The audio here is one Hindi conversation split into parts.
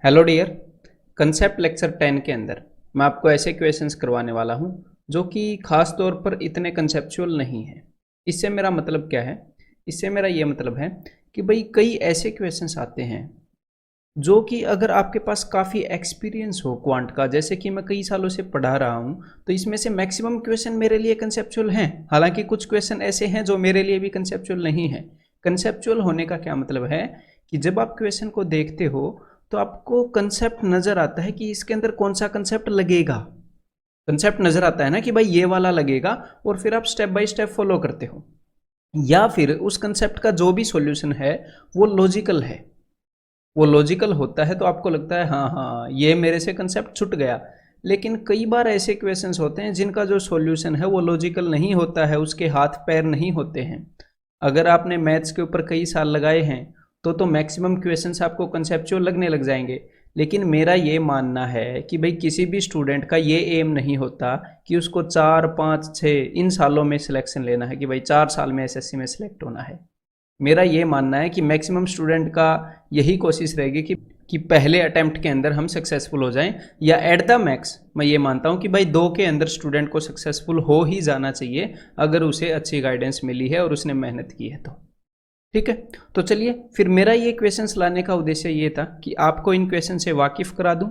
Hello dear. कंसेप्ट लेक्चर 10 के अंदर मैं आपको ऐसे क्वेश्चंस करवाने वाला हूं जो कि खास तौर पर इतने कंसेप्चुअल नहीं है। इससे मेरा मतलब क्या है? इससे मेरा ये मतलब है कि भाई कई ऐसे क्वेश्चंस आते हैं जो कि अगर आपके पास काफ़ी एक्सपीरियंस हो क्वांट का, जैसे कि मैं कई सालों से पढ़ा रहा हूं, तो इसमें से मैक्सिमम क्वेश्चन मेरे लिए कंसेप्चुअल हैं। हालांकि कुछ क्वेश्चन ऐसे हैं जो मेरे लिए भी कंसेप्चुअल नहीं है। कंसेप्चुअल होने का क्या मतलब है कि जब आप क्वेश्चन को देखते हो तो आपको कंसेप्ट नजर आता है कि इसके अंदर कौन सा कंसेप्ट लगेगा। कंसेप्ट नजर आता है ना कि भाई ये वाला लगेगा, और फिर आप स्टेप बाय स्टेप फॉलो करते हो, या फिर उस कंसेप्ट का जो भी सॉल्यूशन है वो लॉजिकल है। वो लॉजिकल होता है तो आपको लगता है हाँ हाँ ये मेरे से कंसेप्ट छूट गया। लेकिन कई बार ऐसे क्वेश्चंस होते हैं जिनका जो सॉल्यूशन है वो लॉजिकल नहीं होता है, उसके हाथ पैर नहीं होते हैं। अगर आपने मैथ्स के ऊपर कई साल लगाए हैं तो मैक्सिमम क्वेश्चंस आपको कंसेप्चुअल लगने लग जाएंगे। लेकिन मेरा ये मानना है कि भाई किसी भी स्टूडेंट का ये एम नहीं होता कि उसको 4 5 6 इन सालों में सिलेक्शन लेना है, कि भाई 4 साल में एसएससी में सिलेक्ट होना है। मेरा ये मानना है कि मैक्सिमम स्टूडेंट का यही कोशिश रहेगी कि पहले अटेम्प्ट के अंदर हम सक्सेसफुल हो जाएं, या एट द मैक्स मैं ये मानता हूं कि भाई 2 के अंदर स्टूडेंट को सक्सेसफुल हो ही जाना चाहिए, अगर उसे अच्छी गाइडेंस मिली है और उसने मेहनत की है तो। ठीक है, तो चलिए फिर मेरा ये क्वेश्चंस लाने का उद्देश्य ये था कि आपको इन क्वेश्चन से वाकिफ करा दूं।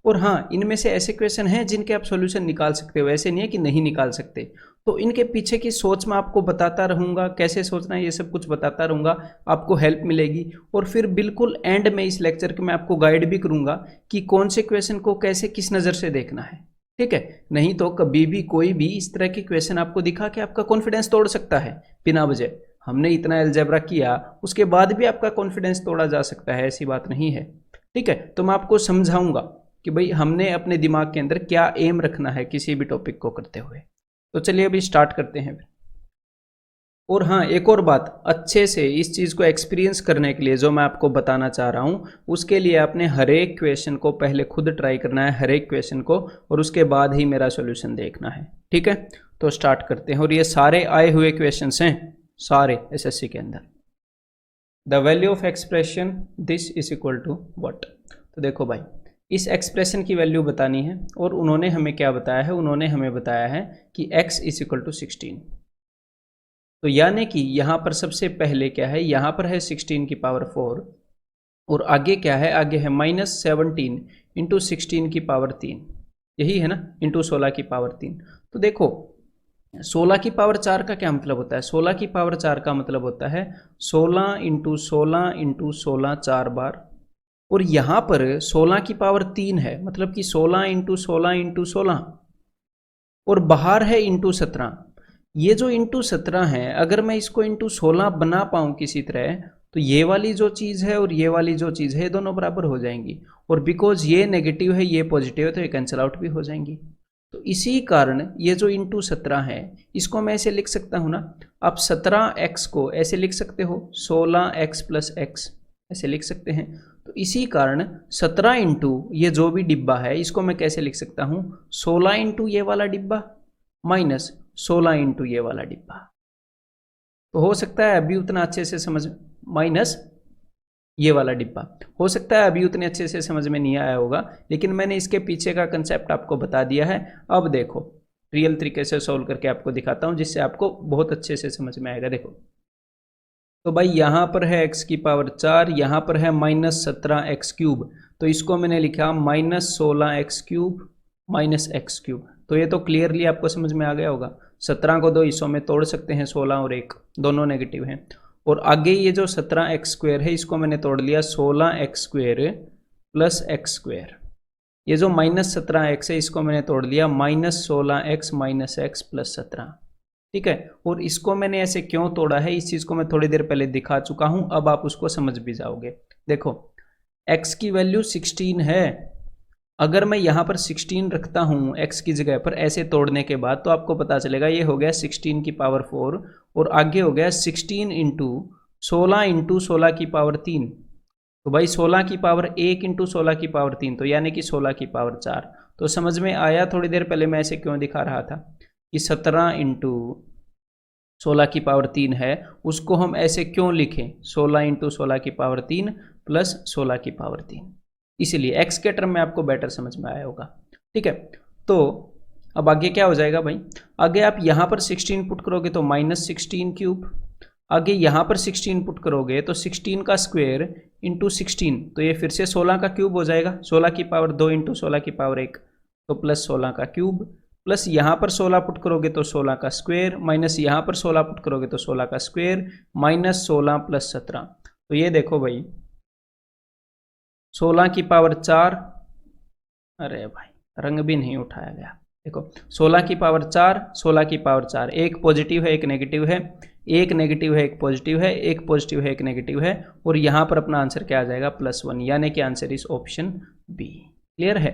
और हाँ, इनमें से ऐसे क्वेश्चन हैं जिनके आप सॉल्यूशन निकाल सकते हो, ऐसे नहीं है कि नहीं निकाल सकते। तो इनके पीछे की सोच मैं आपको बताता रहूँगा, कैसे सोचना है ये सब कुछ बताता रहूँगा, आपको हेल्प मिलेगी। और फिर बिल्कुल एंड में इस लेक्चर के मैं आपको गाइड भी करूँगा कि कौन से क्वेश्चन को कैसे किस नज़र से देखना है। ठीक है, नहीं तो कभी भी कोई भी इस तरह के क्वेश्चन आपको दिखा के आपका कॉन्फिडेंस तोड़ सकता है बिना वजह। हमने इतना अलजेब्रा किया, उसके बाद भी आपका कॉन्फिडेंस तोड़ा जा सकता है, ऐसी बात नहीं है। ठीक है, तो मैं आपको समझाऊंगा कि भाई हमने अपने दिमाग के अंदर क्या एम रखना है किसी भी टॉपिक को करते हुए। तो चलिए अभी स्टार्ट करते हैं। और हाँ, एक और बात, अच्छे से इस चीज़ को एक्सपीरियंस करने के लिए जो मैं आपको बताना चाह रहा हूँ, उसके लिए आपने हर एक क्वेश्चन को पहले खुद ट्राई करना है, हर एक क्वेश्चन को, और उसके बाद ही मेरा सॉल्यूशन देखना है। ठीक है, तो स्टार्ट करते हैं। और ये सारे आए हुए क्वेश्चंस हैं, सारे एसएससी के अंदर। The value of expression this is equal to what. तो देखो भाई, इस एक्सप्रेशन की वैल्यू बतानी है, और उन्होंने हमें क्या बताया है? उन्होंने हमें बताया है कि x इज इक्वल टू 16। तो यानी कि यहाँ पर सबसे पहले क्या है? यहाँ पर है 16 की पावर 4, और आगे क्या है? आगे है -17 इंटू 16 की पावर 3। यही है ना, इंटू 16 की पावर 3। तो देखो, 16 की पावर 4 का क्या मतलब होता है? 16 की पावर 4 का मतलब होता है 16 इंटू 16 इंटू 16 4 बार। और यहाँ पर 16 की पावर 3 है, मतलब कि 16 इंटू 16 इंटू 16, और बाहर है इंटू 17। ये जो इंटू 17 है, अगर मैं इसको इंटू 16 बना पाऊँ किसी तरह, तो ये वाली जो चीज़ है और ये वाली जो चीज़ है, दोनों बराबर हो जाएंगी। और बिकॉज ये नेगेटिव है ये पॉजिटिव है, तो ये कैंसिल आउट भी हो जाएंगी। तो इसी कारण ये जो इंटू 17 है, इसको मैं ऐसे लिख सकता हूँ ना। आप 17x को ऐसे लिख सकते हो, 16x प्लस एक्स, ऐसे लिख सकते हैं। तो इसी कारण 17 इंटू ये जो भी डिब्बा है, इसको मैं कैसे लिख सकता हूँ? 16 इंटू ये वाला डिब्बा माइनस 16 इंटू ये वाला डिब्बा। तो हो सकता है अभी उतना अच्छे से समझ, माइनस ये वाला डिब्बा, हो सकता है अभी उतने अच्छे से समझ में नहीं आया होगा, लेकिन मैंने इसके पीछे का कंसेप्ट आपको बता दिया है। अब देखो, रियल तरीके से सॉल्व करके आपको दिखाता हूँ, जिससे आपको बहुत अच्छे से समझ में आएगा। देखो, तो भाई यहाँ पर है x की पावर 4, यहाँ पर है -17x³। तो इसको मैंने लिखा -16x³ माइनस x³। तो ये तो क्लियरली आपको समझ में आ गया होगा। 17 को 2 हिस्सों में तोड़ सकते हैं, 16 और 1 दोनों नेगेटिव हैं। और आगे ये जो 17x² है, इसको मैंने तोड़ लिया 16x² प्लस x²। ये जो -17x है, इसको मैंने तोड़ लिया -16x माइनस x प्लस 17। ठीक है, और इसको मैंने ऐसे क्यों तोड़ा है, इस चीज़ को मैं थोड़ी देर पहले दिखा चुका हूं, अब आप उसको समझ भी जाओगे। देखो, x की वैल्यू 16 है। अगर मैं यहाँ पर 16 रखता हूँ x की जगह पर, ऐसे तोड़ने के बाद, तो आपको पता चलेगा ये हो गया 16 की पावर 4, और आगे हो गया 16 इंटू 16 की पावर 3। तो भाई 16 की पावर 1 इंटू 16 की पावर 3, तो यानी कि 16 की पावर 4। तो समझ में आया थोड़ी देर पहले मैं ऐसे क्यों दिखा रहा था कि 17 इंटू 16 की पावर 3 है, उसको हम ऐसे क्यों लिखें? 16 इंटू 16 की पावर 3 प्लस 16 की पावर 3। इसलिए एक्स के टर्म में आपको बेटर समझ में आया होगा। ठीक है, तो अब आगे क्या हो जाएगा भाई, आगे आप यहाँ पर 16 पुट करोगे तो -16 क्यूब, आगे यहाँ पर 16 पुट करोगे तो 16 का स्क्वायर इंटू 16, तो ये फिर से 16 का क्यूब हो जाएगा, 16 की पावर 2 इंटू 16 की पावर 1, तो प्लस 16 का क्यूब, प्लस यहाँ पर 16 पुट करोगे तो 16 का स्क्वायर, माइनस यहाँ पर 16 पुट करोगे तो 16 का स्क्वायर, -16 + 17, तो ये देखो भाई 16 की पावर 4, अरे भाई रंग भी नहीं उठाया गया, देखो 16 की पावर 4, 16 की पावर 4, एक पॉजिटिव है एक नेगेटिव है, एक नेगेटिव है एक पॉजिटिव है, एक पॉजिटिव है एक नेगेटिव है, और यहाँ पर अपना आंसर क्या आ जाएगा +1, यानी कि आंसर इस ऑप्शन बी। क्लियर है?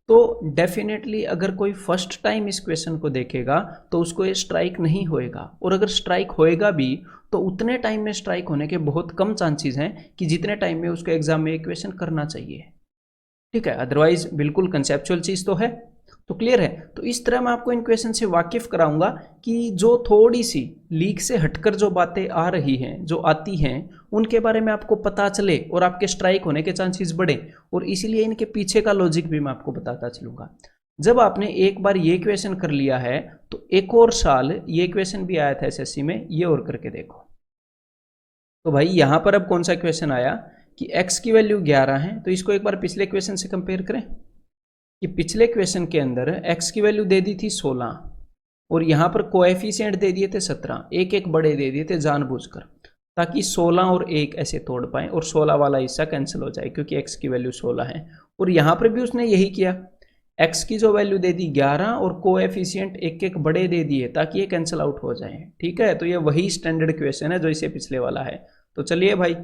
तो डेफिनेटली अगर कोई फर्स्ट टाइम इस क्वेश्चन को देखेगा तो उसको ये स्ट्राइक नहीं होएगा, और अगर स्ट्राइक होएगा भी तो उतने टाइम में स्ट्राइक होने के बहुत कम चांसेस हैं कि जितने टाइम में उसको एग्जाम में ये क्वेश्चन करना चाहिए। ठीक है, अदरवाइज बिल्कुल कंसेप्चुअल चीज़ तो है। तो क्लियर है? तो इस तरह मैं आपको इन क्वेश्चन से वाकिफ कराऊंगा कि जो थोड़ी सी लीक से हटकर जो बातें आ रही हैं, जो आती हैं, उनके बारे में आपको पता चले और आपके स्ट्राइक होने के चांसेस बढ़े, और इसीलिए इनके पीछे का लॉजिक भी मैं आपको बताता चलूंगा। जब आपने एक बार ये क्वेश्चन कर लिया है तो एक और साल ये क्वेश्चन भी आया था एसएससी में, ये और करके देखो। तो भाई यहाँ पर अब कौन सा क्वेश्चन आया कि x की वैल्यू 11 है, तो इसको एक बार पिछले क्वेश्चन से कंपेयर करें कि पिछले क्वेश्चन के अंदर x की वैल्यू दे दी थी 16 और यहाँ पर कोएफिशिएंट दे दिए थे 17, एक एक बड़े दे दिए थे जानबूझकर, ताकि 16 और 1 ऐसे तोड़ पाएं और 16 वाला हिस्सा कैंसिल हो जाए क्योंकि x की वैल्यू 16 है। और यहाँ पर भी उसने यही किया, x की जो वैल्यू दे दी 11 और कोएफिशिएंट एक एक बड़े दे दिए ताकि ये कैंसिल आउट हो जाए। ठीक है, तो ये वही स्टैंडर्ड क्वेश्चन है जो इससे पिछले वाला है। तो चलिए भाई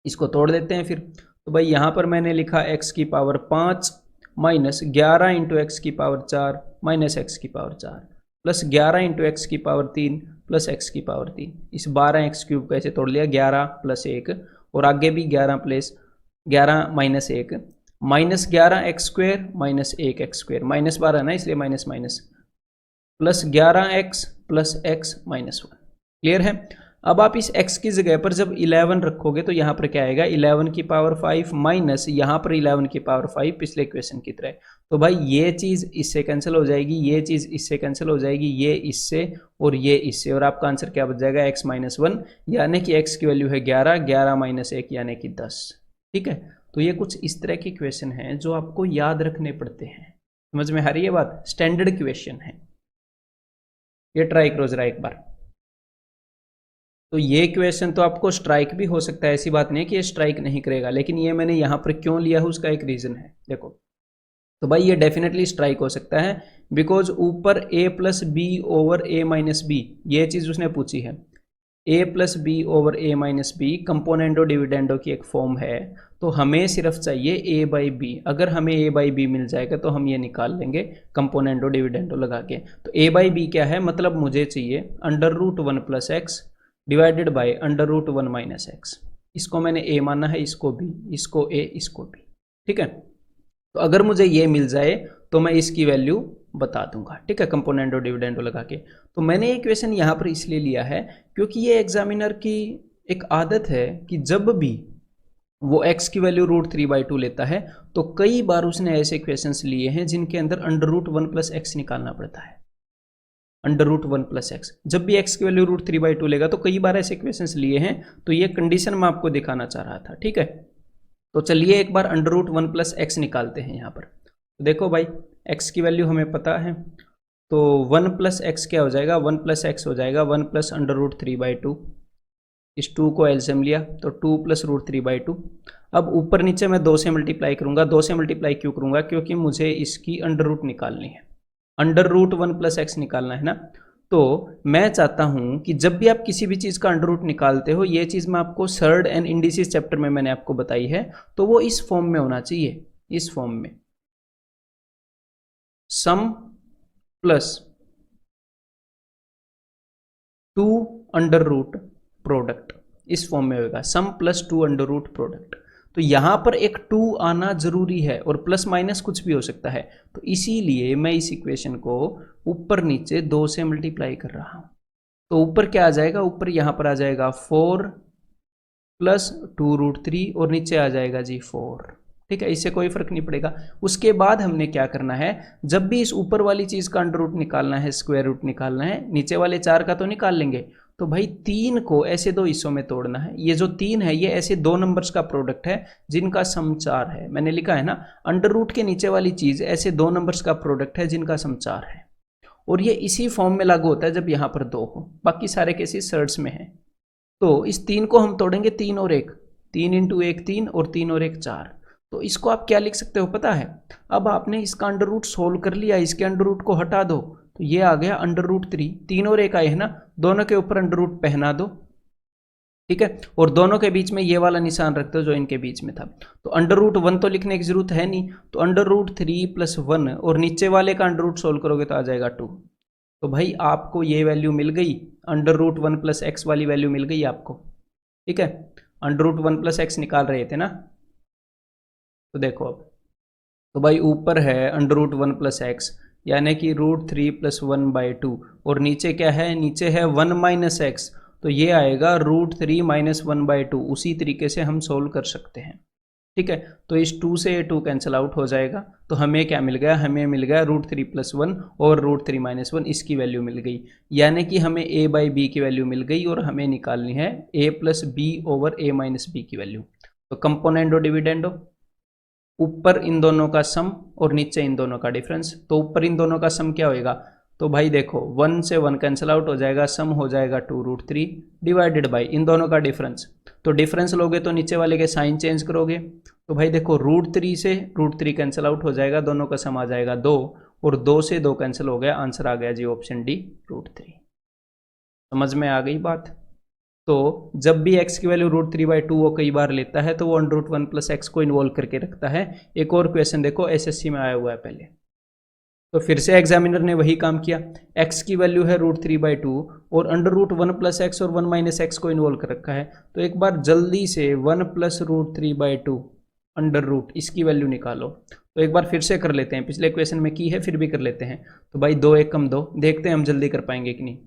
इसको तोड़ देते हैं फिर। तो भाई यहाँ पर मैंने लिखा x की पावर 5 माइनस 11 इंटू एक्स की पावर 4 माइनस एक्स की पावर 4 प्लस 11 इंटू एक्स की पावर 3 प्लस एक्स की पावर 3। इस 12x क्यूब को ऐसे तोड़ लिया, 11 + 1, और आगे भी 11 + 11 minus 1 minus 11x² minus 1x², minus 12 ना इसलिए minus minus, plus 11x plus x minus 1। Clear है? अब आप इस x की जगह पर जब 11 रखोगे तो यहाँ पर क्या आएगा, 11 की पावर 5 माइनस यहाँ पर 11 की पावर 5 पिछले क्वेश्चन की तरह। तो भाई ये चीज़ इससे कैंसिल हो जाएगी, ये चीज़ इससे कैंसिल हो जाएगी, ये इससे और ये इससे, और आपका आंसर क्या बच जाएगा x - 1, यानी कि x की वैल्यू है 11, 11 - 1 यानी कि 10। ठीक है, तो ये कुछ इस तरह के क्वेश्चन हैं जो आपको याद रखने पड़ते हैं। समझ में आ रही है बात? स्टैंडर्ड क्वेश्चन है ये, ट्राई करो जरा एक बार। तो ये क्वेश्चन तो आपको स्ट्राइक भी हो सकता है, ऐसी बात नहीं है कि ये स्ट्राइक नहीं करेगा, लेकिन ये मैंने यहाँ पर क्यों लिया है उसका एक रीज़न है। देखो तो भाई ये डेफिनेटली स्ट्राइक हो सकता है, बिकॉज ऊपर a + b over a - b ये चीज़ उसने पूछी है, a + b over a - b componendo dividendo की एक फॉर्म है, तो हमें सिर्फ चाहिए a/b। अगर हमें a/b मिल जाएगा तो हम ये निकाल लेंगे कंपोनेंडो डिविडेंडो लगा के। तो a/b क्या है, मतलब मुझे चाहिए √1 + x डिवाइडेड बाय √1 - x। इसको मैंने a माना है, इसको b, इसको a, इसको b। ठीक है, तो अगर मुझे ये मिल जाए तो मैं इसकी वैल्यू बता दूंगा। ठीक है, कंपोनेंडो डिविडेंडो लगा के। तो मैंने ये क्वेश्चन यहाँ पर इसलिए लिया है क्योंकि ये एग्जामिनर की एक आदत है कि जब भी वो x की वैल्यू √3/2 लेता है तो कई बार उसने ऐसे क्वेश्चंस लिए हैं जिनके अंदर √1 + x निकालना पड़ता है। √1 + x, जब भी x की वैल्यू √3/2 लेगा तो कई बार ऐसे क्वेश्चंस लिए हैं, तो ये कंडीशन मैं आपको दिखाना चाह रहा था। ठीक है, तो चलिए एक बार √1 + x निकालते हैं यहाँ पर। तो देखो भाई x की वैल्यू हमें पता है, तो 1 + x क्या हो जाएगा, 1 + x हो जाएगा 1 + √3/2। इस 2 को एलसीएम लिया तो 2 + √3/2। अब ऊपर नीचे मैं 2 से मल्टीप्लाई करूंगा। 2 से मल्टीप्लाई क्यों करूंगा, क्योंकि मुझे इसकी अंडर निकालनी है, √1 + x निकालना है ना। तो मैं चाहता हूं कि जब भी आप किसी भी चीज़ का अंडर रूट निकालते हो, ये चीज़ मैं आपको सर्ड एंड इंडिसेस चैप्टर में मैंने आपको बताई है, तो वो इस फॉर्म में होना चाहिए, इस फॉर्म में सम प्लस 2 अंडर रूट प्रोडक्ट, इस फॉर्म में होगा सम प्लस 2 अंडर रूट प्रोडक्ट। तो यहां पर एक 2 आना जरूरी है और प्लस माइनस कुछ भी हो सकता है, तो इसीलिए मैं इस इक्वेशन को ऊपर नीचे 2 से मल्टीप्लाई कर रहा हूं। तो ऊपर क्या आ जाएगा, ऊपर यहां पर आ जाएगा 4 + 2√3 और नीचे आ जाएगा जी 4। ठीक है, इससे कोई फर्क नहीं पड़ेगा। उसके बाद हमने क्या करना है, जब भी इस ऊपर वाली चीज का अंडर रूट निकालना है, स्क्वायर रूट निकालना है, नीचे वाले 4 का तो निकाल लेंगे, तो भाई 3 को ऐसे दो हिस्सों में तोड़ना है। ये जो 3 है ये ऐसे दो नंबर्स का प्रोडक्ट है जिनका सम 4 है। मैंने लिखा है ना, अंडर रूट के नीचे वाली चीज ऐसे दो नंबर्स का प्रोडक्ट है जिनका सम 4 है। और ये इसी फॉर्म में लागू होता है जब यहां पर 2 हो, बाकी सारे केसेस सर्ट्स में है। तो इस 3 को हम तोड़ेंगे 3 और 1, 3 इंटू 1 3 और 3 और 1 4। तो इसको आप क्या लिख सकते हो पता है, अब आपने इसका अंडर रूट सोल्व कर लिया, इसके अंडर रूट को हटा दो, तो ये आ गया अंडर रूट 3। 3 और 1 आए है ना, दोनों के ऊपर अंडर रूट पहना दो, ठीक है, और दोनों के बीच में ये वाला निशान रखते हो जो इनके बीच में था। तो अंडर रूट 1 तो लिखने की जरूरत है नहीं, तो अंडर रूट 3 प्लस 1 और नीचे वाले का अंडर रूट सोल्व करोगे तो आ जाएगा 2। तो भाई आपको ये वैल्यू मिल गई, अंडर रूट 1 प्लस एक्स वाली वैल्यू मिल गई आपको, ठीक है। अंडर रूट 1 प्लस एक्स निकाल रहे थे ना, तो देखो अब, तो भाई ऊपर है अंडर रूट 1 प्लस एक्स यानी कि रूट 3 प्लस 1/2, और नीचे क्या है, नीचे है 1 माइनस एक्स, तो ये आएगा रूट 3 माइनस 1/2। उसी तरीके से हम सोल्व कर सकते हैं, ठीक है। तो इस 2 से ये 2 कैंसिल आउट हो जाएगा, तो हमें क्या मिल गया, हमें मिल गया रूट 3 प्लस 1 और रूट 3 माइनस 1, इसकी वैल्यू मिल गई। यानी कि हमें a बाई बी की वैल्यू मिल गई और हमें निकालनी है a plus B over a minus B की वैल्यू। तो कंपोनेंडो डिविडेंडो, ऊपर इन दोनों का सम और नीचे इन दोनों का डिफरेंस। तो ऊपर इन दोनों का सम क्या होएगा, तो भाई देखो 1 से 1 कैंसिल आउट हो जाएगा, सम हो जाएगा 2 रूट 3 डिवाइडेड बाई इन दोनों का डिफरेंस। तो डिफरेंस लोगे तो नीचे वाले के साइन चेंज करोगे, तो भाई देखो रूट 3 से रूट 3 कैंसिल आउट हो जाएगा, दोनों का सम आ जाएगा 2, और 2 से 2 कैंसिल हो गया, आंसर आ गया जी ऑप्शन डी रूट 3। समझ में आ गई बात। तो जब भी x की वैल्यू रूट 3/2 वो कई बार लेता है तो वो अंडर रूट 1 प्लस एक्स को इन्वॉल्व करके रखता है। एक और क्वेश्चन देखो एसएससी में आया हुआ है पहले, तो फिर से एग्जामिनर ने वही काम किया, x की वैल्यू है रूट 3/2 और अंडर रूट 1 प्लस एक्स और 1 माइनस एक्स को इन्वॉल्व कर रखा है। तो एक बार जल्दी से 1 प्लस रूट 3/2 अंडर रूट, इसकी वैल्यू निकालो। तो एक बार फिर से कर लेते हैं, पिछले क्वेश्चन में की है फिर भी कर लेते हैं। तो भाई 2 1 कम 2, देखते हैं हम जल्दी कर पाएंगे कि नहीं।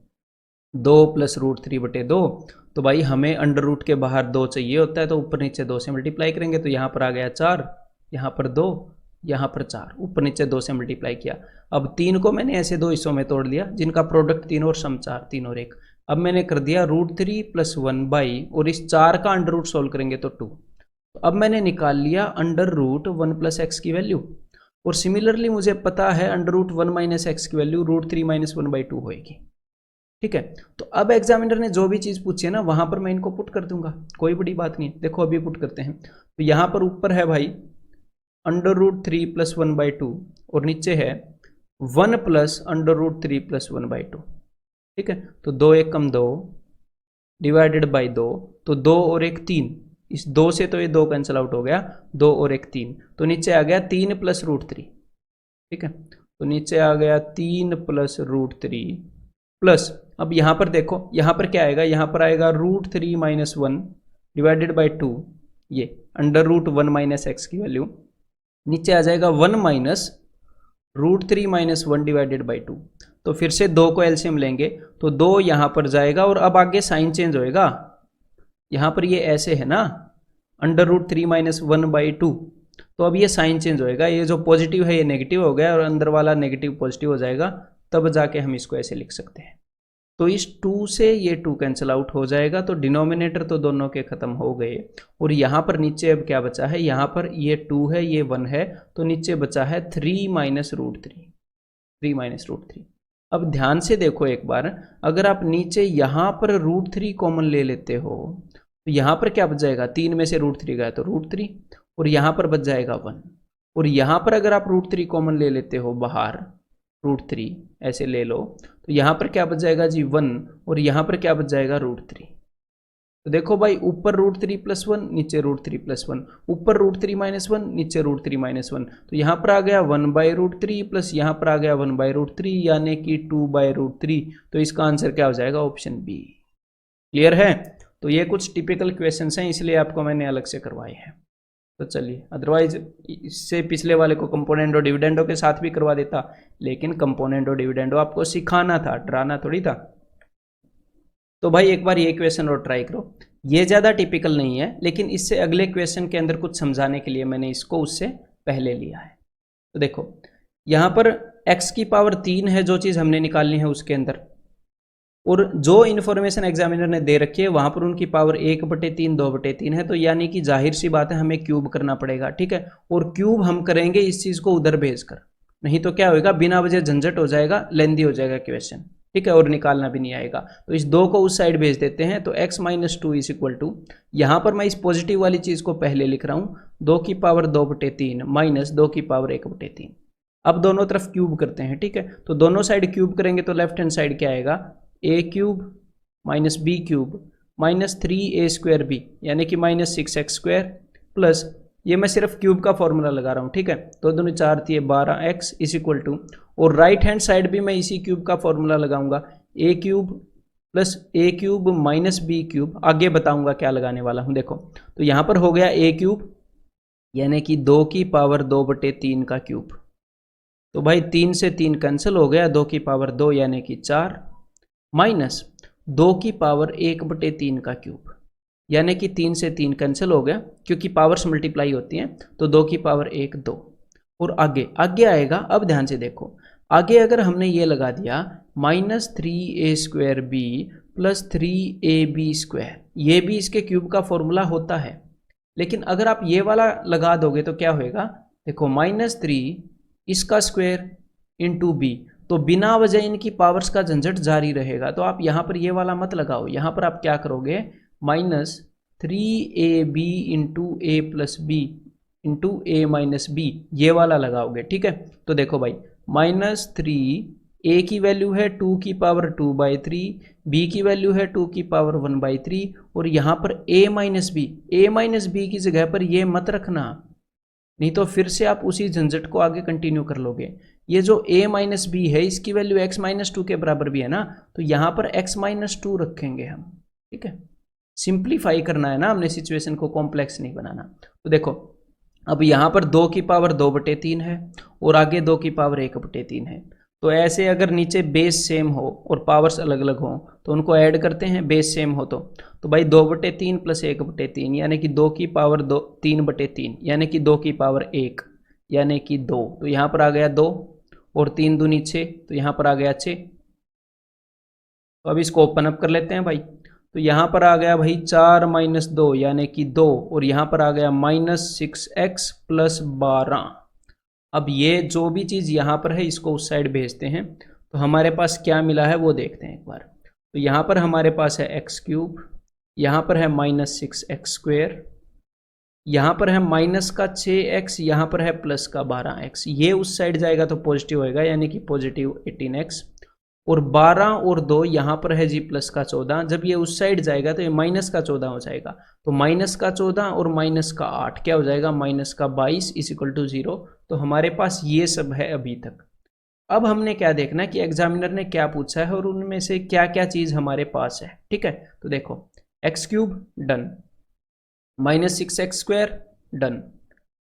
2 प्लस रूट 3/2, तो भाई हमें अंडर रूट के बाहर 2 चाहिए होता है, तो ऊपर नीचे 2 से मल्टीप्लाई करेंगे, तो यहाँ पर आ गया 4, यहाँ पर 2, यहाँ पर 4, ऊपर नीचे 2 से मल्टीप्लाई किया। अब 3 को मैंने ऐसे दो हिस्सों में तोड़ दिया जिनका प्रोडक्ट 3 और सम 4, 3 और 1। अब मैंने कर दिया रूट 3 प्लस 1 बाई, और इस 4 का अंडर रूट सोल्व करेंगे तो 2। तो अब मैंने निकाल लिया अंडर रूट 1 प्लस एक्स की वैल्यू, और सिमिलरली मुझे पता है अंडर रूट 1 माइनस एक्स की वैल्यू रूट 3 माइनस 1/2 होएगी, ठीक है। तो अब एग्जामिनर ने जो भी चीज पूछी है ना वहां पर मैं इनको पुट कर दूंगा, कोई बड़ी बात नहीं है। देखो अभी पुट करते हैं, तो यहां पर ऊपर है भाई अंडर रूट 3 प्लस 1/2 और नीचे है 1 प्लस अंडर रूट 3 प्लस 1/2, ठीक है। तो 2 1 कम 2 डिवाइडेड बाई 2, तो 2 और 1 3, इस 2 से तो ये 2 कैंसिल आउट हो गया, 2 और 1 3, तो नीचे आ गया 3 प्लस रूट 3, ठीक है। तो नीचे आ गया 3 प्लस रूट 3 प्लस, अब यहां पर देखो यहां पर क्या आएगा, यहां पर आएगा रूट 3 माइनस 1 डिवाइडेड बाई 2, ये अंडर रूट 1 माइनस एक्स की वैल्यू, नीचे आ जाएगा 1 minus root 3 minus 1 divided by 2। तो फिर से 2 को एलसीएम लेंगे, तो 2 यहां पर जाएगा, और अब आगे साइन चेंज होएगा, यहां पर ये ऐसे है ना अंडर रूट 3 माइनस 1/2, तो अब ये साइन चेंज होएगा, ये जो पॉजिटिव है ये नेगेटिव हो गया और अंदर वाला नेगेटिव पॉजिटिव हो जाएगा, तब जाके हम इसको ऐसे लिख सकते हैं। तो इस 2 से ये 2 कैंसिल आउट हो जाएगा, तो डिनोमिनेटर तो दोनों के खत्म हो गए, और यहाँ पर नीचे अब क्या बचा है, यहाँ पर ये 2 है ये 1 है, तो नीचे बचा है 3 माइनस रूट 3, 3 माइनस रूट 3। अब ध्यान से देखो एक बार, अगर आप नीचे यहाँ पर रूट 3 कॉमन ले लेते हो तो यहाँ पर क्या बच जाएगा, 3 में से रूट 3 गया तो रूट 3, और यहाँ पर बच जाएगा 1, और यहाँ पर अगर आप रूट 3 कॉमन ले लेते हो बाहर, रूट 3 ऐसे ले लो, तो यहाँ पर क्या बच जाएगा जी 1, और यहाँ पर क्या बच जाएगा रूट 3। तो देखो भाई ऊपर रूट 3 प्लस 1, नीचे रूट 3 प्लस 1, ऊपर रूट 3 माइनस 1, नीचे रूट 3 माइनस 1, तो यहाँ पर आ गया 1/√3 प्लस यहाँ पर आ गया 1/√3, यानी कि 2/√3। तो इसका आंसर क्या हो जाएगा, ऑप्शन बी। क्लियर है। तो ये कुछ टिपिकल क्वेश्चंस हैं, इसलिए आपको मैंने अलग से करवाए हैं। तो चलिए, अदरवाइज इससे पिछले वाले को कंपोनेंट और डिविडेंडो के साथ भी करवा देता, लेकिन कंपोनेंट और डिविडेंडो आपको सिखाना था, डराना थोड़ी था। तो भाई एक बार ये क्वेश्चन और ट्राई करो, ये ज़्यादा टिपिकल नहीं है, लेकिन इससे अगले क्वेश्चन के अंदर कुछ समझाने के लिए मैंने इसको उससे पहले लिया है। तो देखो यहाँ पर x की पावर 3 है जो चीज़ हमने निकालनी है उसके अंदर, और जो इन्फॉर्मेशन एग्जामिनर ने दे रखी है वहाँ पर उनकी पावर 1/3 2/3 है, तो यानी कि जाहिर सी बात है हमें क्यूब करना पड़ेगा, ठीक है। और क्यूब हम करेंगे इस चीज़ को उधर भेज कर, नहीं तो क्या होगा, बिना वजह झंझट हो जाएगा, लेंदी हो जाएगा क्वेश्चन, ठीक है, और निकालना भी नहीं आएगा। तो इस 2 को उस साइड भेज देते हैं, तो x - 2 इज इक्वल टू, यहाँ पर मैं इस पॉजिटिव वाली चीज़ को पहले लिख रहा हूँ, 2 की पावर 2/3 माइनस 2 की पावर 1/3। अब दोनों तरफ क्यूब करते हैं, ठीक है। तो दोनों साइड क्यूब करेंगे तो लेफ्ट हैंड साइड क्या आएगा, a cube minus b cube minus 3a² b, यानी कि माइनस 6x² प्लस, ये मैं सिर्फ क्यूब का फॉर्मूला लगा रहा हूँ, ठीक है। तो दोनों 4 थी 12x इज इक्वल टू, और राइट हैंड साइड भी मैं इसी क्यूब का फॉर्मूला लगाऊंगा, a cube plus a cube minus b cube, आगे बताऊंगा क्या लगाने वाला हूँ। देखो तो यहाँ पर हो गया a क्यूब यानी कि 2 की पावर 2/3 का क्यूब, तो भाई 3 से 3 कैंसिल हो गया, 2 की पावर 2 यानी कि 4 माइनस 2 की पावर 1/3 का क्यूब, यानी कि 3 से 3 कैंसिल हो गया क्योंकि पावर्स मल्टीप्लाई होती हैं, तो 2 की पावर 1 2, और आगे आगे आएगा। अब ध्यान से देखो, आगे अगर हमने ये लगा दिया -3a² b प्लस 3ab², ये भी इसके क्यूब का फॉर्मूला होता है, लेकिन अगर आप ये वाला लगा दोगे तो क्या होएगा, देखो -3 इसका स्क्वायर इंटू बी, तो बिना वजह इनकी पावर्स का झंझट जारी रहेगा। तो आप यहाँ पर ये वाला मत लगाओ, यहाँ पर आप क्या करोगे, -3ab into a plus B into a minus B, ये वाला लगाओगे, ठीक है। तो देखो भाई -3, a की वैल्यू है 2 की पावर 2/3, b की वैल्यू है 2 की पावर 1/3, और यहाँ पर a माइनस बी की जगह पर ये मत रखना, नहीं तो फिर से आप उसी झंझट को आगे कंटिन्यू कर लोगे। ये जो a माइनस बी है इसकी वैल्यू x - 2 के बराबर भी है ना, तो यहाँ पर x - 2 रखेंगे हम, ठीक है। सिंप्लीफाई करना है ना हमने, सिचुएशन को कॉम्प्लेक्स नहीं बनाना। तो देखो अब यहाँ पर 2 की पावर 2/3 है और आगे 2 की पावर 1/3 है, तो ऐसे अगर नीचे बेस सेम हो और पावर्स अलग अलग हो तो उनको ऐड करते हैं, बेस सेम हो तो भाई 2/3 प्लस 1/3 यानी कि 2 की पावर 3/3 यानी कि 2 की पावर 1 यानी कि 2, तो यहाँ पर आ गया 2 और 3 दूनी 6, तो यहाँ पर आ गया 6। तो अब इसको ओपन अप कर लेते हैं भाई, तो यहाँ पर आ गया भाई 4 - 2 यानी कि 2, और यहाँ पर आ गया -6x प्लस 12। अब ये जो भी चीज़ यहाँ पर है इसको उस साइड भेजते हैं, तो हमारे पास क्या मिला है वो देखते हैं एक बार। तो यहाँ पर हमारे पास है x³, यहाँ पर है -6x², यहाँ पर है माइनस का 6x, यहाँ पर है प्लस का 12x, ये उस साइड जाएगा तो पॉजिटिव होएगा यानी कि पॉजिटिव 18x, और 12 और 2 यहाँ पर है जी प्लस का 14, जब ये उस साइड जाएगा तो ये माइनस का 14 हो जाएगा, तो माइनस का 14 और माइनस का 8 क्या हो जाएगा, माइनस का 22 इज इक्वल टू 0। तो हमारे पास ये सब है अभी तक। अब हमने क्या देखना है कि एग्जामिनर ने क्या पूछा है और उनमें से क्या क्या चीज़ हमारे पास है, ठीक है। तो देखो x³ done, -6x² done,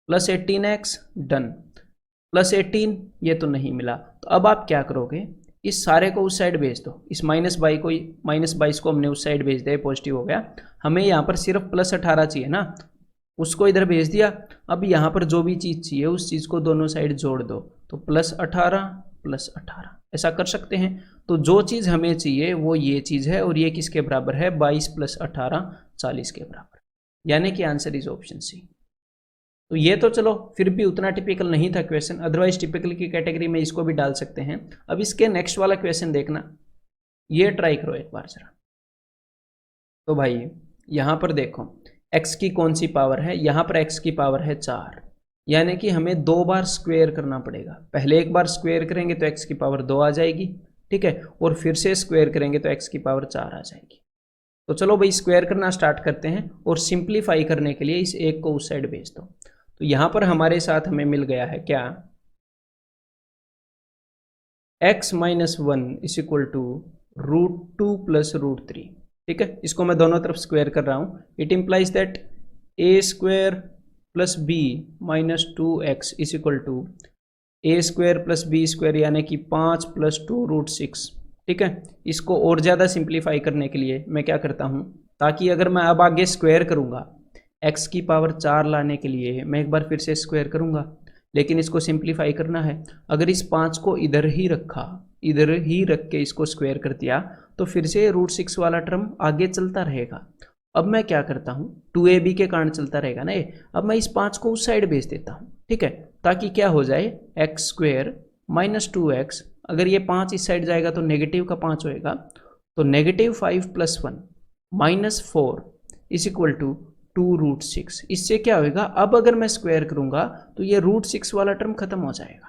plus 18x done, plus 18 ये तो नहीं मिला, तो अब आप क्या करोगे, इस सारे को उस साइड भेज दो, इस -22 को हमने उस साइड भेज दिया, पॉजिटिव हो गया। हमें यहाँ पर सिर्फ +18 चाहिए ना, उसको इधर भेज दिया। अब यहाँ पर जो भी चीज़ चाहिए उस चीज़ को दोनों साइड जोड़ दो, तो +18 + 18 ऐसा कर सकते हैं। तो जो चीज़ हमें चाहिए वो ये चीज़ है, और ये किसके बराबर है, 22 + 18 40 के बराबर, यानी कि आंसर इज ऑप्शन सी। तो ये तो चलो फिर भी उतना टिपिकल नहीं था क्वेश्चन, अदरवाइज टिपिकल की कैटेगरी में इसको भी डाल सकते हैं। अब इसके नेक्स्ट वाला क्वेश्चन देखना, ये ट्राई करो एक बार जरा। तो भाई यहाँ पर देखो x की कौन सी पावर है, यहाँ पर x की पावर है 4, यानी कि हमें 2 बार स्क्वायर करना पड़ेगा। पहले एक बार स्क्वायर करेंगे तो x की पावर 2 आ जाएगी, ठीक है, और फिर से स्क्वायर करेंगे तो x की पावर 4 आ जाएगी। तो चलो भाई स्क्वायर करना स्टार्ट करते हैं, और सिंप्लीफाई करने के लिए इस एक को उस साइड भेज दो। तो यहाँ पर हमारे साथ हमें मिल गया है क्या, x - 1 इज इक्वल टू √2 + √3, ठीक है। इसको मैं दोनों तरफ स्क्वायर कर रहा हूँ। It implies that a² + b - 2x is equal to a² + b² यानी कि 5 + 2 √6, ठीक है। इसको और ज़्यादा सिंप्लीफाई करने के लिए मैं क्या करता हूँ, ताकि अगर मैं अब आगे स्क्वायर करूँगा, x की पावर 4 लाने के लिए मैं एक बार फिर से स्क्वायर करूँगा, लेकिन इसको सिंप्लीफाई करना है। अगर इस 5 को इधर ही रखा, इधर ही रख के इसको स्क्वायर कर दिया, तो फिर से √6 वाला टर्म आगे चलता रहेगा। अब मैं क्या करता हूँ, 2ab के कारण चलता रहेगा ना ये। अब मैं इस 5 को उस साइड भेज देता हूँ, ठीक है, ताकि क्या हो जाए, x² - 2x। अगर ये 5 इस साइड जाएगा तो नेगेटिव का 5 होएगा, तो -5 + 1 -4 = 2√6। इससे क्या होएगा, अब अगर मैं स्क्वायर करूंगा तो ये √6 वाला टर्म खत्म हो जाएगा,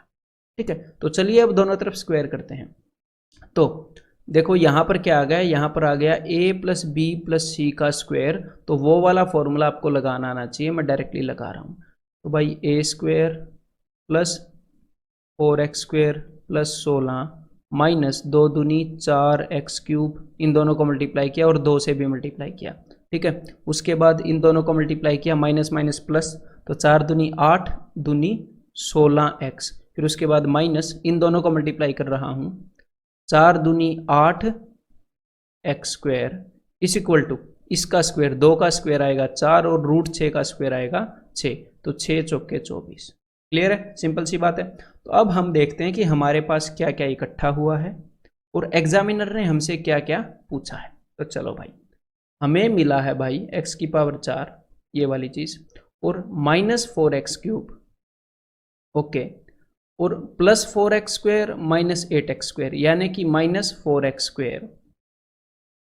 ठीक है। तो चलिए अब दोनों तरफ स्क्वायर करते हैं। तो देखो यहाँ पर क्या आ गया, यहाँ पर आ गया a + b + c का स्क्वायर। तो वो वाला फॉर्मूला आपको लगाना आना चाहिए, मैं डायरेक्टली लगा रहा हूँ। तो भाई a² + 4x² + 16 माइनस 2 दूनी 4x³, इन दोनों को मल्टीप्लाई किया और 2 से भी मल्टीप्लाई किया, ठीक है। उसके बाद इन दोनों को मल्टीप्लाई किया, माइनस माइनस प्लस, तो 4 दूनी 8 दूनी 16x। फिर उसके बाद माइनस, इन दोनों को मल्टीप्लाई कर रहा हूँ, 4 दूनी 8 x² = इसका स्क्वायर, 2 का स्क्वायर आएगा 4 और √6 का स्क्वायर आएगा 6, तो 6 चौके 24। क्लियर है, सिंपल सी बात है। तो अब हम देखते हैं कि हमारे पास क्या क्या इकट्ठा हुआ है और एग्जामिनर ने हमसे क्या क्या पूछा है। तो चलो भाई, हमें मिला है भाई x की पावर 4, ये वाली चीज, और -4x³, ओके, और +4x² - 8x², यानी कि -4x²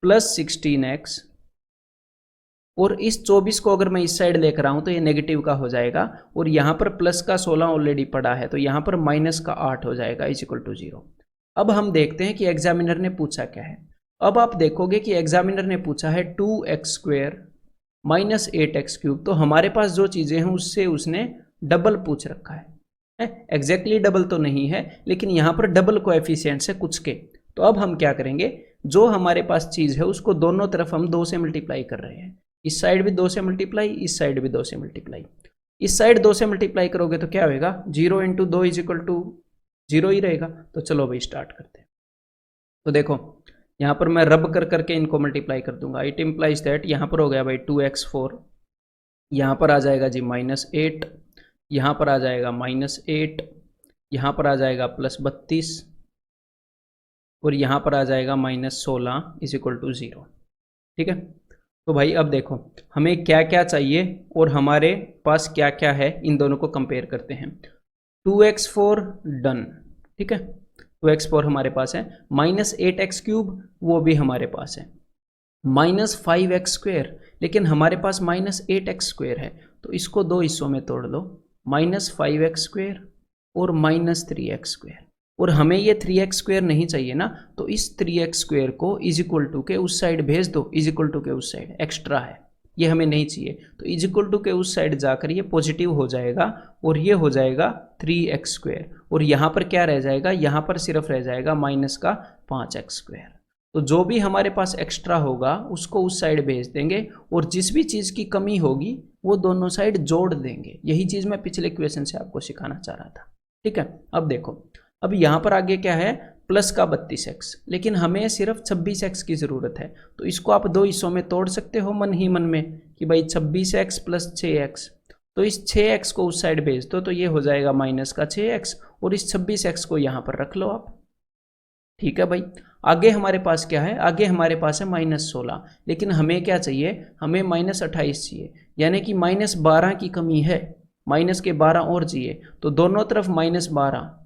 + 16x। और इस 24 को अगर मैं इस साइड लेकर आऊं तो ये नेगेटिव का हो जाएगा, और यहाँ पर प्लस का 16 ऑलरेडी पड़ा है, तो यहाँ पर माइनस का 8 हो जाएगा = 0। अब हम देखते हैं कि एग्जामिनर ने पूछा क्या है। अब आप देखोगे कि एग्जामिनर ने पूछा है 2x² - 8x³। तो हमारे पास जो चीज़ें हैं उससे उसने डबल पूछ रखा है, एग्जैक्टली डबल तो नहीं है, लेकिन यहाँ पर डबल कोएफिशिएंट्स है कुछ के। तो अब हम क्या करेंगे, जो हमारे पास चीज़ है उसको दोनों तरफ हम 2 से मल्टीप्लाई कर रहे हैं। इस साइड भी 2 से मल्टीप्लाई, इस साइड भी 2 से मल्टीप्लाई। इस साइड 2 से मल्टीप्लाई करोगे तो क्या होएगा, 0 × 2 = 0 ही रहेगा। तो चलो भाई स्टार्ट करते हैं। तो देखो यहाँ पर मैं रब कर करके इनको मल्टीप्लाई कर दूंगा। इट इम्प्लाइज दैट, यहाँ पर हो गया भाई 2x4, यहाँ पर आ जाएगा जी -8, यहाँ पर आ जाएगा -8, यहाँ पर आ जाएगा +32, और यहाँ पर आ जाएगा -16 = 0, ठीक है। तो भाई अब देखो हमें क्या क्या चाहिए और हमारे पास क्या क्या है, इन दोनों को कंपेयर करते हैं। 2x4 डन, ठीक है, 2x4 हमारे पास है, -8x³ वो भी हमारे पास है, -5x², लेकिन हमारे पास -8x² है, तो इसको 2 हिस्सों में तोड़ लो, -5x² और -3x²। और हमें ये 3x² नहीं चाहिए ना, तो इस 3x² को = के उस साइड भेज दो, = के उस साइड, एक्स्ट्रा है, ये हमें नहीं चाहिए। तो = के उस साइड जाकर ये पॉजिटिव हो जाएगा और ये हो जाएगा 3x², और यहाँ पर क्या रह जाएगा, यहाँ पर सिर्फ रह जाएगा -5x²। तो जो भी हमारे पास एक्स्ट्रा होगा उसको उस साइड भेज देंगे, और जिस भी चीज़ की कमी होगी वो दोनों साइड जोड़ देंगे। यही चीज़ मैं पिछले क्वेश्चन से आपको सिखाना चाह रहा था, ठीक है। अब देखो, अब यहाँ पर आगे क्या है, प्लस का 32x, लेकिन हमें सिर्फ 26x की ज़रूरत है। तो इसको आप 2 हिस्सों में तोड़ सकते हो मन ही मन में कि भाई 26x + 6x। तो इस 6x को उस साइड भेज दो, तो ये हो जाएगा -6x, और इस 26x को यहाँ पर रख लो आप, ठीक है भाई। आगे हमारे पास क्या है, आगे हमारे पास है -16, लेकिन हमें क्या चाहिए, हमें -28 चाहिए, यानी कि -12 की कमी है, माइनस के 12 और चाहिए, तो दोनों तरफ -12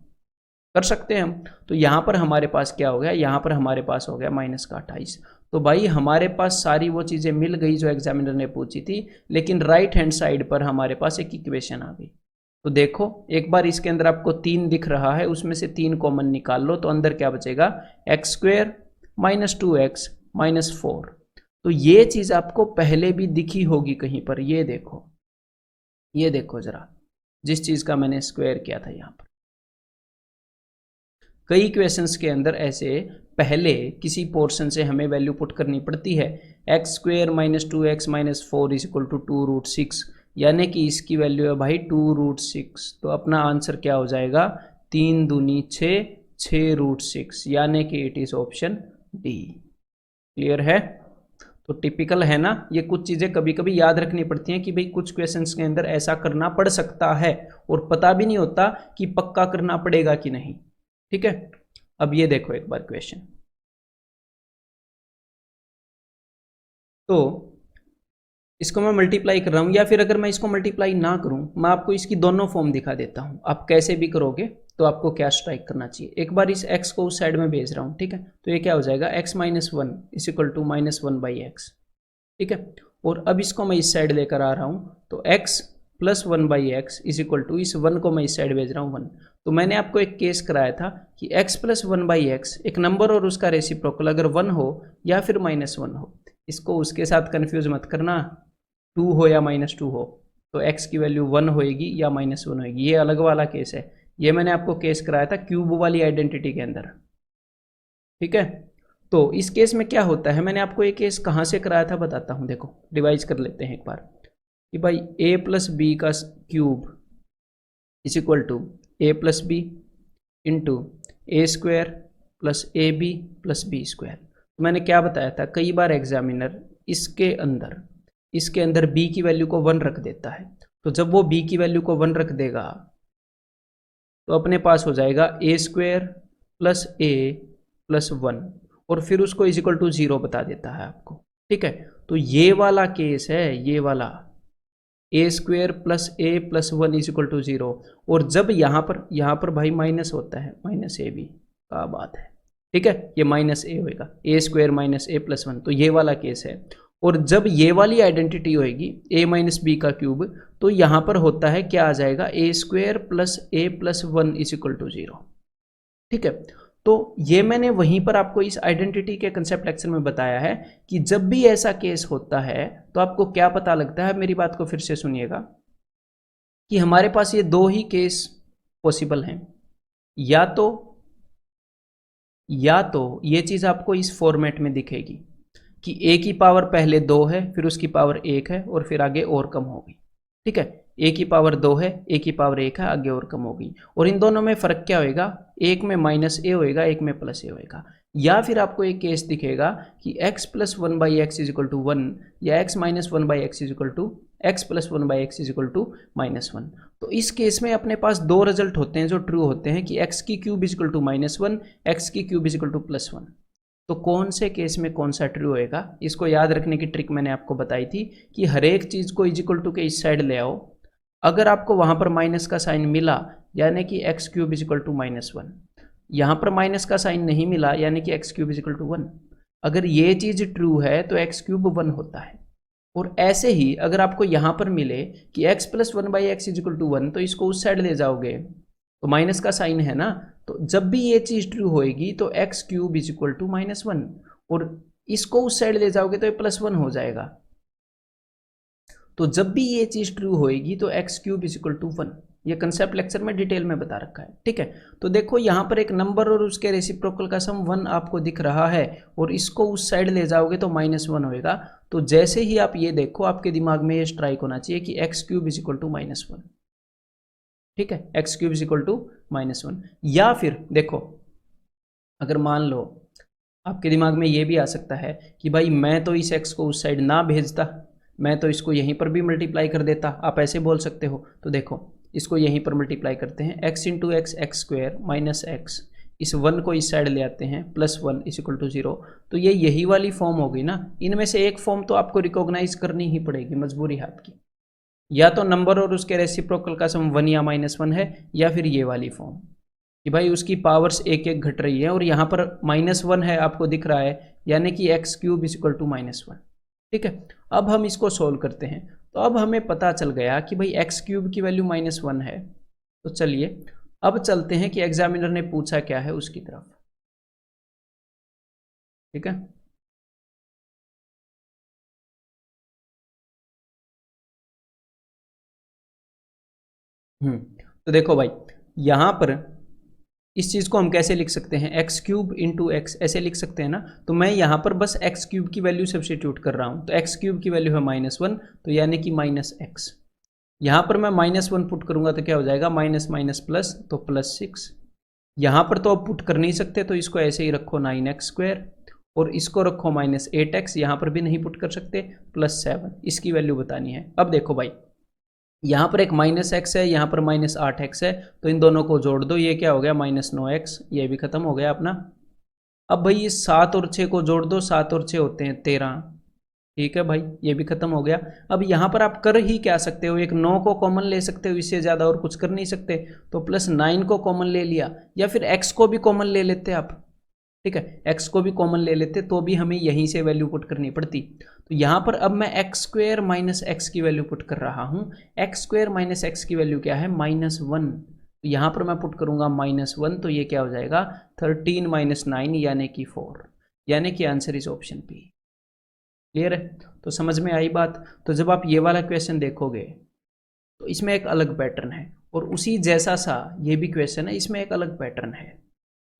कर सकते हैं हम। तो यहाँ पर हमारे पास क्या हो गया, यहाँ पर हमारे पास हो गया -28। तो भाई हमारे पास सारी वो चीज़ें मिल गई जो एग्जामिनर ने पूछी थी, लेकिन राइट हैंड साइड पर हमारे पास एक इक्वेशन आ गई। तो देखो एक बार इसके अंदर आपको 3 दिख रहा है, उसमें से 3 कॉमन निकाल लो, तो अंदर क्या बचेगा, x² - 2x - 4। तो ये चीज़ आपको पहले भी दिखी होगी कहीं पर, ये देखो जरा, जिस चीज़ का मैंने स्क्वायर किया था यहाँ पर। कई क्वेश्चंस के अंदर ऐसे पहले किसी पोर्शन से हमें वैल्यू पुट करनी पड़ती है, x² - 2x - 4 = 2√6, यानी कि इसकी वैल्यू है भाई 2√6। तो अपना आंसर क्या हो जाएगा, 3 दूनी 6, 6√6, यानी कि it is option D. Clear है? तो टिपिकल है ना, ये कुछ चीजें कभी कभी याद रखनी पड़ती हैं कि भाई कुछ क्वेश्चंस के अंदर ऐसा करना पड़ सकता है और पता भी नहीं होता कि पक्का करना पड़ेगा कि नहीं। ठीक है, अब ये देखो एक बार क्वेश्चन। तो इसको मैं मल्टीप्लाई कर रहा हूं, या फिर अगर मैं इसको मल्टीप्लाई ना करूं, मैं आपको इसकी दोनों फॉर्म दिखा देता हूं। आप कैसे भी करोगे तो आपको क्या स्ट्राइक करना चाहिए। एक बार इस x को उस साइड में भेज रहा हूं, ठीक है, तो ये क्या हो जाएगा, x minus one is equal to -1/x। ठीक है, और अब इसको मैं इस साइड लेकर आ रहा हूं, तो x plus 1/x is equal to, इस 1 को मैं इस साइड भेज रहा हूं 1। तो मैंने आपको एक केस कराया था कि x प्लस 1/x एक नंबर और उसका रेसिप्रोकल अगर 1 हो या फिर -1 हो, इसको उसके साथ कंफ्यूज मत करना, 2 हो या -2 हो, तो x की वैल्यू 1 होएगी या -1 होएगी, ये अलग वाला केस है। ये मैंने आपको केस कराया था क्यूब वाली आइडेंटिटी के अंदर। ठीक है, तो इस केस में क्या होता है, मैंने आपको ये केस कहाँ से कराया था बताता हूँ। देखो रिवाइज कर लेते हैं एक बार कि भाई a प्लस बी का cube is equal to a plus B into A square plus A B plus B square. तो मैंने क्या बताया था, कई बार एग्जामिनर इसके अंदर b की वैल्यू को 1 रख देता है। तो जब वो b की वैल्यू को 1 रख देगा तो अपने पास हो जाएगा A square plus A plus 1, और फिर उसको इज इक्वल टू 0 बता देता है आपको। ठीक है, तो ये वाला केस है, ये वाला A square plus A plus 1 is equal to 0, और जब यहाँ पर भाई माइनस होता है, माइनस ए बी का बात है। ठीक है, ये माइनस ए होएगा, ए स्क्वायर माइनस ए प्लस 1, तो ये वाला केस है। और जब ये वाली आइडेंटिटी होएगी a माइनस बी का क्यूब, तो यहाँ पर होता है क्या आ जाएगा, A square plus A plus 1 is equal to 0। ठीक है, तो ये मैंने वहीं पर आपको इस आइडेंटिटी के कंसेप्ट लेक्चर में बताया है कि जब भी ऐसा केस होता है तो आपको क्या पता लगता है। मेरी बात को फिर से सुनिएगा कि हमारे पास ये दो ही केस पॉसिबल हैं, या तो ये चीज आपको इस फॉर्मेट में दिखेगी कि a की पावर पहले 2 है, फिर उसकी पावर 1 है, और फिर आगे और कम होगी। ठीक है, a की पावर 2 है, a की पावर 1 है, आगे और कम होगी, और इन दोनों में फर्क क्या होएगा, एक में माइनस ए होएगा, एक में प्लस ए होएगा। या फिर आपको एक केस दिखेगा कि x plus 1/x is equal to 1, या x minus 1/x is equal to x plus 1/x is equal to -1। तो इस केस में अपने पास दो रिजल्ट होते हैं जो ट्रू होते हैं कि x की cube is equal to -1, x की क्यूब इज इक्वल टू +1। तो कौन से केस में कौन सा ट्रू होएगा, इसको याद रखने की ट्रिक मैंने आपको बताई थी कि हर एक चीज को इज इक्वल टू के इस साइड ले आओ। अगर आपको वहां पर माइनस का साइन मिला यानी कि X cube is equal to -1, यहां पर माइनस का साइन नहीं मिला यानी कि X cube is equal to 1। अगर ये चीज ट्रू है तो एक्स क्यूब 1 होता है। और ऐसे ही अगर आपको यहां पर मिले कि x plus 1/x is equal to 1, तो इसको उस साइड ले जाओगे तो माइनस का साइन है ना, तो जब भी ये चीज ट्रू होएगी तो X cube is equal to -1, और इसको उस साइड ले जाओगे तो ये +1 हो जाएगा। तो जब भी ये चीज ट्रू होएगी तो X cube is equal to 1। ये कंसेप्ट लेक्चर में डिटेल में बता रखा है। ठीक है, तो देखो यहाँ पर एक नंबर और उसके रेसिप्रोकल का सम 1 आपको दिख रहा है, और इसको उस साइड ले जाओगे तो -1 होएगा। तो जैसे ही आप ये देखो आपके दिमाग में ये स्ट्राइक होना चाहिए कि X cube is equal to -1। ठीक है, X cube is equal to -1। या फिर देखो, अगर मान लो आपके दिमाग में ये भी आ सकता है कि भाई मैं तो इस एक्स को उस साइड ना भेजता, मैं तो इसको यहीं पर भी मल्टीप्लाई कर देता, आप ऐसे बोल सकते हो। तो देखो इसको यहीं पर मल्टीप्लाई करते हैं, x into x x square minus x, इस 1 को इस साइड ले आते हैं, +1 इज इक्वल टू 0। तो ये यही वाली फॉर्म होगी ना, इनमें से एक फॉर्म तो आपको रिकॉग्नाइज करनी ही पड़ेगी, मजबूरी है आपकी। या तो नंबर और उसके रेसिप्रोकल का सम 1 या -1 है, या फिर ये वाली फॉर्म कि भाई उसकी पावर्स एक एक घट रही है और यहाँ पर -1 है आपको दिख रहा है, यानी कि X cube is equal to -1। ठीक है, अब हम इसको सोल्व करते हैं। तो अब हमें पता चल गया कि भाई एक्स क्यूब की वैल्यू -1 है। तो चलिए अब चलते हैं कि एग्जामिनर ने पूछा क्या है उसकी तरफ। ठीक है, तो देखो भाई यहां पर इस चीज को हम कैसे लिख सकते हैं, एक्स क्यूब इंटू एक्स ऐसे लिख सकते हैं ना। तो मैं यहां पर बस एक्स क्यूब की वैल्यू सब्स्टिट्यूट कर रहा हूं, तो एक्स क्यूब की वैल्यू है -1, तो यानी कि -x। यहां पर मैं -1 पुट करूंगा तो क्या हो जाएगा, माइनस माइनस प्लस, तो +6। यहाँ पर तो अब पुट कर नहीं सकते, तो इसको ऐसे ही रखो 9x² और इसको रखो -8x, यहाँ पर भी नहीं पुट कर सकते, +7 इसकी वैल्यू बतानी है। अब देखो भाई, यहाँ पर एक -x है, यहाँ पर -8x है, तो इन दोनों को जोड़ दो, ये क्या हो गया -9x, ये भी खत्म हो गया अपना। अब भाई ये 7 और 6 को जोड़ दो, 7 और 6 होते हैं 13, ठीक है भाई, ये भी खत्म हो गया। अब यहाँ पर आप कर ही क्या सकते हो, एक 9 को कॉमन ले सकते हो, इससे ज़्यादा और कुछ कर नहीं सकते, तो +9 को कॉमन ले लिया, या फिर x को भी कॉमन ले लेते आप, ठीक है, x को भी कॉमन ले लेते तो भी हमें यहीं से वैल्यू पुट करनी पड़ती। तो यहाँ पर अब मैं x² - x की वैल्यू पुट कर रहा हूँ। x² - x की वैल्यू क्या है, -1, तो यहाँ पर मैं पुट करूँगा -1, तो ये क्या हो जाएगा 13 - 9 यानी कि 4, यानी कि answer is option B. Clear है, तो समझ में आई बात। तो जब आप ये वाला क्वेश्चन देखोगे तो इसमें एक अलग पैटर्न है, और उसी जैसा सा ये भी क्वेश्चन है, इसमें एक अलग पैटर्न है।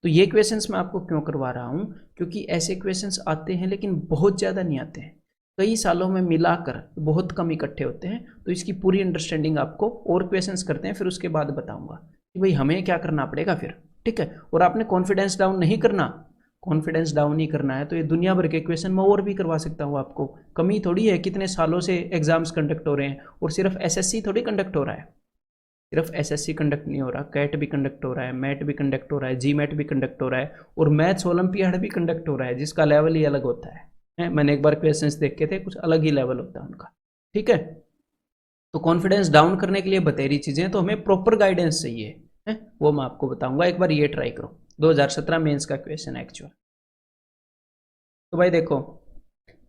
तो ये क्वेश्चंस मैं आपको क्यों करवा रहा हूँ, क्योंकि ऐसे क्वेश्चंस आते हैं लेकिन बहुत ज़्यादा नहीं आते हैं, कई सालों में मिलाकर बहुत कम इकट्ठे होते हैं। तो इसकी पूरी अंडरस्टैंडिंग आपको और क्वेश्चंस करते हैं फिर उसके बाद बताऊंगा कि भाई हमें क्या करना पड़ेगा फिर, ठीक है। और आपने कॉन्फिडेंस डाउन नहीं करना, कॉन्फिडेंस डाउन नहीं करना है तो ये दुनिया भर के क्वेश्चन मैं और भी करवा सकता हूँ आपको, कमी थोड़ी है, कितने सालों से एग्जाम्स कंडक्ट हो रहे हैं, और सिर्फ एसएससी थोड़ी कंडक्ट हो रहा है, सिर्फ एसएससी कंडक्ट नहीं हो रहा, कैट भी कंडक्ट हो रहा है, मैट भी कंडक्ट हो रहा है, जीमैट भी कंडक्ट हो रहा है, और मैथ्स ओलंपियाड भी कंडक्ट हो रहा है, जिसका लेवल ही अलग होता है। मैंने एक बार क्वेश्चंस देखे थे, कुछ अलग ही लेवल होता है उनका, ठीक है। तो कॉन्फिडेंस डाउन करने के लिए बतेरी चीज़ें, तो हमें प्रॉपर गाइडेंस चाहिए है, वो मैं आपको बताऊंगा, एक बार ये ट्राई करो। 2017 मेंस का क्वेश्चन है एक्चुअल। तो भाई देखो,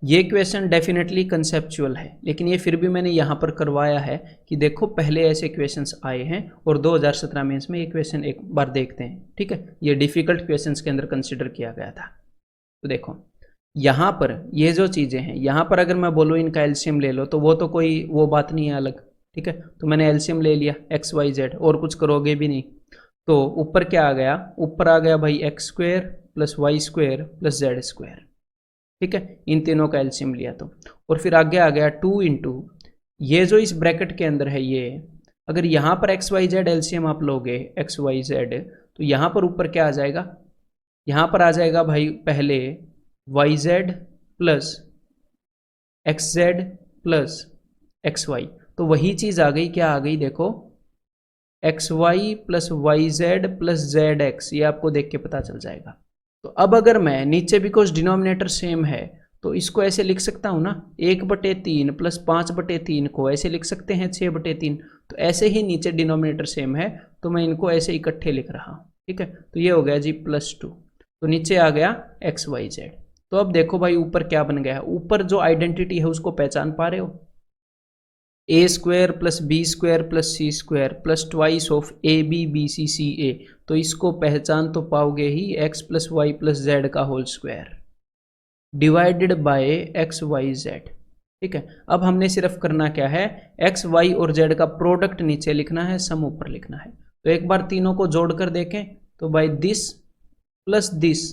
ये क्वेश्चन डेफिनेटली कंसेप्चुअल है, लेकिन ये फिर भी मैंने यहाँ पर करवाया है कि देखो पहले ऐसे क्वेश्चंस आए हैं और 2017 मेंस में ये क्वेश्चन एक बार देखते हैं, ठीक है। ये डिफिकल्ट क्वेश्चंस के अंदर कंसिडर किया गया था। तो देखो यहाँ पर ये जो चीज़ें हैं, यहाँ पर अगर मैं बोलूँ इनका एलसीएम ले लो, तो वो तो कोई वो बात नहीं है अलग, ठीक है। तो मैंने एलसीएम ले लिया XYZ, और कुछ करोगे भी नहीं, तो ऊपर क्या आ गया, ऊपर आ गया भाई x² + y² + z², ठीक है। इन तीनों का एलसीएम लिया तो, और फिर आगे आ गया 2 इंटू ये जो इस ब्रैकेट के अंदर है ये, अगर यहाँ पर XYZ एलसीएम आप लोगे XYZ, तो यहाँ पर ऊपर क्या आ जाएगा, यहाँ पर आ जाएगा भाई पहले YZ + XZ + XY, तो वही चीज़ आ गई, क्या आ गई देखो, XY + YZ + ZX, ये आपको देख के पता चल जाएगा। तो अब अगर मैं नीचे, बिकॉज डिनोमिनेटर सेम है, तो इसको ऐसे लिख सकता हूँ ना, 1/3 + 5/3 को ऐसे लिख सकते हैं 6/3, तो ऐसे ही नीचे डिनोमिनेटर सेम है, तो मैं इनको ऐसे इकट्ठे लिख रहा हूँ, ठीक है। तो ये हो गया जी +2, तो नीचे आ गया XYZ। तो अब देखो भाई ऊपर क्या बन गया है, ऊपर जो आइडेंटिटी है उसको पहचान पा रहे हो, a² + b² + c² + twice of ABBCCA, तो इसको पहचान तो पाओगे ही, x + y + z का whole square divided by XYZ, ठीक है। अब हमने सिर्फ करना क्या है, x, y और z का प्रोडक्ट नीचे लिखना है, सम ऊपर लिखना है। तो एक बार तीनों को जोड़कर देखें, तो भाई this plus this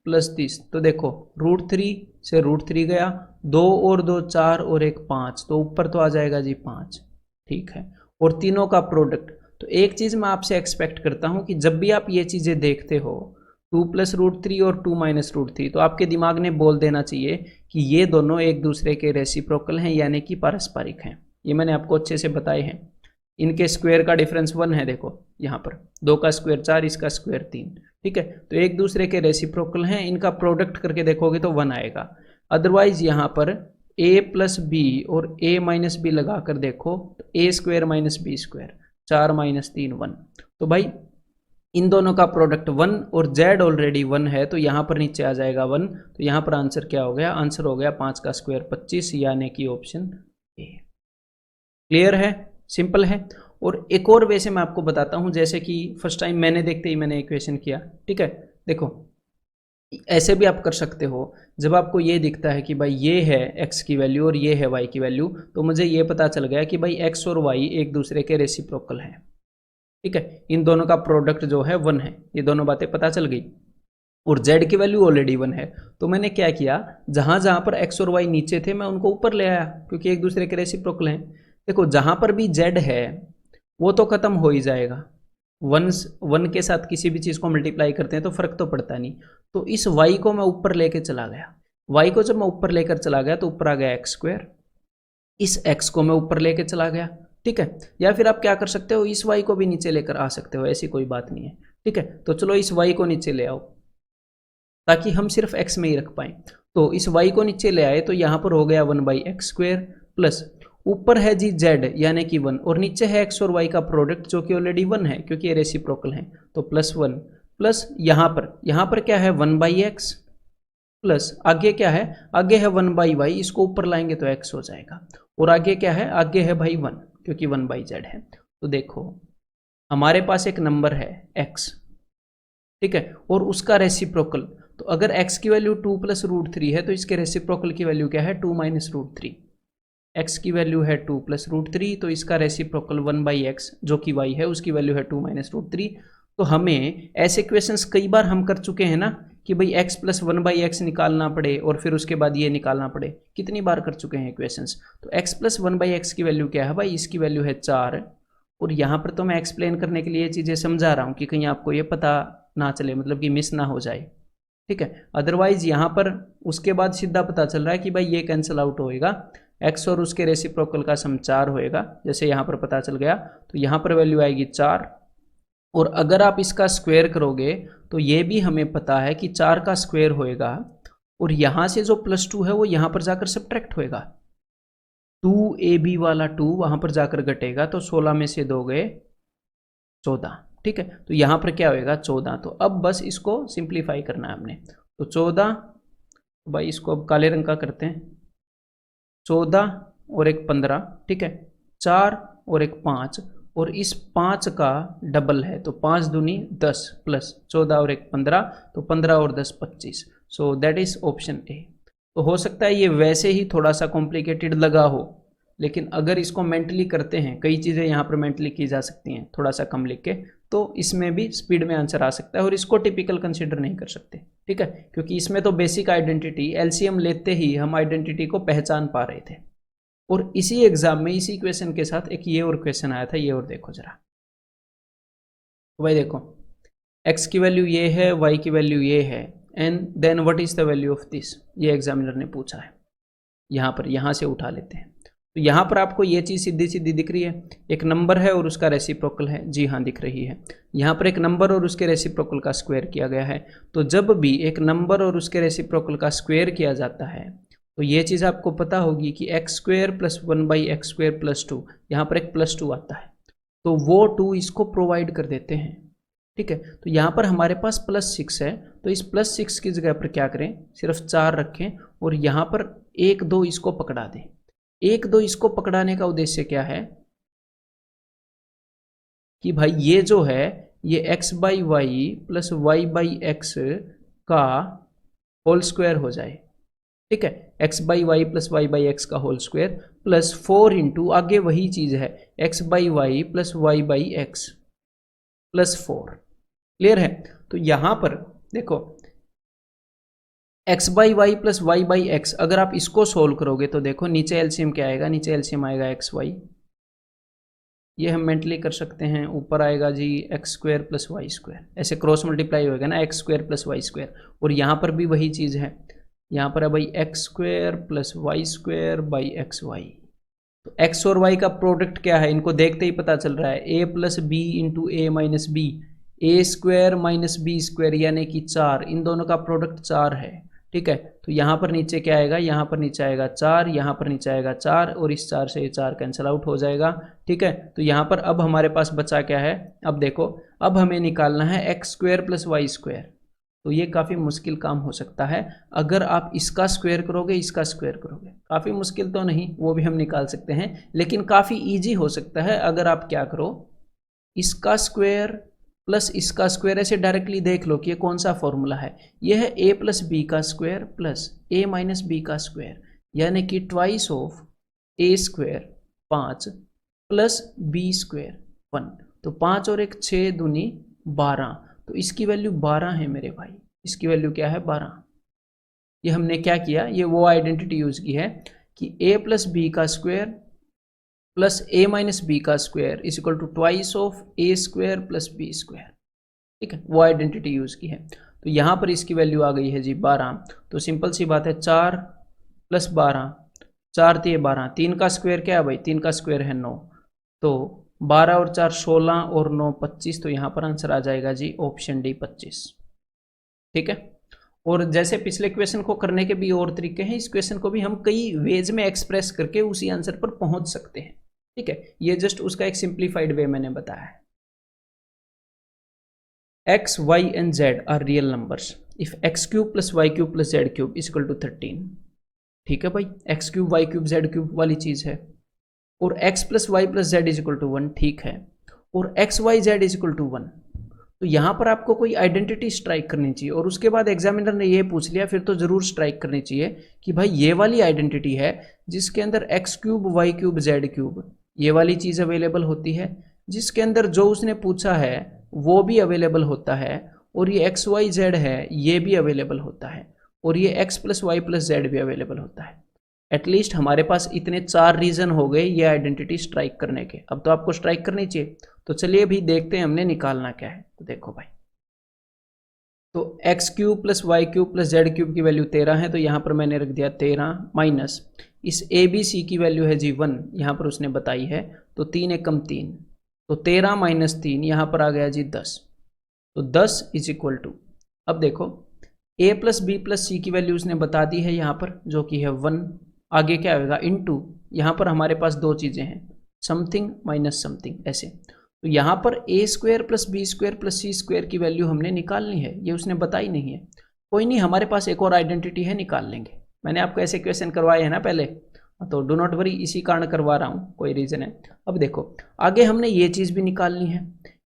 plus this, तो देखो √3 से √3 गया, 2 और 2 4 और 1 5, तो ऊपर तो आ जाएगा जी 5, ठीक है। और तीनों का प्रोडक्ट, तो एक चीज़ मैं आपसे एक्सपेक्ट करता हूँ कि जब भी आप ये चीज़ें देखते हो 2 + √3 और 2 - √3, तो आपके दिमाग ने बोल देना चाहिए कि ये दोनों एक दूसरे के रेसिप्रोकल हैं, यानी कि पारस्परिक हैं। ये मैंने आपको अच्छे से बताए हैं। इनके स्क्वायर का डिफरेंस 1 है, देखो यहाँ पर 2 का स्क्वायर 4, इसका स्क्वायर 3, ठीक है। तो एक दूसरे के रेसिप्रोकल हैं, इनका प्रोडक्ट करके देखोगे तो 1 आएगा। अदरवाइज यहाँ पर a + b और a - b लगा कर देखो, तो a² - b², 4 - 3 1, तो भाई इन दोनों का प्रोडक्ट 1, और z ऑलरेडी 1 है, तो यहाँ पर नीचे आ जाएगा 1, तो यहाँ पर आंसर क्या हो गया, आंसर हो गया 5 का स्क्वायर 25, यानी कि ऑप्शन ए। क्लियर है, सिंपल है। और एक और वे से मैं आपको बताता हूँ, जैसे कि फर्स्ट टाइम मैंने देखते ही मैंने इक्वेशन किया, ठीक है। देखो ऐसे भी आप कर सकते हो, जब आपको ये दिखता है कि भाई ये है x की वैल्यू और ये है y की वैल्यू, तो मुझे ये पता चल गया कि भाई x और y एक दूसरे के रेसिप्रोकल हैं, ठीक है। इन दोनों का प्रोडक्ट जो है 1 है, ये दोनों बातें पता चल गई। और z की वैल्यू ऑलरेडी 1 है, तो मैंने क्या किया, जहाँ जहाँ पर x और y नीचे थे मैं उनको ऊपर ले आया, क्योंकि एक दूसरे के रेसिप्रोकल हैं। देखो जहाँ पर भी z है वो तो खत्म हो ही जाएगा, वन के साथ किसी भी चीज़ को मल्टीप्लाई करते हैं तो फर्क तो पड़ता नहीं। तो इस y को मैं ऊपर लेके चला गया, y को जब मैं ऊपर लेकर चला गया तो ऊपर आ गया एक्स स्क्वायर, इस x को मैं ऊपर लेके चला गया, ठीक है। या फिर आप क्या कर सकते हो, इस y को भी नीचे लेकर आ सकते हो, ऐसी कोई बात नहीं है, ठीक है। तो चलो इस y को नीचे ले आओ ताकि हम सिर्फ x में ही रख पाए। तो इस y को नीचे ले आए तो यहाँ पर हो गया 1/x² प्लस ऊपर है जी z यानी कि 1 और नीचे है x और y का प्रोडक्ट जो कि ऑलरेडी 1 है क्योंकि ये रेसिप्रोकल है, तो +1 प्लस यहाँ पर क्या है 1/x प्लस आगे क्या है, आगे है 1/y, इसको ऊपर लाएंगे तो x हो जाएगा और आगे क्या है, आगे है भाई 1 क्योंकि 1/z है। तो देखो हमारे पास एक नंबर है x, ठीक है, और उसका रेसिप्रोकल, तो अगर x की वैल्यू 2 + √3 है तो इसके रेसिप्रोकल की वैल्यू क्या है 2 - √3। x की वैल्यू है 2 + √3 तो इसका रेसिप्रोकल 1/x जो कि y है उसकी वैल्यू है 2 - √3। तो हमें ऐसे क्वेश्चंस कई बार हम कर चुके हैं ना कि भाई x + 1/x निकालना पड़े और फिर उसके बाद ये निकालना पड़े, कितनी बार कर चुके हैं क्वेश्चंस। तो x + 1/x की वैल्यू क्या है भाई, इसकी वैल्यू है 4 और यहाँ पर तो मैं एक्सप्लेन करने के लिए ये चीज़ें समझा रहा हूँ कि कहीं आपको ये पता ना चले, मतलब कि मिस ना हो जाए, ठीक है। अदरवाइज यहाँ पर उसके बाद सीधा पता चल रहा है कि भाई ये कैंसिल आउट होएगा, x और उसके रेसिप्रोकल का सम 4 होएगा, जैसे यहाँ पर पता चल गया। तो यहाँ पर वैल्यू आएगी 4 और अगर आप इसका स्क्वायर करोगे तो ये भी हमें पता है कि 4 का स्क्वायर होएगा और यहाँ से जो +2 है वो यहाँ पर जाकर सब्ट्रैक्ट होएगा, 2ab वाला 2 वहाँ पर जाकर घटेगा तो 16 में से 2 गए 14, ठीक है। तो यहाँ पर क्या होएगा 14। तो अब बस इसको सिंप्लीफाई करना है हमने, तो 14 भाई इसको अब काले रंग का करते हैं, 14 और एक 15, ठीक है, 4 और एक 5 और इस 5 का डबल है तो 5 दूनी 10 प्लस 14 और एक 15 तो 15 और 10 25। So that is option A. तो हो सकता है ये वैसे ही थोड़ा सा कॉम्प्लिकेटेड लगा हो, लेकिन अगर इसको मेंटली करते हैं, कई चीज़ें यहाँ पर मेंटली की जा सकती हैं थोड़ा सा कम लिख के, तो इसमें भी स्पीड में आंसर आ सकता है और इसको टिपिकल कंसीडर नहीं कर सकते, ठीक है, क्योंकि इसमें तो बेसिक आइडेंटिटी एलसीएम लेते ही हम आइडेंटिटी को पहचान पा रहे थे। और इसी एग्जाम में इसी क्वेश्चन के साथ एक ये और क्वेश्चन आया था, ये और देखो जरा। तो भाई देखो x की वैल्यू ये है, y की वैल्यू ये है, and then what is the value of this, ये एग्जामिनर ने पूछा है। यहाँ से उठा लेते हैं। तो यहाँ पर आपको ये चीज़ सीधी सीधी दिख रही है, एक नंबर है और उसका रेसिप्रोकल है, जी हाँ दिख रही है। यहाँ पर एक नंबर और उसके रेसिप्रोकल का स्क्वायर किया गया है। तो जब भी एक नंबर और उसके रेसिप्रोकल का स्क्वायर किया जाता है तो ये चीज़ आपको पता होगी कि x² + 1/x² + 2, यहाँ पर एक +2 आता है तो वो 2 इसको प्रोवाइड कर देते हैं, ठीक है। तो यहाँ पर हमारे पास +6 है तो इस +6 की जगह पर क्या करें, सिर्फ 4 रखें और यहाँ पर 1 2 इसको पकड़ा दें। 1 2 इसको पकड़ाने का उद्देश्य क्या है कि भाई ये जो है ये x/y + y/x का होल स्क्वायर हो जाए, ठीक है, x/y + y/x का होल स्क्वायर प्लस 4 इंटू आगे वही चीज़ है x/y + y/x प्लस 4, क्लियर है। तो यहाँ पर देखो x/y + y/x अगर आप इसको सोल्व करोगे तो देखो नीचे एलसीएम क्या आएगा, नीचे एलसीएम आएगा xy, ये हम मेंटली कर सकते हैं, ऊपर आएगा जी x² + y², ऐसे क्रॉस मल्टीप्लाई होएगा ना x² + y², और यहाँ पर भी वही चीज़ है, यहाँ पर है भाई x² + y² xy। तो x और y का प्रोडक्ट क्या है, इनको देखते ही पता चल रहा है a + b × a - b, a² - b² यानी कि 4, इन दोनों का प्रोडक्ट 4 है, ठीक है। तो यहाँ पर नीचे क्या आएगा, यहाँ पर नीचे आएगा 4, यहाँ पर नीचे आएगा 4 और इस 4 से ये 4 कैंसिल आउट हो जाएगा, ठीक है। तो यहाँ पर अब हमारे पास बचा क्या है, अब देखो अब हमें निकालना है x² + y²। तो ये काफ़ी मुश्किल काम हो सकता है, अगर आप इसका स्क्वायर करोगे इसका स्क्वायर करोगे, काफ़ी मुश्किल तो नहीं, वो भी हम निकाल सकते हैं, लेकिन काफ़ी इजी हो सकता है अगर आप क्या करो, इसका स्क्वायर प्लस इसका स्क्वायर, ऐसे डायरेक्टली देख लो कि ये कौन सा फॉर्मूला है, ये है a + b का स्क्वायर प्लस a - b का स्क्वायर, यानी कि twice of a² 5 plus b² 1। तो 5 और एक 6 दूनी 12, तो इसकी वैल्यू 12 है मेरे भाई, इसकी वैल्यू क्या है 12। ये हमने क्या किया, ये वो आइडेंटिटी यूज की है कि a + b का square plus A minus B का square is equal to twice of A square plus B square. ठीक है, वो आइडेंटिटी यूज की है। तो यहाँ पर इसकी वैल्यू आ गई है जी 12। तो सिंपल सी बात है 4 प्लस 12, 4 3 12, 3 का स्क्वायर क्या है भाई, 3 का स्क्वायर है 9। तो 12 और 4 16 और 9 25। तो यहाँ पर आंसर आ जाएगा जी ऑप्शन डी 25। ठीक है, और जैसे पिछले क्वेश्चन को करने के भी और तरीके हैं, इस क्वेश्चन को भी हम कई वेज में एक्सप्रेस करके उसी आंसर पर पहुंच सकते हैं। ठीक है, ये जस्ट उसका एक सिंप्लीफाइड वे मैंने बताया है। x, y and z are real numbers if x cube plus y cube plus z cube is equal to 13। ठीक है भाई, x cube y cube z cube वाली चीज है, और x plus Y plus Z is equal to 1। ठीक है, और x y z इज इक्वल टू 1। तो यहाँ पर आपको कोई आइडेंटिटी स्ट्राइक करनी चाहिए, और उसके बाद एग्जामिनर ने ये पूछ लिया, फिर तो जरूर स्ट्राइक करनी चाहिए कि भाई ये वाली आइडेंटिटी है जिसके अंदर x cube Y cube Z cube ये वाली चीज अवेलेबल होती है, जिसके अंदर जो उसने पूछा है वो भी अवेलेबल होता है, और ये एक्स वाई जेड है ये भी अवेलेबल होता है, और ये X plus Y plus Z भी अवेलेबल होता है। एटलीस्ट हमारे पास इतने 4 रीजन हो गए ये आइडेंटिटी स्ट्राइक करने के। अब तो आपको स्ट्राइक करनी चाहिए। तो चलिए अभी देखते हैं हमने निकालना क्या है। तो देखो भाई, तो X cube plus Y cube plus Z cube की वैल्यू 13 है, तो यहाँ पर मैंने रख दिया 13 माइनस इस ए बी सी की वैल्यू है जी 1, यहाँ पर उसने बताई है, तो 3 एकम 3, तो 13 माइनस 3 यहाँ पर आ गया जी 10। तो 10 इज इक्वल टू, अब देखो a प्लस बी प्लस सी की वैल्यू उसने बता दी है यहाँ पर, जो कि है 1। आगे क्या होगा, इनटू यहाँ पर हमारे पास दो चीज़ें हैं, समथिंग माइनस समथिंग, ऐसे। तो यहाँ पर A square plus B square plus C square की वैल्यू हमने निकालनी है, ये उसने बताई नहीं है। कोई नहीं, हमारे पास एक और आइडेंटिटी है, निकाल लेंगे। मैंने आपको ऐसे क्वेश्चन करवाए हैं ना पहले, तो डो नॉट वरी, इसी कारण करवा रहा हूँ, कोई रीज़न है। अब देखो आगे हमने ये चीज़ भी निकालनी है,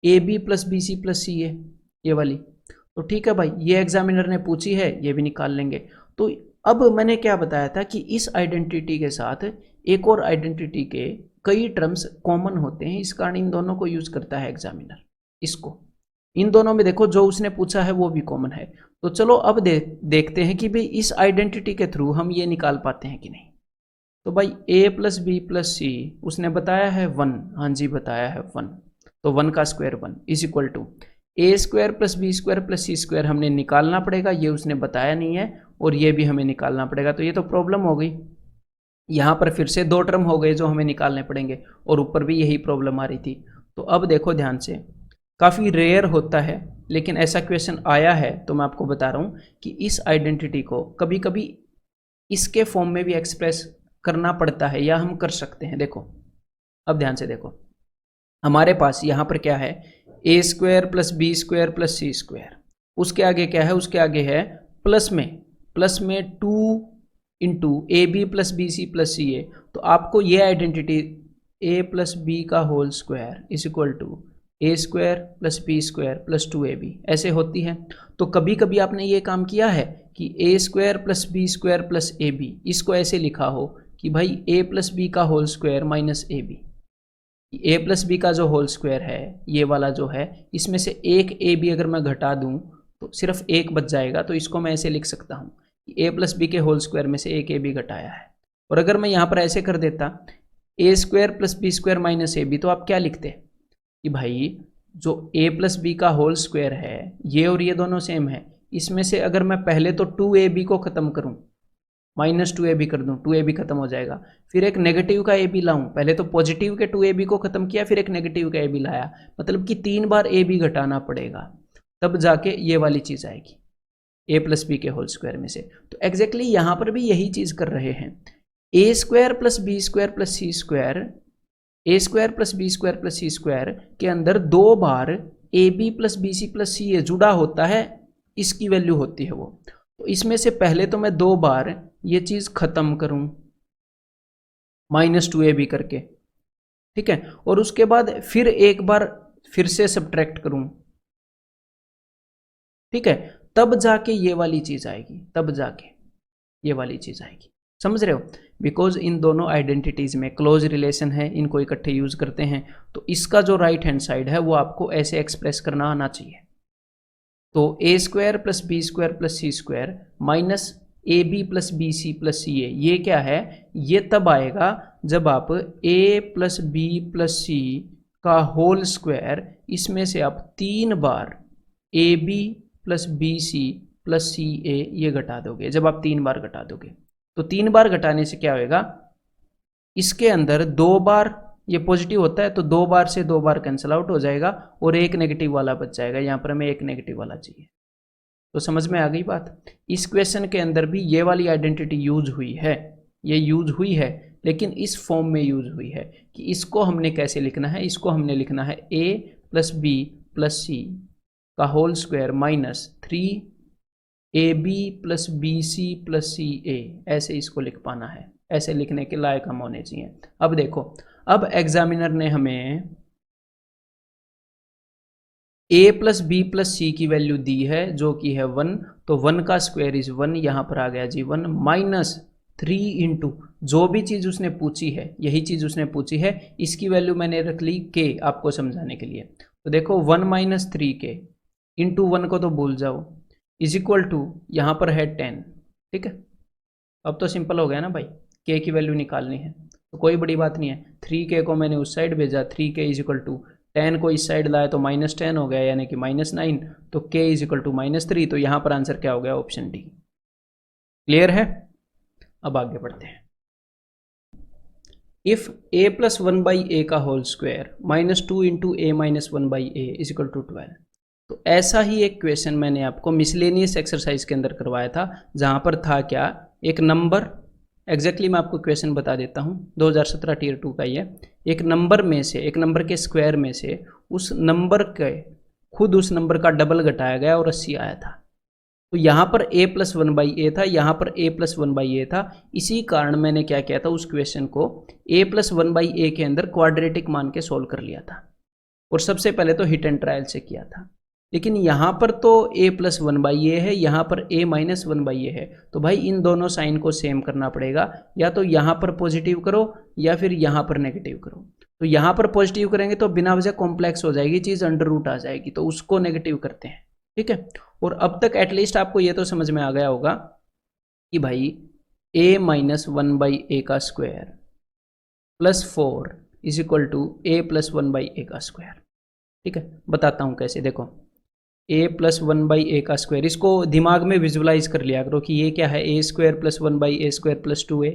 A B plus B C plus C A, ये वाली। तो ठीक है भाई, ये एग्जामिनर ने पूछी है, ये भी निकाल लेंगे। तो अब मैंने क्या बताया था कि इस आइडेंटिटी के साथ एक और आइडेंटिटी के कई टर्म्स कॉमन होते हैं, इस कारण इन दोनों को यूज करता है एग्जामिनर। इसको इन दोनों में देखो जो उसने पूछा है वो भी कॉमन है। तो चलो अब देखते हैं कि भाई इस आइडेंटिटी के थ्रू हम ये निकाल पाते हैं कि नहीं। तो भाई a प्लस बी प्लस सी उसने बताया है 1, हाँ जी बताया है 1, तो 1 का square 1 is equal to A square plus B square plus C square हमने निकालना पड़ेगा, ये उसने बताया नहीं है, और ये भी हमें निकालना पड़ेगा। तो ये तो प्रॉब्लम हो गई, यहाँ पर फिर से 2 टर्म हो गए जो हमें निकालने पड़ेंगे, और ऊपर भी यही प्रॉब्लम आ रही थी। तो अब देखो ध्यान से, काफ़ी रेयर होता है लेकिन ऐसा क्वेश्चन आया है, तो मैं आपको बता रहा हूँ कि इस आइडेंटिटी को कभी कभी इसके फॉर्म में भी एक्सप्रेस करना पड़ता है, या हम कर सकते हैं। देखो अब ध्यान से देखो, हमारे पास यहाँ पर क्या है, A square plus B square plus C square, उसके आगे क्या है, उसके आगे है प्लस में 2 into A B plus B C plus C A. तो आपको ये आइडेंटिटी ए प्लस बी का whole square is equal to A square plus B square plus 2ab ऐसे होती है। तो कभी कभी आपने ये काम किया है कि A square plus B square plus A B, इसको ऐसे लिखा हो कि भाई ए प्लस बी का whole square minus A B. A plus B का जो होल स्क्वायर है ये वाला जो है, इसमें से एक ए बी अगर मैं घटा दूं तो सिर्फ एक बच जाएगा। तो इसको मैं ऐसे लिख सकता हूँ कि ए प्लस बी के होल स्क्वायर में से एक ए बी घटाया है। और अगर मैं यहाँ पर ऐसे कर देता A square plus B square minus A B, तो आप क्या लिखते कि भाई जो a प्लस बी का होल स्क्वायर है ये और ये दोनों सेम है, इसमें से अगर मैं पहले तो 2ab को ख़त्म करूं, माइनस 2ab कर दूं, 2ab खत्म हो जाएगा, फिर एक नेगेटिव का ab लाऊं, पहले तो पॉजिटिव के 2ab को ख़त्म किया, फिर एक नेगेटिव का ab लाया, मतलब कि 3 बार ab घटाना पड़ेगा, तब जाके ये वाली चीज़ आएगी a प्लस बी के होल स्क्वायर में से। तो एग्जैक्टली यहाँ पर भी यही चीज़ कर रहे हैं, A square plus B square plus C square, A square plus B square plus C square के अंदर 2 बार A B plus B C plus C A जुड़ा होता है, इसकी वैल्यू होती है वो। तो इसमें से पहले तो मैं 2 बार ये चीज़ ख़त्म करूं माइनस 2ab करके, ठीक है, और उसके बाद फिर एक बार फिर से सब्ट्रैक्ट करूं, ठीक है, तब जाके ये वाली चीज़ आएगी, तब जाके ये वाली चीज़ आएगी। समझ रहे हो? बिकॉज इन दोनों आइडेंटिटीज़ में क्लोज रिलेशन है, इनको इकट्ठे यूज़ करते हैं। तो इसका जो राइट हैंड साइड है वो आपको ऐसे एक्सप्रेस करना आना चाहिए। तो A square plus B square plus C square minus A B plus B C plus C A, ये क्या है, ये तब आएगा जब आप A plus B plus C का होल स्क्वायर, इसमें से आप 3 बार A B plus B C plus C A ये घटा दोगे। जब आप 3 बार घटा दोगे तो 3 बार घटाने से क्या होएगा, इसके अंदर 2 बार ये पॉजिटिव होता है तो 2 बार से 2 बार कैंसिल आउट हो जाएगा और एक नेगेटिव वाला बच जाएगा। यहाँ पर हमें एक नेगेटिव वाला चाहिए। तो समझ में आ गई बात। इस क्वेश्चन के अंदर भी ये वाली आइडेंटिटी यूज हुई है, ये यूज हुई है, लेकिन इस फॉर्म में यूज हुई है कि इसको हमने कैसे लिखना है, इसको हमने लिखना है a plus B plus C का whole square minus 3ab plus B C plus C A, ऐसे इसको लिख पाना है। ऐसे लिखने के लायक हम होने चाहिए। अब देखो, अब एग्जामिनर ने हमें a प्लस बी प्लस सी की वैल्यू दी है जो कि है 1, तो 1 का स्क्वायर इज 1, यहाँ पर आ गया जी 1 माइनस 3 इंटू जो भी चीज़ उसने पूछी है, यही चीज़ उसने पूछी है, इसकी वैल्यू मैंने रख ली k आपको समझाने के लिए। तो देखो 1 माइनस 3k इंटू 1 को तो भूल जाओ, इज इक्वल टू यहाँ पर है 10। ठीक है, अब तो सिंपल हो गया ना भाई, k की वैल्यू निकालनी है तो कोई बड़ी बात नहीं है। 3k को मैंने उस साइड भेजा, 3k इज इक्वल टू 10 को इस साइड लाया तो माइनस 10 हो गया, यानी कि -9, तो k इज इक्वल टू -3। तो यहाँ पर आंसर क्या हो गया, ऑप्शन डी। क्लियर है। अब आगे बढ़ते हैं। If a plus 1 by A का whole square -2 into A minus 1 by A is equal to 12। तो ऐसा ही एक क्वेश्चन मैंने आपको मिसलेनियस एक्सरसाइज के अंदर करवाया था, जहाँ पर था क्या, एक नंबर, एग्जैक्टली मैं आपको क्वेश्चन बता देता हूँ, 2017 टीयर 2 का ये, एक नंबर में से, एक नंबर के स्क्वायर में से उस नंबर के खुद उस नंबर का डबल घटाया गया और 80 आया था। तो यहाँ पर a प्लस 1 बाई ए था, यहाँ पर a प्लस 1 बाई ए था। इसी कारण मैंने क्या किया था, उस क्वेश्चन को a प्लस 1 बाई ए के अंदर क्वाड्रेटिक मान के सोल्व कर लिया था, और सबसे पहले तो हिट एंड ट्रायल से किया था। लेकिन यहाँ पर तो a प्लस 1 बाई ए है, यहाँ पर a माइनस 1 बाई ए है, तो भाई इन दोनों साइन को सेम करना पड़ेगा, या तो यहाँ पर पॉजिटिव करो या फिर यहाँ पर नेगेटिव करो। तो यहाँ पर पॉजिटिव करेंगे तो बिना वजह कॉम्प्लेक्स हो जाएगी चीज़, अंडर रूट आ जाएगी, तो उसको नेगेटिव करते हैं। ठीक है, और अब तक एटलीस्ट आपको ये तो समझ में आ गया होगा कि भाई a माइनस 1 बाई ए का square plus 4 is equal to a plus 1 by A का स्क्वायर। ठीक है, बताता हूँ कैसे। देखो a प्लस 1 बाई ए का स्क्वायर, इसको दिमाग में विजुअलाइज कर लिया करो कि ये क्या है, a square plus 1 by a square plus 2a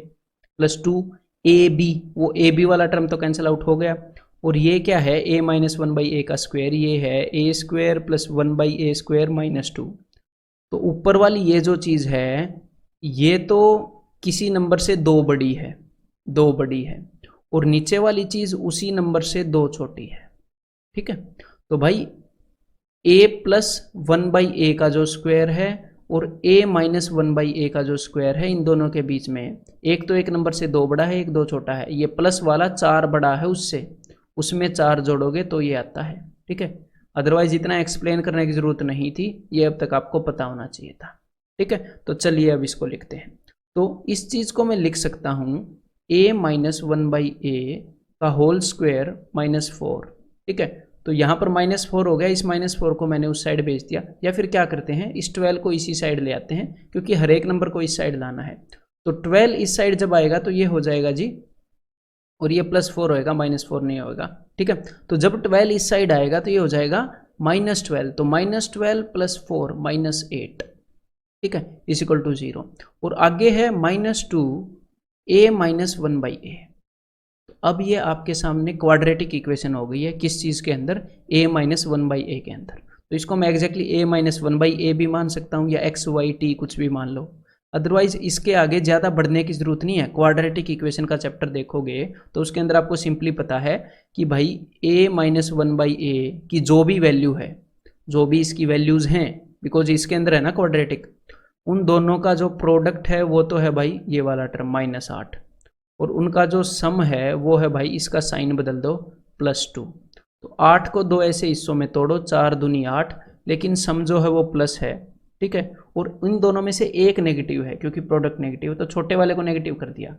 plus 2ab, वो ab वाला टर्म तो कैंसिल आउट हो गया। और ये क्या है, a माइनस 1 बाई ए का स्क्वायर, ये है a square plus 1 by a square minus 2। तो ऊपर वाली ये जो चीज़ है, ये तो किसी नंबर से 2 बड़ी है, 2 बड़ी है, और नीचे वाली चीज़ उसी नंबर से 2 छोटी है। ठीक है, तो भाई a प्लस 1 बाई ए का जो स्क्वायर है और a माइनस 1 बाई ए का जो स्क्वायर है, इन दोनों के बीच में एक तो एक नंबर से 2 बड़ा है, एक 2 छोटा है। ये प्लस वाला 4 बड़ा है उससे, उसमें 4 जोड़ोगे तो ये आता है। ठीक है, अदरवाइज इतना एक्सप्लेन करने की ज़रूरत नहीं थी, ये अब तक आपको पता होना चाहिए था। ठीक है, तो चलिए अब इसको लिखते हैं। तो इस चीज़ को मैं लिख सकता हूँ a माइनस 1 बाई ए का होल स्क्वायर माइनस 4। ठीक है, तो यहाँ पर -4 हो गया, इस -4 को मैंने उस साइड भेज दिया, या फिर क्या करते हैं, इस 12 को इसी साइड ले आते हैं, क्योंकि हर एक नंबर को इस साइड लाना है। तो 12 इस साइड जब आएगा तो ये हो जाएगा जी, और ये +4 होएगा, -4 नहीं होएगा। ठीक है, तो जब 12 इस साइड आएगा तो ये हो जाएगा -12, तो -12 + 4 -8। ठीक है, इज इक्वल टू 0। और आगे है -2 a माइनस 1 बाई ए। अब ये आपके सामने क्वाड्रेटिक इक्वेशन हो गई है, किस चीज़ के अंदर, a माइनस 1 बाई ए के अंदर। तो इसको मैं एग्जैक्टली a माइनस 1 बाई ए भी मान सकता हूँ, या x y t कुछ भी मान लो। अदरवाइज इसके आगे ज़्यादा बढ़ने की ज़रूरत नहीं है। क्वाड्रेटिक इक्वेशन का चैप्टर देखोगे तो उसके अंदर आपको सिंपली पता है कि भाई a माइनस 1 बाई ए की जो भी वैल्यू है, जो भी इसकी वैल्यूज़ हैं, बिकॉज इसके अंदर है ना क्वाड्रेटिक, उन दोनों का जो प्रोडक्ट है वो तो है भाई ये वाला टर्म -8, और उनका जो सम है वो है भाई, इसका साइन बदल दो +2। तो 8 को 2 ऐसे हिस्सों में तोड़ो, 4 दूनी 8, लेकिन सम जो है वो प्लस है। ठीक है, और इन दोनों में से एक नेगेटिव है, क्योंकि प्रोडक्ट नेगेटिव है, तो छोटे वाले को नेगेटिव कर दिया।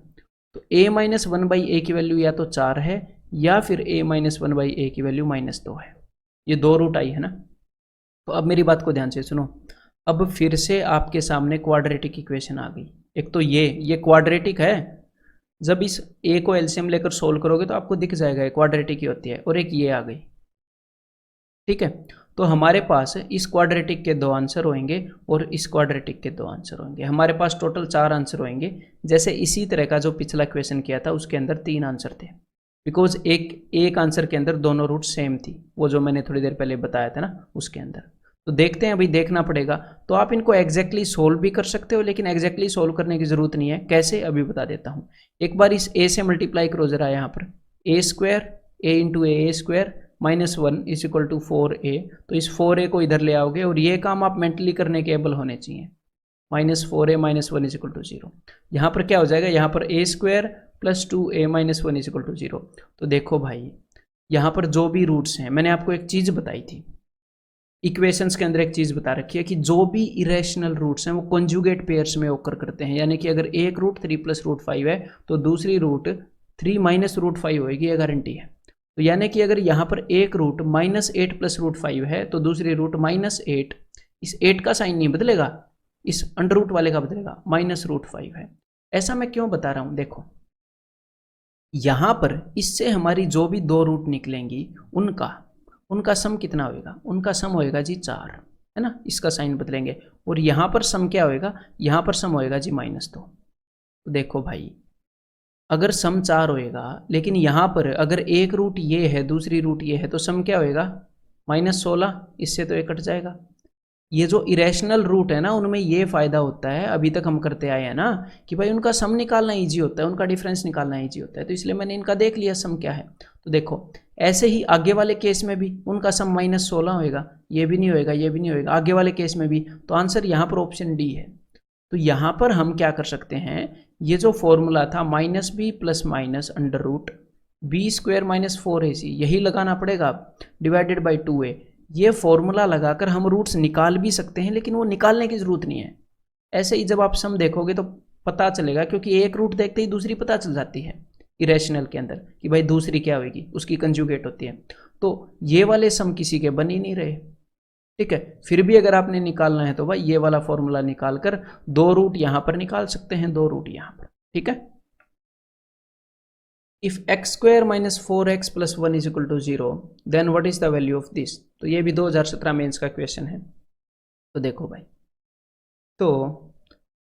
तो a माइनस 1 बाई ए की वैल्यू या तो 4 है, या फिर a माइनस 1 बाई ए की वैल्यू -2 है। ये 2 रूट आई है ना। तो अब मेरी बात को ध्यान से सुनो। अब फिर से आपके सामने क्वाड्रेटिक इक्वेशन आ गई। एक तो ये क्वाड्रेटिक है, जब इस ए को एलसीएम लेकर सोल्व करोगे तो आपको दिख जाएगा क्वाड्रेटिक ही होती है, और एक ये आ गई। ठीक है, तो हमारे पास इस क्वाड्रेटिक के 2 आंसर होंगे और इस क्वाड्रेटिक के 2 आंसर होंगे। हमारे पास टोटल 4 आंसर होंगे, जैसे इसी तरह का जो पिछला क्वेश्चन किया था उसके अंदर 3 आंसर थे, बिकॉज एक आंसर के अंदर दोनों रूट सेम थी, वो जो मैंने थोड़ी देर पहले बताया था ना उसके अंदर। तो देखते हैं, अभी देखना पड़ेगा। तो आप इनको एग्जैक्टली सोल्व भी कर सकते हो, लेकिन एग्जैक्टली सोल्व करने की जरूरत नहीं है। कैसे, अभी बता देता हूँ। एक बार इस ए से मल्टीप्लाई करो जरा, यहाँ पर A square A into A square -1 is equal to 4a। तो इस 4a को इधर ले आओगे, और ये काम आप मेंटली करने के एबल होने चाहिए। -4a -1 is equal to 0। यहाँ पर क्या हो जाएगा, यहाँ पर a square plus 2a -1 is equal to 0। तो देखो भाई, यहाँ पर जो भी रूट्स हैं, मैंने आपको एक चीज़ बताई थी इक्वेशंस के अंदर, एक चीज़ बता रखी है कि जो भी इरेशनल रूट्स हैं वो कॉन्जुगेट पेयर्स में ओकर करते हैं। यानी कि अगर एक रूट 3 + √5 है तो दूसरी रूट 3 - √5 होगी, ये गारंटी है। तो यानी कि अगर यहाँ पर एक रूट -8 + √5 है तो दूसरी रूट -8, इस 8 का साइन नहीं बदलेगा, इस अंडर रूट वाले का बदलेगा, -√5 है। ऐसा मैं क्यों बता रहा हूँ, देखो यहाँ पर इससे हमारी जो भी 2 रूट निकलेंगी उनका सम कितना होएगा, उनका सम होएगा जी 4, है ना। इसका साइन बदलेंगे, और यहाँ पर सम क्या होएगा, यहाँ पर सम होएगा जी -2। तो देखो भाई, अगर सम 4 होएगा, लेकिन यहाँ पर अगर एक रूट ये है दूसरी रूट ये है, तो सम क्या होएगा -16, इससे तो ये कट जाएगा। ये जो इरेशनल रूट है ना, उनमें ये फ़ायदा होता है, अभी तक हम करते आए हैं ना, कि भाई उनका सम निकालना ईजी होता है, उनका डिफरेंस निकालना ईजी होता है। तो इसलिए मैंने इनका देख लिया सम क्या है। तो देखो, ऐसे ही आगे वाले केस में भी उनका सम -16 होएगा, ये भी नहीं होएगा, ये भी नहीं होएगा, आगे वाले केस में भी। तो आंसर यहाँ पर ऑप्शन डी है। तो यहाँ पर हम क्या कर सकते हैं, ये जो फॉर्मूला था -b + under root b² - 4ac, यही लगाना पड़ेगा डिवाइडेड बाई 2a। ये फॉर्मूला लगाकर हम रूट्स निकाल भी सकते हैं, लेकिन वो निकालने की जरूरत नहीं है। ऐसे ही जब आप सम देखोगे तो पता चलेगा, क्योंकि एक रूट देखते ही दूसरी पता चल जाती है इरेशनल के अंदर कि भाई दूसरी क्या होगी, उसकी कंजुगेट होती है। तो ये वाले सम किसी के बन ही नहीं रहे, ठीक है। फिर भी अगर आपने निकालना है तो भाई ये वाला फॉर्मूला निकाल कर 2 रूट यहाँ पर निकाल सकते हैं, 2 रूट यहाँ पर, ठीक है। If x² - 4x + 1 is equal to 0, then what is the value of this. तो ये भी 2017 मेंस का क्वेश्चन है। तो देखो भाई, तो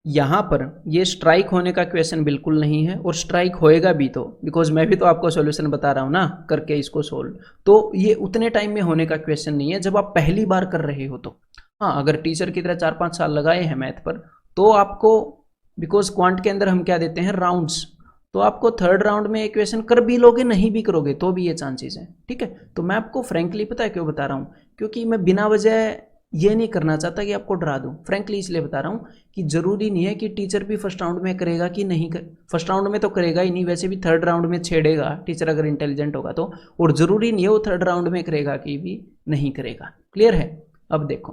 यहाँ पर ये स्ट्राइक होने का क्वेश्चन बिल्कुल नहीं है, और स्ट्राइक होएगा भी तो, बिकॉज मैं भी तो आपको सॉल्यूशन बता रहा हूँ ना करके इसको सोल्व। तो ये उतने टाइम में होने का क्वेश्चन नहीं है जब आप पहली बार कर रहे हो। तो हाँ, अगर टीचर की तरह 4-5 साल लगाए हैं मैथ पर, तो आपको, बिकॉज क्वांट के अंदर हम क्या देते हैं, राउंड्स, तो आपको थर्ड राउंड में इक्वेशन कर भी लोगे, नहीं भी करोगे तो भी ये चांसेस हैं, ठीक है। तो मैं आपको फ्रेंकली पता है क्यों बता रहा हूँ, क्योंकि मैं बिना वजह ये नहीं करना चाहता कि आपको डरा दूं। फ्रेंकली इसलिए बता रहा हूँ कि जरूरी नहीं है कि टीचर भी फर्स्ट राउंड में करेगा कि नहीं फर्स्ट राउंड में तो करेगा ही नहीं, वैसे भी थर्ड राउंड में छेड़ेगा टीचर अगर इंटेलिजेंट होगा तो, और जरूरी नहीं है वो थर्ड राउंड में करेगा कि भी नहीं करेगा। क्लियर है। अब देखो,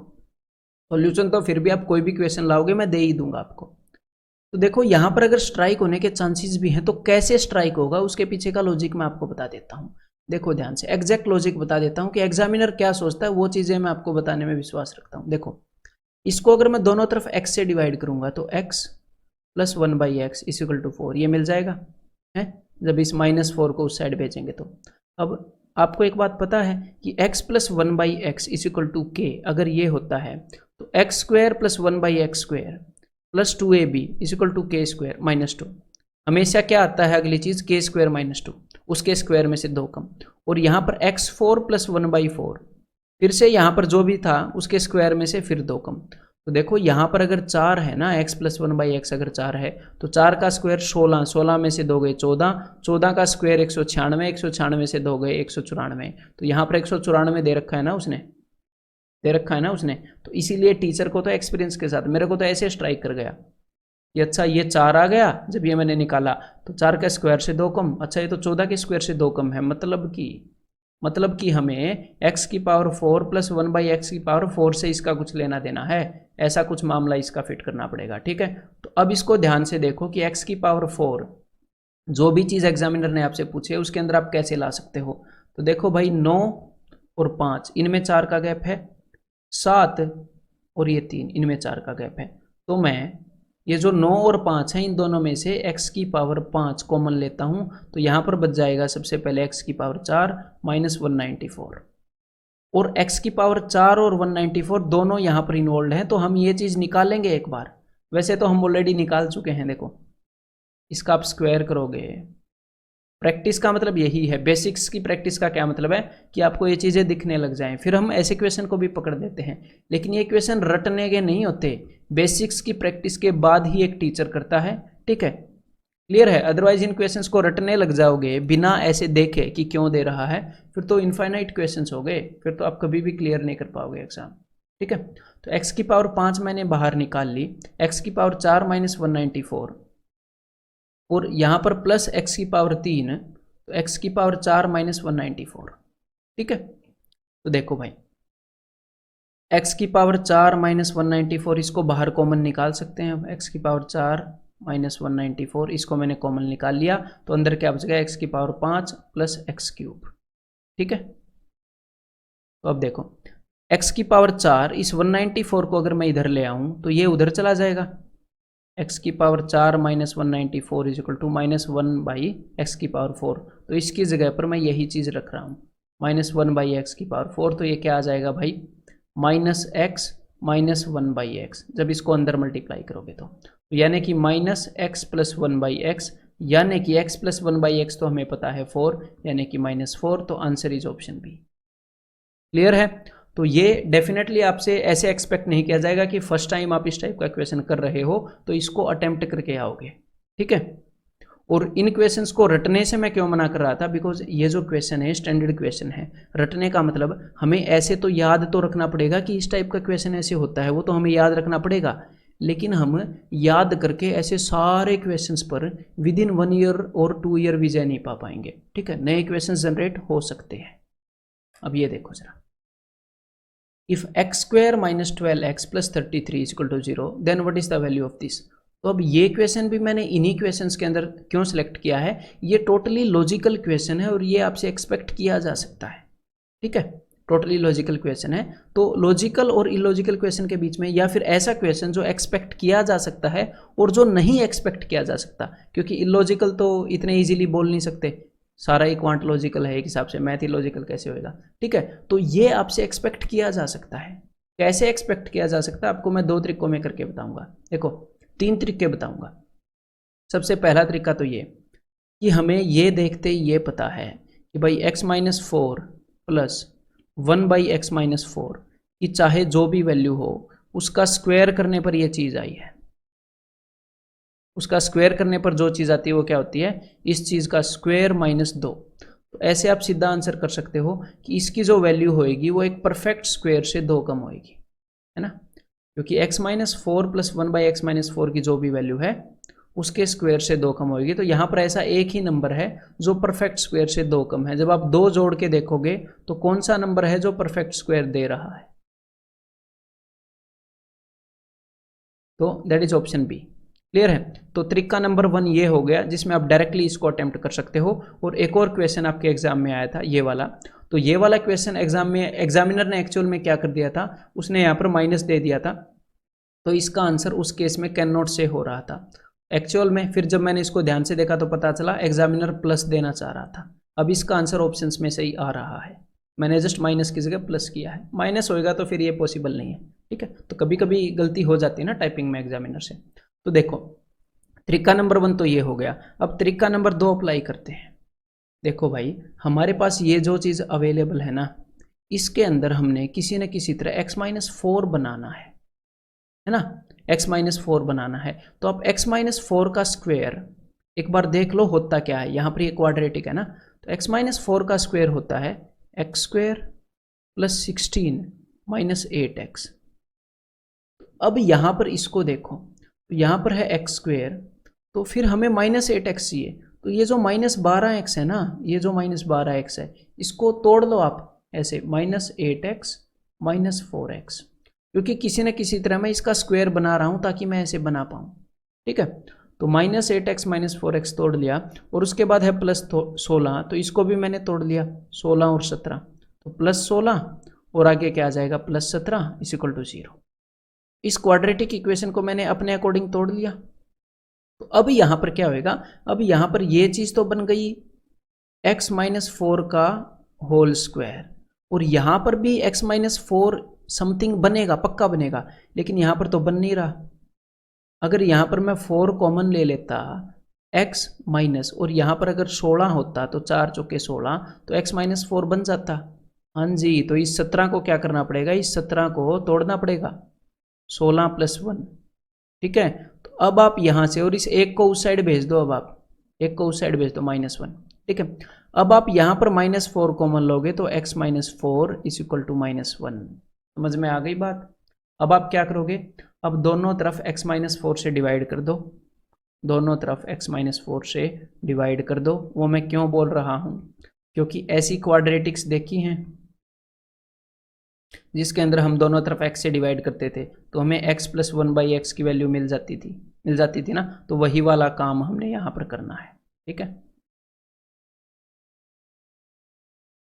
सॉल्यूशन तो फिर भी आप कोई भी क्वेश्चन लाओगे मैं दे ही दूंगा आपको। तो देखो, यहाँ पर अगर स्ट्राइक होने के चांसेस भी हैं, तो कैसे स्ट्राइक होगा उसके पीछे का लॉजिक मैं आपको बता देता हूँ। देखो ध्यान से, एग्जैक्ट लॉजिक बता देता हूँ कि एग्जामिनर क्या सोचता है, वो चीज़ें मैं आपको बताने में विश्वास रखता हूँ। देखो, इसको अगर मैं दोनों तरफ x से डिवाइड करूँगा तो x + 1/x is equal to 4, ये मिल जाएगा है, जब इस -4 को उस साइड भेजेंगे तो। अब आपको एक बात पता है कि x + 1/x is equal to k, अगर ये होता है तो x² + 1/x² + 2ab is equal to k² - 2। हमेशा क्या आता है अगली चीज़, k² - 2, उसके स्क्वायर में से 2 कम। और यहाँ पर x4 + 1/4, फिर से यहाँ पर जो भी था उसके स्क्वायर में से फिर 2 कम। तो देखो, यहाँ पर अगर 4 है ना, x + 1/x अगर 4 है तो 4 का स्क्वायर 16, 16 में से 2 गए 14, 14 का स्क्वायर 196, 196 से 2 गए 194। तो यहाँ पर 194 दे रखा है ना उसने, दे रखा है ना उसने। तो इसीलिए टीचर को तो एक्सपीरियंस के साथ, मेरे को तो ऐसे स्ट्राइक कर गया कि अच्छा ये 4 आ गया, जब ये मैंने निकाला तो 4 के स्क्वायर से 2 कम, अच्छा ये तो 14 के स्क्वायर से 2 कम है, मतलब कि हमें x⁴ + 1/x⁴ से इसका कुछ लेना देना है, ऐसा कुछ मामला इसका फिट करना पड़ेगा, ठीक है। तो अब इसको ध्यान से देखो कि x⁴ जो भी चीज़ एग्जामिनर ने आपसे पूछी है उसके अंदर आप कैसे ला सकते हो। तो देखो भाई, 9 और 5, इनमें 4 का गैप है, 7 और ये 3, इनमें 4 का गैप है। तो मैं ये जो 9 और 5 है इन दोनों में से x की पावर 5 कॉमन लेता हूँ, तो यहाँ पर बच जाएगा सबसे पहले x की पावर 4 माइनस 194, और x की पावर 4 और 194 दोनों यहाँ पर इन्वॉल्व हैं, तो हम ये चीज़ निकालेंगे एक बार। वैसे तो हम ऑलरेडी निकाल चुके हैं, देखो इसका आप स्क्वायर करोगे। प्रैक्टिस का मतलब यही है, बेसिक्स की प्रैक्टिस का क्या मतलब है कि आपको ये चीज़ें दिखने लग जाएं, फिर हम ऐसे क्वेश्चन को भी पकड़ देते हैं। लेकिन ये क्वेश्चन रटने के नहीं होते, बेसिक्स की प्रैक्टिस के बाद ही एक टीचर करता है, ठीक है, क्लियर है। अदरवाइज इन क्वेश्चंस को रटने लग जाओगे बिना ऐसे देखे कि क्यों दे रहा है, फिर तो इनफाइनाइट क्वेश्चंस हो गए, फिर तो आप कभी भी क्लियर नहीं कर पाओगे एग्जाम, ठीक है। तो x की पावर 5 मैंने बाहर निकाल ली, x की पावर 4 माइनस 194, और यहाँ पर प्लस x की पावर 3, तो x की पावर 4 माइनस 194, ठीक है। तो देखो भाई x की पावर 4 माइनस 194, इसको बाहर कॉमन निकाल सकते हैं। x की पावर 4 माइनस 194, इसको मैंने कॉमन निकाल लिया, तो अंदर क्या बचेगा, x की पावर 5 प्लस एक्स क्यूब, ठीक है। तो अब देखो x की पावर 4, इस 194 को अगर मैं इधर ले आऊँ तो ये उधर चला जाएगा, x की power 4 minus 194 is equal to minus 1 by X की पावर 4, तो इसकी जगह पर मैं यही चीज़ रख रहा हूँ, माइनस 1 बाई एक्स की पावर 4, तो ये क्या आ जाएगा भाई, minus x minus 1 by x, जब इसको अंदर मल्टीप्लाई करोगे तो यानी कि minus x plus 1 by x, यानी कि x प्लस 1 बाई एक्स तो हमें पता है 4, यानी कि माइनस 4, तो answer is option B, clear है। तो ये डेफिनेटली आपसे ऐसे एक्सपेक्ट नहीं किया जाएगा कि फर्स्ट टाइम आप इस टाइप का क्वेश्चन कर रहे हो तो इसको अटेम्प्ट करके आओगे, ठीक है। और इन क्वेश्चंस को रटने से मैं क्यों मना कर रहा था, बिकॉज ये जो क्वेश्चन है स्टैंडर्ड क्वेश्चन है। रटने का मतलब हमें ऐसे तो याद तो रखना पड़ेगा कि इस टाइप का क्वेश्चन ऐसे होता है, वो तो हमें याद रखना पड़ेगा, लेकिन हम याद करके ऐसे सारे क्वेश्चंस पर विद इन 1 ईयर और 2 ईयर विजय नहीं पा पाएंगे, ठीक है। नए क्वेश्चन जनरेट हो सकते हैं। अब ये देखो जरा, if X square minus 12x plus 33 equal to 0 then what is the value of this. तो अब ये क्वेश्चन भी मैंने इन्हीं क्वेश्चंस के अंदर क्यों सिलेक्ट किया है, ये टोटली लॉजिकल क्वेश्चन है और ये आपसे एक्सपेक्ट किया जा सकता है, ठीक है। टोटली लॉजिकल क्वेश्चन है, तो लॉजिकल और इलॉजिकल क्वेश्चन के बीच में, या फिर ऐसा क्वेश्चन जो एक्सपेक्ट किया जा सकता है और जो नहीं एक्सपेक्ट किया जा सकता, क्योंकि इलॉजिकल तो इतने ईजिली बोल नहीं सकते, सारा ही क्वांट लॉजिकल है एक हिसाब से, मैथ लॉजिकल कैसे होएगा, ठीक है। तो ये आपसे एक्सपेक्ट किया जा सकता है। कैसे एक्सपेक्ट किया जा सकता है आपको मैं 2 तरीकों में करके बताऊंगा, देखो 3 तरीके बताऊंगा। सबसे पहला तरीका तो ये कि हमें ये देखते ही ये पता है कि भाई x minus 4 plus 1 by x minus 4 कि चाहे जो भी वैल्यू हो उसका स्क्वायर करने पर ये चीज़ आई है, उसका स्क्वायर करने पर जो चीज़ आती है वो क्या होती है, इस चीज़ का स्क्वायर माइनस 2। तो ऐसे आप सीधा आंसर कर सकते हो कि इसकी जो वैल्यू होएगी वो एक परफेक्ट स्क्वायर से 2 कम होएगी, है ना, क्योंकि x minus 4 plus 1 by x minus 4 की जो भी वैल्यू है उसके स्क्वायर से 2 कम होएगी। तो यहाँ पर ऐसा एक ही नंबर है जो परफेक्ट स्क्वायर से 2 कम है। जब आप 2 जोड़ के देखोगे तो कौन सा नंबर है जो परफेक्ट स्क्वायर दे रहा है, तो that is option B, clear है। तो तरीका नंबर 1 ये हो गया जिसमें आप डायरेक्टली इसको अटेम्प्ट कर सकते हो। और एक और क्वेश्चन आपके एग्जाम में आया था ये वाला, तो ये वाला क्वेश्चन एग्जाम में एग्जामिनर ने एक्चुअल में क्या कर दिया था, उसने यहाँ पर माइनस दे दिया था, तो इसका आंसर उस केस में कैन नॉट से हो रहा था एक्चुअल में। फिर जब मैंने इसको ध्यान से देखा तो पता चला एग्जामिनर प्लस देना चाह रहा था। अब इसका आंसर ऑप्शंस में से ही आ रहा है, मैंने जस्ट माइनस की जगह प्लस किया है, माइनस होएगा तो फिर ये पॉसिबल नहीं है, ठीक है। तो कभी कभी गलती हो जाती है ना टाइपिंग में एग्जामिनर से। तो देखो तरीका नंबर 1 तो ये हो गया। अब तरीका नंबर 2 अप्लाई करते हैं। देखो भाई हमारे पास ये जो चीज़ अवेलेबल है ना, इसके अंदर हमने किसी न किसी तरह x माइनस 4 बनाना है ना, x माइनस 4 बनाना है। तो आप x माइनस 4 का स्क्वायर एक बार देख लो होता क्या है। यहाँ पर ये क्वाड्रेटिक है ना, तो x माइनस 4 का स्क्वायर होता है X square plus 16 minus 8x। अब यहाँ पर इसको देखो, तो यहाँ पर है एक्स स्क्वायर, तो फिर हमें माइनस 8x चाहिए, तो ये जो माइनस 12x है ना, ये जो माइनस 12x है इसको तोड़ लो आप ऐसे, माइनस 8x माइनस 4x, क्योंकि किसी न किसी तरह मैं इसका स्क्वायर बना रहा हूँ ताकि मैं ऐसे बना पाऊँ, ठीक है। तो माइनस 8x माइनस 4x तोड़ लिया, और उसके बाद है प्लस 16, तो इसको भी मैंने तोड़ लिया, 16 और 17, तो प्लस 16 और आगे क्या आ जाएगा प्लस 17 इज इक्वल टू 0। इस क्वाड्रेटिक इक्वेशन को मैंने अपने अकॉर्डिंग तोड़ लिया। तो अब यहाँ पर क्या होएगा, अब यहाँ पर ये चीज़ तो बन गई x-4 का होल स्क्वायर, और यहाँ पर भी x-4 समथिंग बनेगा, पक्का बनेगा, लेकिन यहाँ पर तो बन नहीं रहा। अगर यहाँ पर मैं 4 कॉमन ले लेता x माइनस, और यहाँ पर अगर 16 होता तो 4 चौके 16, तो x-4 बन जाता। हाँ जी, तो इस 17 को क्या करना पड़ेगा, इस 17 को तोड़ना पड़ेगा, 16 + 1, ठीक है। तो अब आप यहाँ से, और इस एक को उस साइड भेज दो, अब आप एक को उस साइड भेज दो, -1, ठीक है। अब आप यहाँ पर -4 कॉमन लोगे तो x-4 = -1। समझ में आ गई बात। अब आप क्या करोगे, अब दोनों तरफ x-4 से डिवाइड कर दो, दोनों तरफ x-4 से डिवाइड कर दो। वो मैं क्यों बोल रहा हूँ, क्योंकि ऐसी क्वाड्रेटिक्स देखी हैं जिसके अंदर हम दोनों तरफ x से डिवाइड करते थे तो हमें x + 1/x की वैल्यू मिल जाती थी ना। तो वही वाला काम हमने यहाँ पर करना है, ठीक है।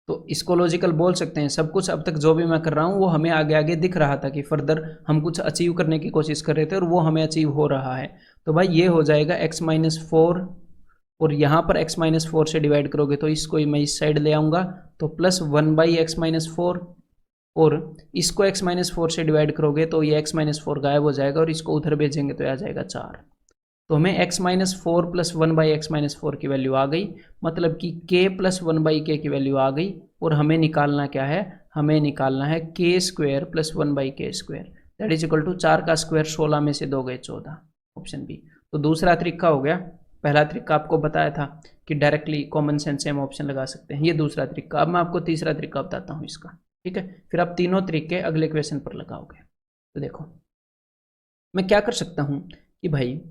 तो इसको लॉजिकल बोल सकते हैं। सब कुछ अब तक जो भी मैं कर रहा हूँ वो हमें आगे आगे दिख रहा था कि फर्दर हम कुछ अचीव करने की कोशिश कर रहे थे और वो हमें अचीव हो रहा है। तो भाई ये हो जाएगा x-4, और यहाँ पर x-4 से डिवाइड करोगे तो इसको मैं इस साइड ले आऊँगा तो +1/x-4, और इसको x-4 से डिवाइड करोगे तो ये x-4 गायब हो जाएगा और इसको उधर भेजेंगे तो आ जाएगा 4। तो हमें x-4 + 1/x-4 की वैल्यू आ गई, मतलब कि k + 1/k की वैल्यू आ गई। और हमें निकालना क्या है, हमें निकालना है k² + 1/k², that is equal to 4 का स्क्वायर, 16 में से 2 गए 14, ऑप्शन बी। तो दूसरा तरीका हो गया। पहला तरीका आपको बताया था कि डायरेक्टली कॉमन सेंस से हम ऑप्शन लगा सकते हैं, ये दूसरा तरीका। अब मैं आपको तीसरा तरीका बताता हूँ इसका, ठीक है। फिर आप तीनों तरीके अगले क्वेश्चन पर लगाओगे। तो देखो मैं क्या कर सकता हूँ कि भाई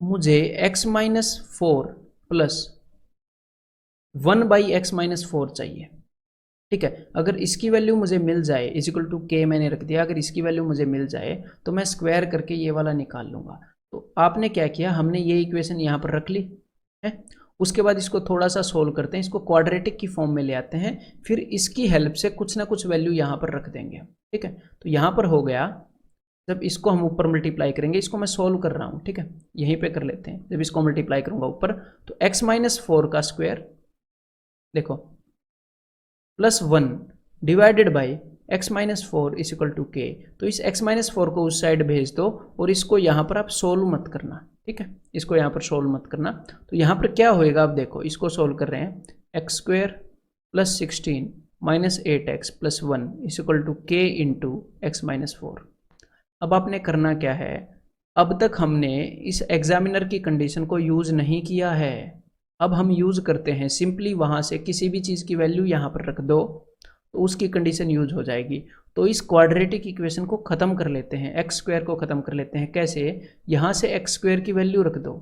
मुझे x-4 + 1/x-4 चाहिए, ठीक है। अगर इसकी वैल्यू मुझे मिल जाए = k मैंने रख दिया, अगर इसकी वैल्यू मुझे मिल जाए तो मैं स्क्वायर करके ये वाला निकाल लूँगा। तो आपने क्या किया, हमने ये इक्वेशन यहाँ पर रख ली है। उसके बाद इसको थोड़ा सा सोल्व करते हैं, इसको क्वाड्रेटिक की फॉर्म में ले आते हैं, फिर इसकी हेल्प से कुछ ना कुछ वैल्यू यहाँ पर रख देंगे, ठीक है। तो यहाँ पर हो गया, जब इसको हम ऊपर मल्टीप्लाई करेंगे, इसको मैं सोल्व कर रहा हूँ, ठीक है, यहीं पे कर लेते हैं। जब इसको मल्टीप्लाई करूँगा ऊपर तो x-4 का स्क्वायर देखो +1 डिवाइडेड बाई x-4 = k। तो इस x-4 को उस साइड भेज दो और इसको यहाँ पर आप सोल्व मत करना, ठीक है, इसको यहाँ पर सोल्व मत करना। तो यहाँ पर क्या होएगा, आप देखो इसको सोल्व कर रहे हैं, x² + 16 - 8x + 1 = k × x-4। अब आपने करना क्या है, अब तक हमने इस एग्जामिनर की कंडीशन को यूज़ नहीं किया है, अब हम यूज़ करते हैं। सिंपली वहाँ से किसी भी चीज़ की वैल्यू यहाँ पर रख दो तो उसकी कंडीशन यूज हो जाएगी। तो इस क्वाड्रेटिक इक्वेशन को ख़त्म कर लेते हैं, x² को ख़त्म कर लेते हैं। कैसे, यहाँ से x² की वैल्यू रख दो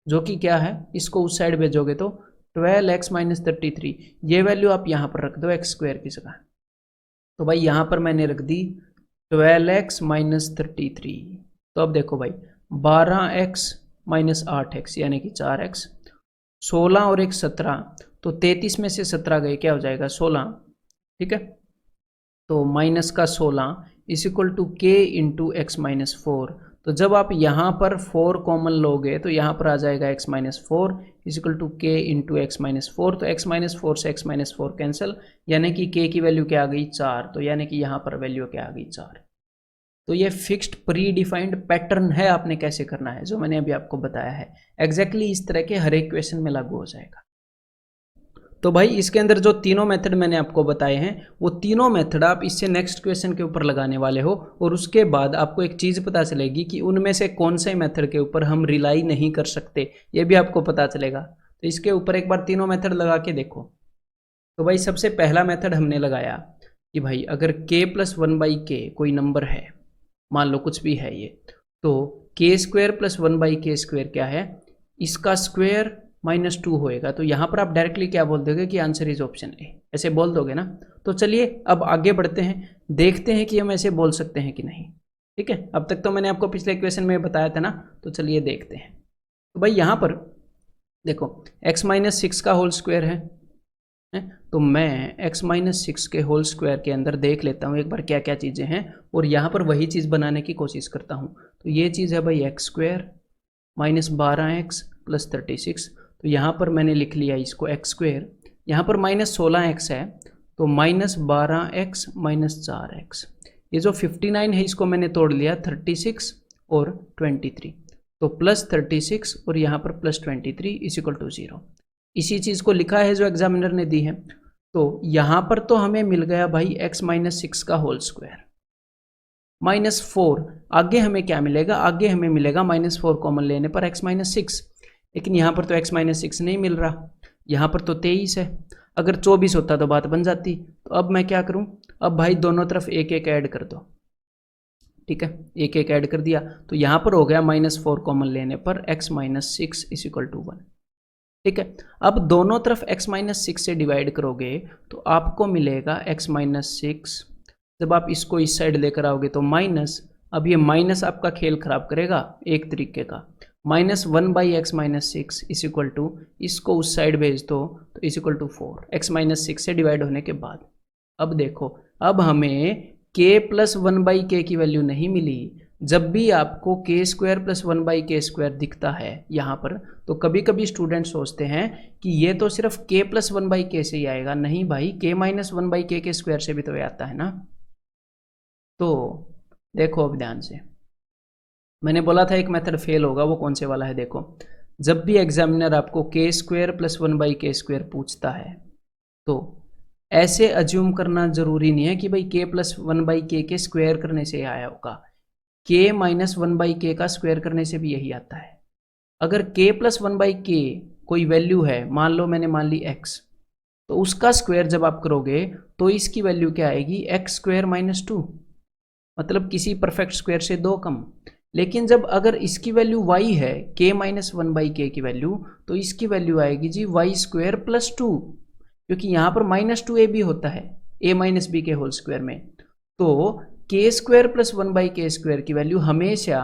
जो कि क्या है, इसको उस साइड भेजोगे तो 12x - 33, ये वैल्यू आप यहाँ पर रख दो x² की जगह। तो भाई यहाँ पर मैंने रख दी 12x - 33। तो अब देखो भाई 12x - 8x यानी कि 4x, 16 और 1 17, तो 33 में से 17 गए, क्या हो जाएगा 16, ठीक है। तो -16 = k × x-4। तो जब आप यहाँ पर 4 कॉमन लोगे तो यहाँ पर आ जाएगा x-4 = k × x-4। तो x-4 से x-4 कैंसिल, यानी कि k की वैल्यू क्या आ गई 4। तो यानी कि यहाँ पर वैल्यू क्या आ गई 4। तो ये फिक्स्ड प्री डिफाइंड पैटर्न है, आपने कैसे करना है जो मैंने अभी आपको बताया है, एग्जैक्टली इस तरह के हर एक क्वेश्चन में लागू हो जाएगा। तो भाई इसके अंदर जो तीनों मेथड मैंने आपको बताए हैं वो तीनों मेथड आप इससे नेक्स्ट क्वेश्चन के ऊपर लगाने वाले हो, और उसके बाद आपको एक चीज़ पता चलेगी कि उनमें से कौन से मेथड के ऊपर हम रिलाई नहीं कर सकते, ये भी आपको पता चलेगा। तो इसके ऊपर एक बार तीनों मेथड लगा के देखो। तो भाई सबसे पहला मेथड हमने लगाया कि भाई अगर k + 1/k कोई नंबर है, मान लो कुछ भी है ये, तो k² + 1/k² क्या है, इसका स्क्वायर -2 होएगा। तो यहाँ पर आप डायरेक्टली क्या बोल दोगे कि आंसर इज ऑप्शन ए, ऐसे बोल दोगे ना। तो चलिए अब आगे बढ़ते हैं, देखते हैं कि हम ऐसे बोल सकते हैं कि नहीं, ठीक है। अब तक तो मैंने आपको पिछले क्वेश्चन में बताया था ना, तो चलिए देखते हैं। तो भाई यहाँ पर देखो x - 6 का होल स्क्वायर है, है। तो मैं x माइनस 6 के होल स्क्वायर के अंदर देख लेता हूँ एक बार क्या क्या चीज़ें हैं, और यहाँ पर वही चीज़ बनाने की कोशिश करता हूँ। तो ये चीज़ है भाई X square minus 12x plus 36। तो यहाँ पर मैंने लिख लिया इसको एक्स स्क्वायर, यहाँ पर माइनस 16x है तो माइनस 12x माइनस 4x। ये जो 59 है इसको मैंने तोड़ लिया 36 और 23, तो प्लस 36 और यहाँ पर प्लस 23 इज इक्वल टू 0। इसी चीज़ को लिखा है जो एग्जामिनर ने दी है। तो यहाँ पर तो हमें मिल गया भाई x माइनस 6 का होल स्क्वायर माइनस 4। आगे हमें क्या मिलेगा, आगे हमें मिलेगा माइनस 4 कॉमन लेने पर x माइनस 6, लेकिन यहाँ पर तो x माइनस 6 नहीं मिल रहा, यहाँ पर तो 23 है। अगर 24 होता तो बात बन जाती। तो अब मैं क्या करूँ, अब भाई दोनों तरफ एक एक ऐड कर दो, ठीक है, एक एक ऐड कर दिया। तो यहाँ पर हो गया माइनस 4 कॉमन लेने पर x minus 6 is equal to 1, ठीक है। अब दोनों तरफ x माइनस 6 से डिवाइड करोगे तो आपको मिलेगा x माइनस 6। जब आप इसको इस साइड लेकर आओगे तो माइनस, अब ये माइनस आपका खेल खराब करेगा एक तरीके का, minus 1/x minus 6 is equal to, इसको उस साइड भेज दो तो is equal to 4 x minus 6 से डिवाइड होने के बाद। अब देखो, अब हमें k प्लस 1/k की वैल्यू नहीं मिली। जब भी आपको k square plus 1/k square दिखता है यहाँ पर, तो कभी कभी स्टूडेंट सोचते हैं कि ये तो सिर्फ k प्लस 1/k से ही आएगा। नहीं भाई, k माइनस 1/k के स्क्वायर से भी तो ये आता है ना। तो देखो अब ध्यान से, मैंने बोला था एक मेथड फेल होगा, वो कौन से वाला है देखो। जब भी एग्जामिनर आपको k square plus 1/k square पूछता है तो ऐसे अज्यूम करना जरूरी नहीं है कि भाई k प्लस 1/k के स्क्वायर करने से आया होगा, k माइनस 1/k का स्क्वायर करने से भी यही आता है। अगर k प्लस 1/k कोई वैल्यू है, मान लो मैंने मान ली x, तो उसका स्क्वायर जब आप करोगे तो इसकी वैल्यू क्या आएगी, x स्क्वायर माइनस 2, मतलब किसी परफेक्ट स्क्वायर से 2 कम। लेकिन जब अगर इसकी वैल्यू y है, k माइनस 1/k की वैल्यू, तो इसकी वैल्यू आएगी जी y स्क्वायर प्लस 2, क्योंकि यहाँ पर माइनस 2a भी होता है a माइनस b के होल स्क्वायर में। तो k square plus 1/k square की वैल्यू हमेशा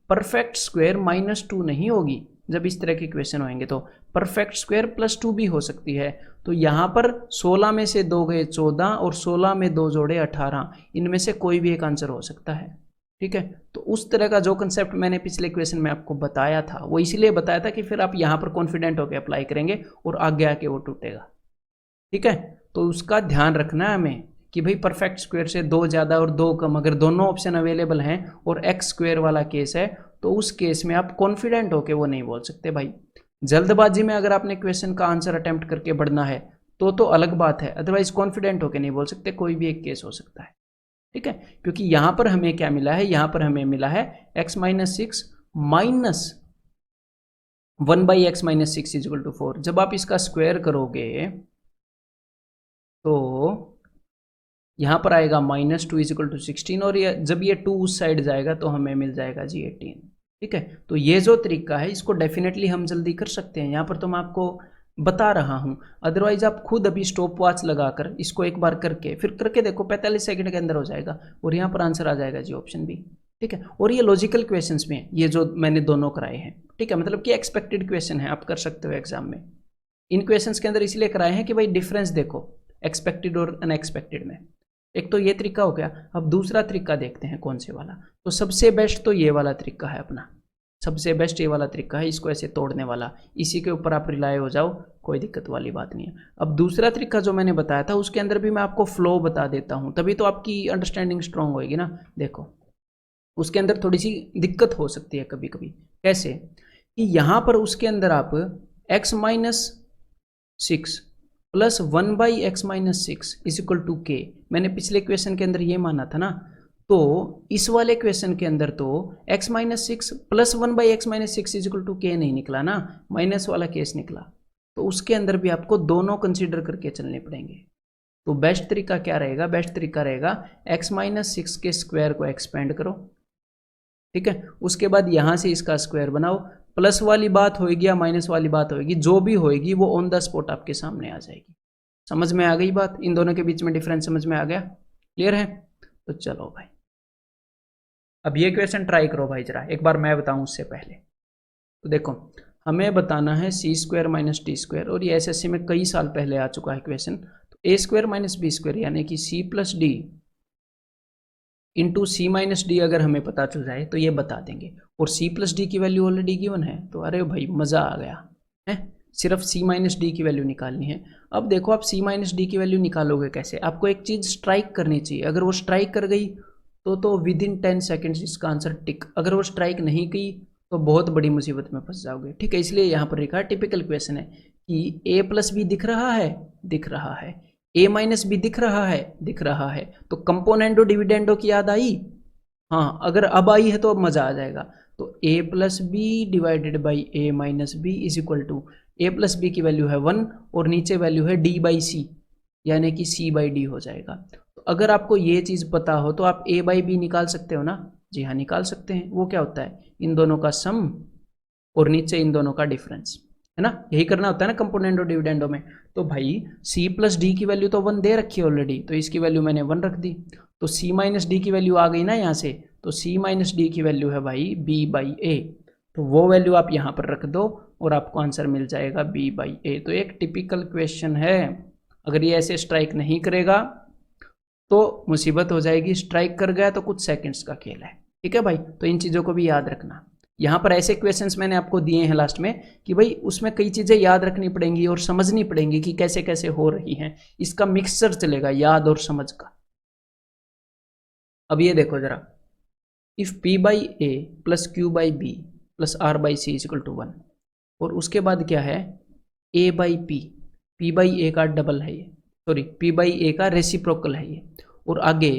परफेक्ट स्क्वायर माइनस 2 नहीं होगी। जब इस तरह के क्वेश्चन होंगे तो परफेक्ट स्क्वायर प्लस 2 भी हो सकती है। तो यहाँ पर 16 में से 2 गए 14 और 16 में 2 जोड़े 18, इनमें से कोई भी एक आंसर हो सकता है, ठीक है। तो उस तरह का जो कंसेप्ट मैंने पिछले क्वेश्चन में आपको बताया था, वो इसलिए बताया था कि फिर आप यहाँ पर कॉन्फिडेंट होकर अप्लाई करेंगे और आगे आके वो टूटेगा, ठीक है। तो उसका ध्यान रखना है हमें कि भाई परफेक्ट स्क्वायर से 2 ज़्यादा और 2 कम, अगर दोनों ऑप्शन अवेलेबल हैं और x स्क्वायर वाला केस है, तो उस केस में आप कॉन्फिडेंट होके वो नहीं बोल सकते भाई। जल्दबाजी में अगर आपने क्वेश्चन का आंसर अटेम्प्ट करके बढ़ना है तो अलग बात है, अदरवाइज कॉन्फिडेंट होके नहीं बोल सकते, कोई भी एक केस हो सकता है, ठीक है। क्योंकि यहाँ पर हमें क्या मिला है, यहाँ पर हमें मिला है x minus 6 minus 1/x minus 6 is equal to 4। जब आप इसका स्क्वायर करोगे तो यहाँ पर आएगा माइनस 2 इज इक्वल टू 16, और ये जब ये 2 उस साइड जाएगा तो हमें मिल जाएगा जी 18, ठीक है। तो ये जो तरीका है इसको डेफिनेटली हम जल्दी कर सकते हैं, यहाँ पर तो मैं आपको बता रहा हूँ। अदरवाइज आप खुद अभी स्टॉप वॉच लगाकर इसको एक बार करके फिर करके देखो, 45 सेकंड के अंदर हो जाएगा और यहाँ पर आंसर आ जाएगा जी ऑप्शन बी, ठीक है। और ये लॉजिकल क्वेश्चंस में ये जो मैंने दोनों कराए हैं, ठीक है, मतलब कि एक्सपेक्टेड क्वेश्चन है, आप कर सकते हो एग्जाम में। इन क्वेश्चंस के अंदर इसलिए कराए हैं कि भाई डिफरेंस देखो एक्सपेक्टेड और अनएक्सपेक्टेड में। एक तो ये तरीका हो गया, अब दूसरा तरीका देखते हैं कौन से वाला। तो सबसे बेस्ट तो ये वाला तरीका है अपना, सबसे बेस्ट ये वाला तरीका है, इसको ऐसे तोड़ने वाला, इसी के ऊपर आप रिलाय हो जाओ, कोई दिक्कत वाली बात नहीं है। अब दूसरा तरीका जो मैंने बताया था उसके अंदर भी मैं आपको फ्लो बता देता हूँ, तभी तो आपकी अंडरस्टैंडिंग स्ट्रांग होएगी ना। देखो उसके अंदर थोड़ी सी दिक्कत हो सकती है कभी कभी, कैसे कि यहाँ पर उसके अंदर आप x minus 6 plus 1/x minus 6 is equal to k, मैंने पिछले क्वेश्चन के अंदर ये माना था ना। तो इस वाले क्वेश्चन के अंदर तो x minus 6 plus 1/x minus 6 is equal to k नहीं निकला ना, माइनस वाला केस निकला। तो उसके अंदर भी आपको दोनों कंसीडर करके चलने पड़ेंगे। तो बेस्ट तरीका क्या रहेगा, बेस्ट तरीका रहेगा x माइनस 6 के स्क्वायर को एक्सपेंड करो, ठीक है। उसके बाद यहाँ से इसका स्क्वायर बनाओ, प्लस वाली बात होगी या माइनस वाली बात होगी, जो भी होगी वो ऑन द स्पॉट आपके सामने आ जाएगी। समझ में आ गई बात, इन दोनों के बीच में डिफरेंस समझ में आ गया, क्लियर है। तो चलो भाई अब ये क्वेश्चन ट्राई करो भाई जरा, एक बार मैं बताऊं उससे पहले। तो देखो हमें बताना है सी स्क्वायर माइनस टी स्क्वायर, और ये एसएससी में कई साल पहले आ चुका है क्वेश्चन। तो A square minus B square यानी कि सी प्लस डी इंटू सी माइनस डी अगर हमें पता चल जाए तो ये बता देंगे, और सी प्लस डी की वैल्यू ऑलरेडी गिवन है, तो अरे भाई मज़ा आ गया है। सिर्फ सी माइनस डी की वैल्यू निकालनी है। अब देखो आप सी माइनस डी की वैल्यू निकालोगे कैसे, आपको एक चीज़ स्ट्राइक करनी चाहिए, अगर वो स्ट्राइक कर गई तो विद इन 10 सेकेंड्स इसका आंसर टिक, अगर वो स्ट्राइक नहीं की तो बहुत बड़ी मुसीबत में फंस जाओगे। ठीक है, इसलिए यहाँ पर लिखा है, टिपिकल क्वेश्चन है कि ए प्लस बी दिख रहा है, दिख रहा है, ए माइनस बी दिख रहा है, दिख रहा है, तो कंपोनेंडो डिविडेंडो की याद आई? हाँ, अगर अब आई है तो अब मज़ा आ जाएगा। तो A plus B divided by A minus B is equal to, A plus B की वैल्यू है 1 और नीचे वैल्यू है डी बाई सी, यानी कि सी बाई डी हो जाएगा। तो अगर आपको ये चीज़ पता हो तो आप ए बाई बी निकाल सकते हो ना? जी हाँ, निकाल सकते हैं। वो क्या होता है, इन दोनों का सम और नीचे इन दोनों का डिफरेंस, है ना? यही करना होता है ना कंपोनेंडो डिविडेंडो में। तो भाई c प्लस डी की वैल्यू तो 1 दे रखी है ऑलरेडी, तो इसकी वैल्यू मैंने 1 रख दी, तो c माइनस डी की वैल्यू आ गई ना यहाँ से, तो c माइनस डी की वैल्यू है भाई b बाई ए, तो वो वैल्यू आप यहाँ पर रख दो और आपको आंसर मिल जाएगा b बाई ए। तो एक टिपिकल क्वेश्चन है, अगर ये ऐसे स्ट्राइक नहीं करेगा तो मुसीबत हो जाएगी, स्ट्राइक कर गया तो कुछ सेकंड्स का खेल है। ठीक है भाई, तो इन चीज़ों को भी याद रखना। यहाँ पर ऐसे क्वेश्चंस मैंने आपको दिए हैं लास्ट में कि भाई उसमें कई चीज़ें याद रखनी पड़ेंगी और समझनी पड़ेंगी कि कैसे कैसे हो रही हैं, इसका मिक्सचर चलेगा याद और समझ का। अब ये देखो जरा, if p by A plus Q by B plus R by C is equal to 1, और उसके बाद क्या है a by p by A का डबल है ये, सॉरी p बाई ए का रेसिप्रोकल है ये, और आगे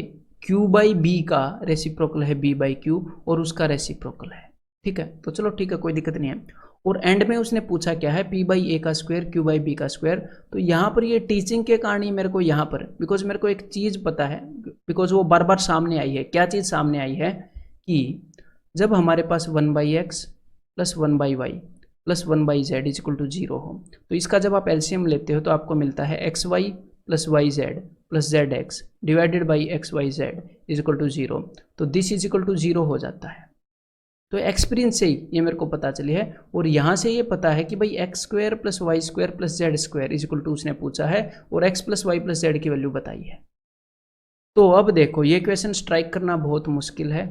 q बाई बी का रेसिप्रोकल है b बाई क्यू और उसका रेसिप्रोकल है। ठीक है, तो चलो ठीक है, कोई दिक्कत नहीं है। और एंड में उसने पूछा क्या है, p बाई ए का स्क्वायर q बाई बी का स्क्वायर। तो यहाँ पर ये टीचिंग के कारण ही मेरे को यहाँ पर, बिकॉज मेरे को एक चीज़ पता है, बिकॉज वो बार बार सामने आई है। क्या चीज़ सामने आई है कि जब हमारे पास 1 by X plus 1 by Y plus 1 by Z is equal to 0 हो, तो इसका जब आप एलसीएम लेते हो तो आपको मिलता है X Y plus Y Z plus Z X divided by X Y Z is equal to 0, तो दिस इज इक्वल टू 0 हो जाता है। तो एक्सपीरियंस से ही ये मेरे को पता चली है, और यहाँ से ये पता है कि भाई X square plus Y square plus Z square is equal to उसने पूछा है और X plus Y plus Z की वैल्यू बताई है। तो अब देखो ये क्वेश्चन स्ट्राइक करना बहुत मुश्किल है।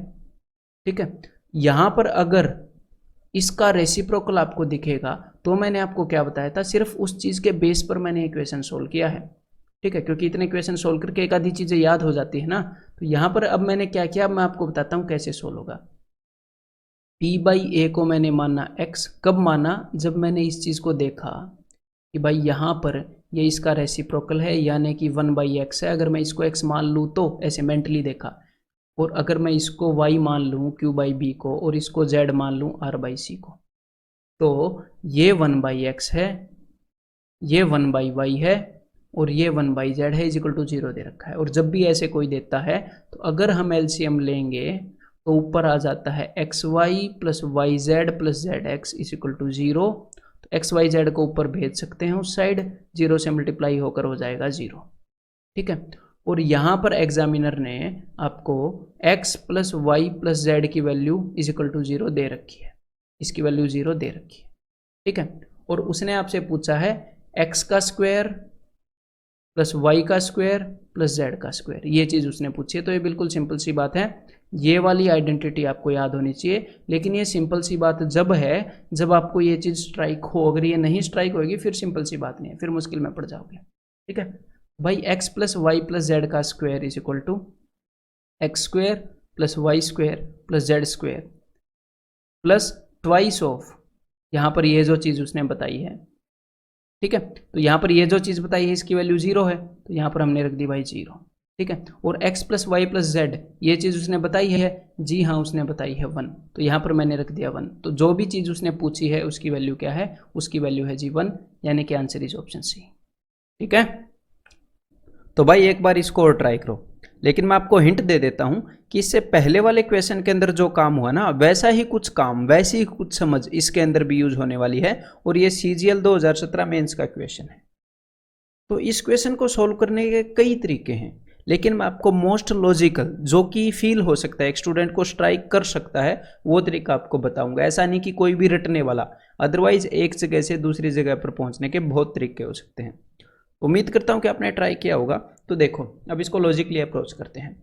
ठीक है, यहाँ पर अगर इसका रेसिप्रोकल आपको दिखेगा तो मैंने आपको क्या बताया था, सिर्फ उस चीज़ के बेस पर मैंने ये क्वेश्चन सोल्व किया है। ठीक है, क्योंकि इतने क्वेश्चन सोल्व करके एक आधी चीज़ें याद हो जाती है ना। तो यहाँ पर अब मैंने क्या किया, मैं आपको बताता हूँ कैसे सोल्व होगा। p बाई ए को मैंने माना x, कब माना, जब मैंने इस चीज़ को देखा कि भाई यहाँ पर ये इसका रेसिप्रोकल है, यानी कि 1 बाई एक्स है। अगर मैं इसको x मान लूँ तो ऐसे मेंटली देखा, और अगर मैं इसको y मान लूँ q बाई बी को और इसको z मान लूँ r बाई सी को, तो ये 1 बाई एक्स है, ये 1 बाई वाई है और ये 1 बाई जेड है, इज इक्वल टू 0 दे रखा है। और जब भी ऐसे कोई देता है तो अगर हम एलसीएम लेंगे तो ऊपर आ जाता है X Y plus Y Z plus Z X is equal to 0। तो एक्स वाई जेड को ऊपर भेज सकते हैं उस साइड, 0 से मल्टीप्लाई होकर हो जाएगा 0। ठीक है, और यहाँ पर एग्जामिनर ने आपको x plus Y plus Z की वैल्यू इज इक्वल टू 0 दे रखी है, इसकी वैल्यू 0 दे रखी है। ठीक है, और उसने आपसे पूछा है x का स्क्वायर प्लस y का स्क्वायर प्लस z का स्क्वायर, ये चीज़ उसने पूछी है। तो ये बिल्कुल सिंपल सी बात है, ये वाली आइडेंटिटी आपको याद होनी चाहिए। लेकिन ये सिंपल सी बात जब है जब आपको ये चीज़ स्ट्राइक हो, अगर ये नहीं स्ट्राइक होगी फिर सिंपल सी बात नहीं है, फिर मुश्किल में पड़ जाओगे। ठीक है भाई, x plus Y plus Z का square is equal to X square plus Y square plus Z square plus twice of, यहाँ पर ये जो चीज़ उसने बताई है। ठीक है, तो यहाँ पर ये जो चीज़ बताई है इसकी वैल्यू 0 है, तो यहाँ पर हमने रख दी भाई 0। ठीक है, और x plus Y plus Z ये चीज़ उसने बताई है, जी हाँ उसने बताई है 1, तो यहाँ पर मैंने रख दिया 1। तो जो भी चीज़ उसने पूछी है उसकी वैल्यू क्या है, उसकी वैल्यू है जी 1, यानी कि आंसर इज ऑप्शन सी। ठीक है, तो भाई एक बार इसको और ट्राई करो। लेकिन मैं आपको हिंट दे देता हूं कि इससे पहले वाले क्वेश्चन के अंदर जो काम हुआ ना, वैसा ही कुछ काम, वैसी ही कुछ समझ इसके अंदर भी यूज होने वाली है, और ये CGL 2017 मेंस का क्वेश्चन है। तो इस क्वेश्चन को सोल्व करने के कई तरीके हैं, लेकिन मैं आपको मोस्ट लॉजिकल जो कि फील हो सकता है, एक स्टूडेंट को स्ट्राइक कर सकता है, वो तरीका आपको बताऊंगा। ऐसा नहीं कि कोई भी रटने वाला, अदरवाइज एक जगह से दूसरी जगह पर पहुंचने के बहुत तरीके हो सकते हैं। उम्मीद करता हूं कि आपने ट्राई किया होगा। तो देखो अब इसको लॉजिकली अप्रोच करते हैं।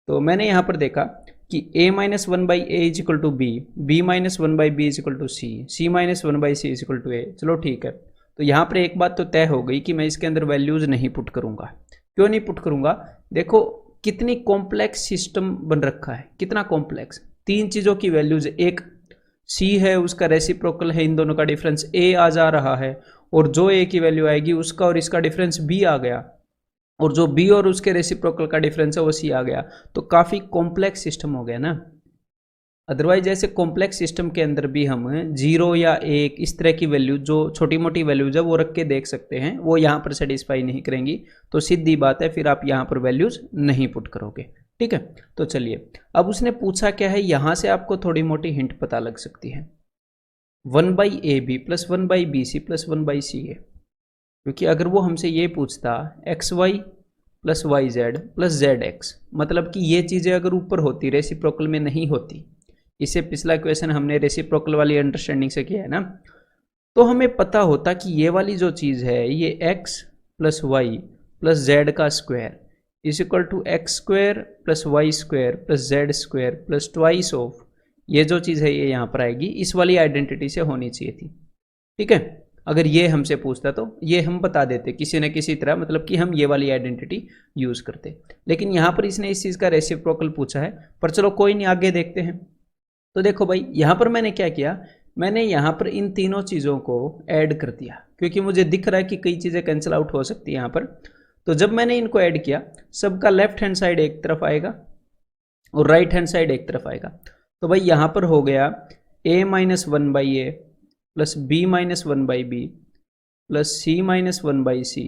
तो मैंने यहाँ पर देखा कि a minus one by A is equal to B, B minus one by B is equal to C, C minus one by C is equal to A. चलो ठीक है, तो यहाँ पर एक बात तो तय हो गई कि मैं इसके अंदर वैल्यूज नहीं पुट करूँगा। क्यों नहीं पुट करूँगा? देखो कितनी कॉम्प्लेक्स सिस्टम बन रखा है, कितना कॉम्प्लेक्स। तीन चीज़ों की वैल्यूज, एक सी है उसका रेसिप्रोकल है, इन दोनों का डिफरेंस ए आ जा रहा है, और जो ए की वैल्यू आएगी उसका और इसका डिफरेंस बी आ गया, और जो बी और उसके रेसिप्रोकल का डिफरेंस है वो सी आ गया। तो काफ़ी कॉम्प्लेक्स सिस्टम हो गया ना। अदरवाइज ऐसे कॉम्प्लेक्स सिस्टम के अंदर भी हम जीरो या एक इस तरह की वैल्यू, जो छोटी मोटी वैल्यूज है वो रख के देख सकते हैं, वो यहाँ पर सेटिस्फाई नहीं करेंगी। तो सीधी बात है, फिर आप यहाँ पर वैल्यूज नहीं पुट करोगे। ठीक है, तो चलिए अब उसने पूछा क्या है, यहाँ से आपको थोड़ी मोटी हिंट पता लग सकती है। 1/ab plus 1/bc plus 1/ca, क्योंकि अगर वो हमसे ये पूछता xy plus yz plus zx, मतलब कि ये चीज़ें अगर ऊपर होती, रेसिप्रोकल में नहीं होती, इससे पिछला क्वेश्चन हमने रेसिप्रोकल वाली अंडरस्टैंडिंग से किया है ना, तो हमें पता होता कि ये वाली जो चीज़ है ये x plus Y plus Z का square is equal to X square plus Y square plus Z square plus twice of, ये जो चीज़ है ये यहाँ पर आएगी, इस वाली आइडेंटिटी से होनी चाहिए थी। ठीक है, अगर ये हमसे पूछता तो ये हम बता देते किसी न किसी तरह, मतलब कि हम ये वाली आइडेंटिटी यूज़ करते। लेकिन यहाँ पर इसने इस चीज़ का रेसिप्रोकल पूछा है, पर चलो कोई नहीं, आगे देखते हैं। तो देखो भाई यहाँ पर मैंने क्या किया, मैंने यहाँ पर इन तीनों चीज़ों को ऐड कर दिया, क्योंकि मुझे दिख रहा है कि कई चीज़ें कैंसिल आउट हो सकती है यहाँ पर। तो जब मैंने इनको ऐड किया, सबका लेफ्ट हैंड साइड एक तरफ आएगा और राइट हैंड साइड एक तरफ आएगा। तो भाई यहाँ पर हो गया a minus one by A plus B minus one by B plus C minus one by C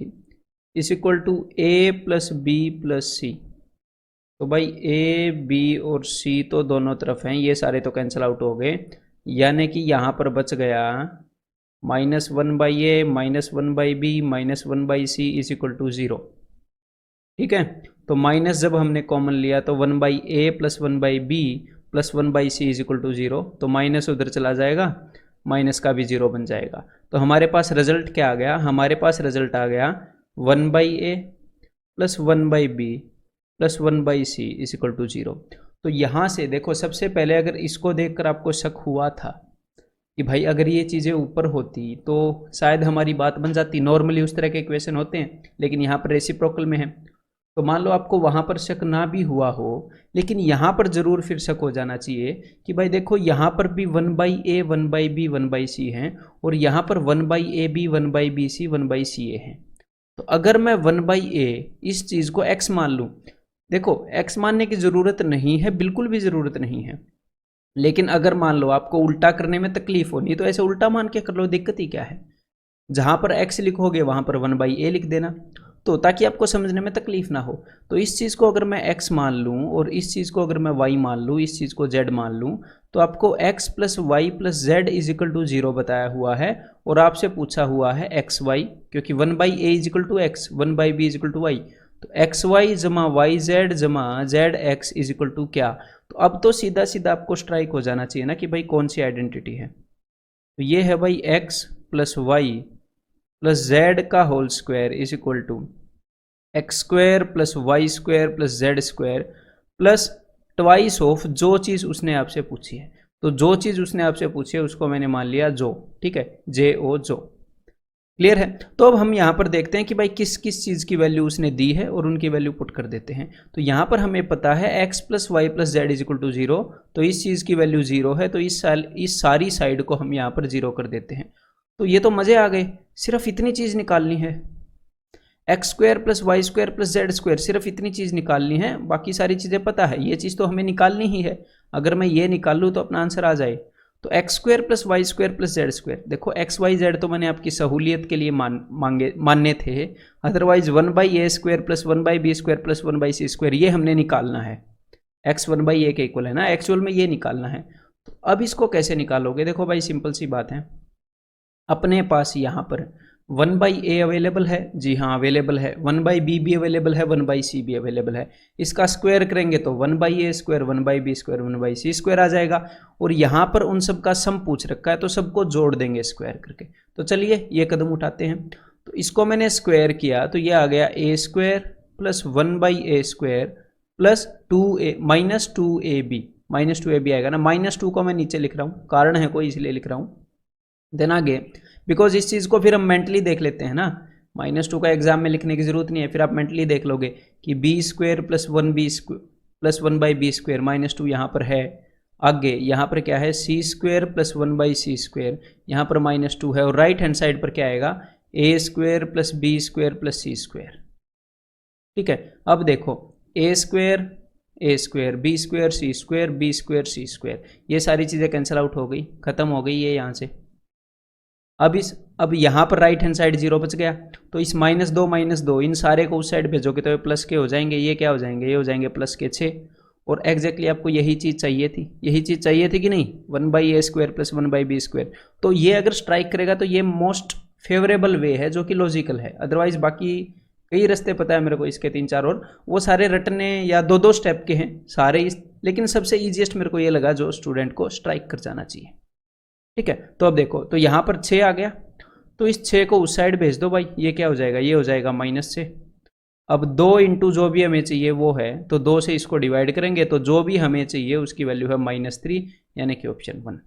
is equal to A plus B plus C. तो भाई ए बी और सी तो दोनों तरफ हैं, ये सारे तो कैंसिल आउट हो गए, यानी कि यहाँ पर बच गया minus one by A minus one by B minus one by C is equal to zero. ठीक है, तो माइनस जब हमने कॉमन लिया तो one by A plus one by B plus one by C is equal to zero, तो माइनस उधर चला जाएगा, माइनस का भी ज़ीरो बन जाएगा। तो हमारे पास रिजल्ट क्या आ गया, हमारे पास रिजल्ट आ गया one by A plus one by B plus one by C is equal to zero. तो यहाँ से देखो, सबसे पहले अगर इसको देखकर आपको शक हुआ था कि भाई अगर ये चीज़ें ऊपर होती तो शायद हमारी बात बन जाती, नॉर्मली उस तरह के इक्वेशन होते हैं, लेकिन यहाँ पर रेसिप्रोकल में है। तो मान लो आपको वहाँ पर शक ना भी हुआ हो, लेकिन यहाँ पर ज़रूर फिर शक हो जाना चाहिए कि भाई देखो यहाँ पर भी one by A one by B one by C हैं, और यहाँ पर one by A B one by B C one by C A हैं। तो अगर मैं वन बाई ए इस चीज़ को x मान लूँ, देखो x मानने की ज़रूरत नहीं है, बिल्कुल भी ज़रूरत नहीं है, लेकिन अगर मान लो आपको उल्टा करने में तकलीफ होनी तो ऐसे उल्टा मान के कर लो, दिक्कत ही क्या है। जहाँ पर x लिखोगे वहाँ पर वन बाई ए लिख देना, तो ताकि आपको समझने में तकलीफ ना हो। तो इस चीज़ को अगर मैं x मान लूँ और इस चीज़ को अगर मैं y मान लूँ, इस चीज़ को z मान लूँ, तो आपको x plus Y plus Z is equal to zero बताया हुआ है, और आपसे पूछा हुआ है एक्स वाई, क्योंकि one by A is equal to X, one by B is equal to Y, तो एक्स वाई जमा वाई जेड जमा Z X is equal to क्या। तो अब तो सीधा सीधा आपको स्ट्राइक हो जाना चाहिए ना कि भाई कौन सी आइडेंटिटी है। तो ये है भाई x plus Y plus Z का whole square is equal to X square plus Y square plus Z square plus twice of जो चीज़ उसने आपसे पूछी है। तो जो चीज़ उसने आपसे पूछी है उसको मैंने मान लिया जो, ठीक है, जे ओ जो। क्लियर है। तो अब हम यहाँ पर देखते हैं कि भाई किस किस चीज़ की वैल्यू उसने दी है और उनकी वैल्यू पुट कर देते हैं। तो यहाँ पर हमें पता है x plus Y plus Z is equal to zero, तो इस चीज़ की वैल्यू ज़ीरो है, तो इस सारी साइड को हम यहाँ पर ज़ीरो कर देते हैं। तो ये तो मज़े आ गए, सिर्फ इतनी चीज़ निकालनी है, X square plus Y square plus Z square, सिर्फ इतनी चीज़ निकालनी है, बाकी सारी चीज़ें पता है, ये चीज़ तो हमें निकालनी ही है। अगर मैं ये निकाल लूँ तो अपना आंसर आ जाए। तो x square plus Y square plus Z square, देखो एक्स वाई जेड तो मैंने आपकी सहूलियत के लिए मानने थे, otherwise one by a square plus one by b square plus one by c square ये हमने निकालना है, एक्स वन बाई ए के इक्वल है ना, एक्चुअल में ये निकालना है। तो अब इसको कैसे निकालोगे, देखो भाई सिंपल सी बात है, अपने पास यहाँ पर 1/a अवेलेबल है, जी हाँ अवेलेबल है। 1/b भी अवेलेबल है, 1/c भी अवेलेबल है। इसका स्क्वायर करेंगे तो 1/a square, 1/b square, 1/c square आ जाएगा। और यहाँ पर उन सब का सम पूछ रखा है तो सबको जोड़ देंगे स्क्वायर करके। तो चलिए ये कदम उठाते हैं। तो इसको मैंने स्क्वायर किया तो ये आ गया a square plus 1/a square plus 2a minus 2ab, minus 2ab आएगा ना। माइनस 2 को मैं नीचे लिख रहा हूँ, कारण है कोई इसलिए लिख रहा हूँ। देन आगे, बिकॉज इस चीज़ को फिर हम मेंटली देख लेते हैं ना, -2 का एग्जाम में लिखने की जरूरत नहीं है, फिर आप मेंटली देख लोगे कि b square plus 1b square plus 1/b square, -2 यहाँ पर है। आगे यहाँ पर क्या है, सी स्क्वायर प्लस 1/c स्क्वायर, यहाँ पर -2 है। और राइट हैंड साइड पर क्या आएगा, A square plus B square plus C square. ठीक है, अब देखो A square B square C square, B square C square, ये सारी चीज़ें कैंसिल आउट हो गई, खत्म हो गई ये यहाँ से। अब यहाँ पर राइट हैंड साइड 0 बच गया, तो इस -2 इन सारे को उस साइड भेजोगे तो ये प्लस के हो जाएंगे, ये क्या हो जाएंगे, ये हो जाएंगे प्लस के 6। और एग्जैक्टली आपको यही चीज़ चाहिए थी, यही चीज़ चाहिए थी कि नहीं, 1/a square plus 1/b square. तो ये अगर स्ट्राइक करेगा तो ये मोस्ट फेवरेबल वे है जो कि लॉजिकल है। अदरवाइज बाकी कई रास्ते पता है मेरे को इसके 3-4 और वो सारे रटने या 2-2 स्टेप के हैं सारे लेकिन सबसे ईजिएस्ट मेरे को ये लगा जो स्टूडेंट को स्ट्राइक कर जाना चाहिए। ठीक है, तो अब देखो, तो यहाँ पर 6 आ गया, तो इस 6 को उस साइड भेज दो भाई, ये क्या हो जाएगा, ये हो जाएगा -6। अब 2 इंटू जो भी हमें चाहिए वो है, तो 2 से इसको डिवाइड करेंगे तो जो भी हमें चाहिए उसकी वैल्यू है -3, यानी कि ऑप्शन 1।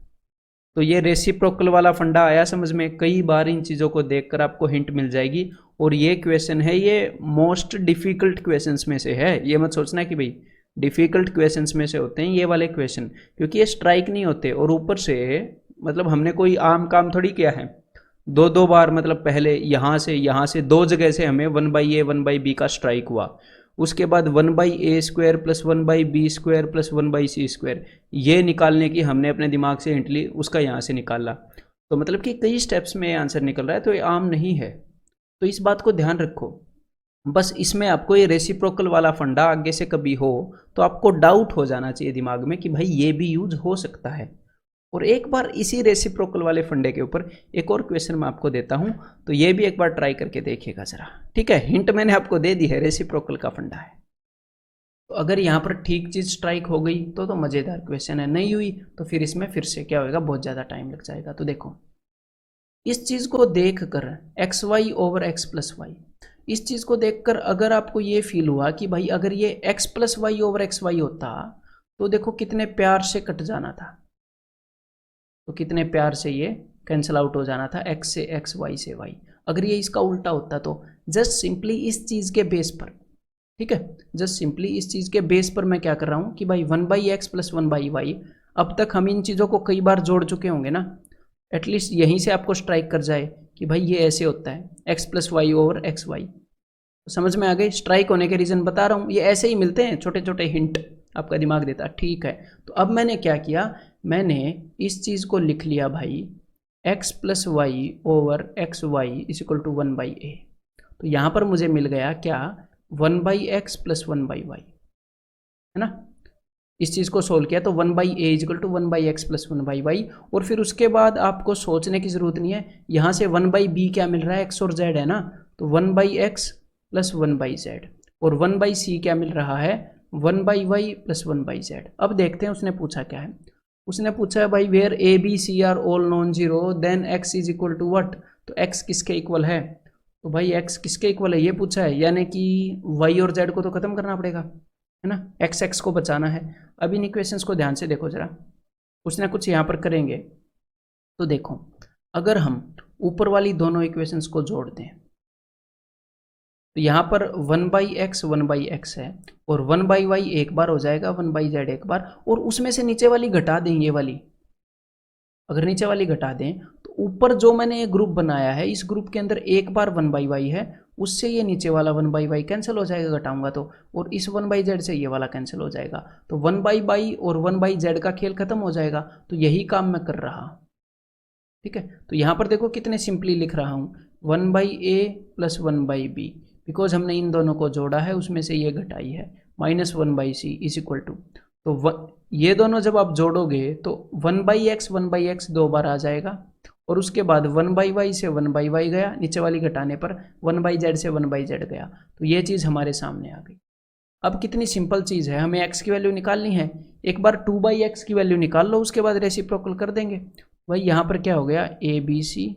तो ये रेसिप्रोकल वाला फंडा आया समझ में। कई बार इन चीज़ों को देखकर आपको हिंट मिल जाएगी। और ये क्वेश्चन है, ये मोस्ट डिफ़िकल्ट क्वेश्चंस में से है। ये मत सोचना कि भाई डिफ़िकल्ट क्वेश्चंस में से होते हैं ये वाले क्वेश्चन, क्योंकि ये स्ट्राइक नहीं होते। और ऊपर से मतलब हमने कोई आम काम थोड़ी किया है, 2-2 बार, मतलब पहले यहाँ से 2 जगह से हमें 1/a 1/b का स्ट्राइक हुआ, उसके बाद 1/a square plus 1/b square plus 1/c square, ये निकालने की हमने अपने दिमाग से हिंट ली, उसका यहाँ से निकाला। तो मतलब कि कई स्टेप्स में आंसर निकल रहा है, तो ये आम नहीं है। तो इस बात को ध्यान रखो। बस इसमें आपको ये रेसिप्रोकल वाला फंडा आगे से कभी हो तो आपको डाउट हो जाना चाहिए दिमाग में कि भाई ये भी यूज हो सकता है। और एक बार इसी रेसिप्रोकल वाले फंडे के ऊपर एक और क्वेश्चन मैं आपको देता हूं, तो ये भी एक बार ट्राई करके देखिएगा जरा। ठीक है, हिंट मैंने आपको दे दी है, रेसिप्रोकल का फंडा है। तो अगर यहाँ पर ठीक चीज स्ट्राइक हो गई तो मजेदार क्वेश्चन है, नहीं हुई तो फिर इसमें फिर से क्या होगा, बहुत ज्यादा टाइम लग जाएगा। तो देखो, इस चीज को देख कर XY over X plus y, इस चीज को देखकर अगर आपको ये फील हुआ कि भाई अगर ये X plus y over XY होता तो देखो कितने प्यार से कट जाना था, तो कितने प्यार से ये कैंसिल आउट हो जाना था, X से X, Y से Y। अगर ये इसका उल्टा होता तो जस्ट सिंपली इस चीज़ के बेस पर, ठीक है, जस्ट सिंपली इस चीज़ के बेस पर मैं क्या कर रहा हूँ कि भाई 1/x प्लस 1/y, अब तक हम इन चीज़ों को कई बार जोड़ चुके होंगे ना, एटलीस्ट यहीं से आपको स्ट्राइक कर जाए कि भाई ये ऐसे होता है, x plus y over XY। तो समझ में आ गई, स्ट्राइक होने के रीज़न बता रहा हूँ, ये ऐसे ही मिलते हैं, छोटे छोटे हिंट आपका दिमाग देता। ठीक है, तो अब मैंने क्या किया, मैंने इस चीज़ को लिख लिया भाई x plus y over XY is equal to 1/a। तो यहाँ पर मुझे मिल गया क्या, 1/x प्लस 1/y, है ना। इस चीज़ को सोल्व किया तो 1/a is equal to 1/x plus 1/y। और फिर उसके बाद आपको सोचने की ज़रूरत नहीं है, यहाँ से 1/b क्या मिल रहा है, x और z है ना, तो 1/x प्लस 1/z। और 1/c क्या मिल रहा है, 1/y प्लस 1/z। अब देखते हैं उसने पूछा क्या है, उसने पूछा है भाई where a b c are all non zero then x is equal to what. तो x किसके इक्वल है, तो भाई x किसके इक्वल है ये पूछा है, यानी कि y और z को तो खत्म करना पड़ेगा, है ना, x को बचाना है। अब इन इक्वेशंस को ध्यान से देखो जरा, उसने कुछ यहाँ पर करेंगे। तो देखो, अगर हम ऊपर वाली दोनों इक्वेशंस को जोड़ दें तो यहाँ पर 1/x है और 1/y एक बार हो जाएगा, 1/z एक बार, और उसमें से नीचे वाली घटा दें, ये वाली अगर नीचे वाली घटा दें तो ऊपर जो मैंने ये ग्रुप बनाया है, इस ग्रुप के अंदर एक बार 1/y है, उससे ये नीचे वाला 1/y कैंसिल हो जाएगा घटाऊंगा तो, और इस 1/z से ये वाला कैंसिल हो जाएगा, तो 1/y और 1/z का खेल खत्म हो जाएगा। तो यही काम मैं कर रहा, ठीक है। तो यहाँ पर देखो कितने सिंपली लिख रहा हूँ, 1/a प्लस 1/b, बिकॉज हमने इन दोनों को जोड़ा है, उसमें से ये घटाई है, minus 1/c is equal to, तो ये दोनों जब आप जोड़ोगे तो 1/x 1/x 2 बार आ जाएगा, और उसके बाद 1/y से 1/y गया, नीचे वाली घटाने पर 1/z से 1/z गया। तो ये चीज़ हमारे सामने आ गई। अब कितनी सिंपल चीज़ है, हमें x की वैल्यू निकालनी है। एक बार 2/x की वैल्यू निकाल लो, उसके बाद रेसिप्रोकल कर देंगे। भाई यहाँ पर क्या हो गया, ABC,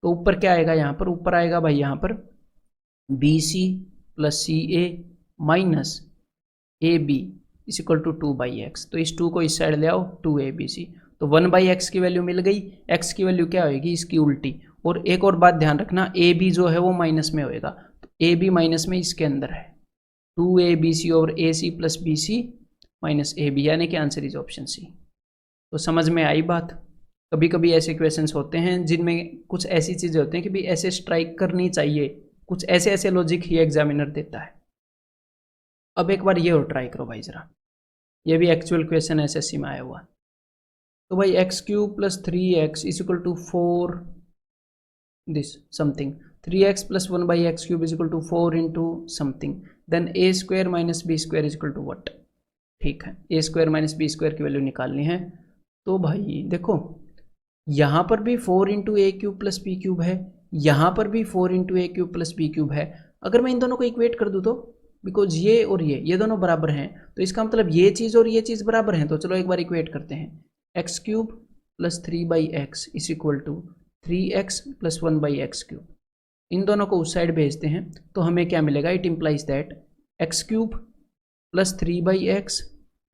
तो ऊपर क्या आएगा, यहाँ पर ऊपर आएगा भाई यहाँ पर BC plus CA minus AB is equal to 2/x। तो इस 2 को इस साइड ले आओ, 2ABC। तो 1/x की वैल्यू मिल गई। x की वैल्यू क्या होगी, इसकी उल्टी। और एक और बात ध्यान रखना, AB जो है वो माइनस में होएगा, तो AB माइनस में इसके अंदर है। 2ABC over AC plus BC minus AB, यानी कि आंसर इज ऑप्शन C। तो समझ में आई बात। कभी कभी ऐसे क्वेश्चंस होते हैं जिनमें कुछ ऐसी चीज़ें होती हैं कि भी ऐसे स्ट्राइक करनी चाहिए, कुछ ऐसे ऐसे लॉजिक ही एग्जामिनर देता है। अब एक बार ये और ट्राई करो भाई ज़रा, ये भी एक्चुअल क्वेश्चन SSC में आया हुआ। तो भाई x³ plus 3x is equal to 4 this something, 3x plus 1/x³ is equal to 4 into something, then a² minus b² is equal to what. ठीक है, a² माइनस b² की वैल्यू निकालनी है। तो भाई देखो, यहाँ पर भी 4 इंटू a³ प्लस b³ है, यहाँ पर भी 4 इंटू a³ प्लस b³ है। अगर मैं इन दोनों को इक्वेट कर दूँ तो, बिकॉज ये और ये दोनों बराबर हैं, तो इसका मतलब ये चीज़ और ये चीज़ बराबर हैं। तो चलो एक बार इक्वेट करते हैं। x³ plus 3/x is equal to 3x plus 1/x³। इन दोनों को उस साइड भेजते हैं तो हमें क्या मिलेगा, it implies that x³ plus 3/x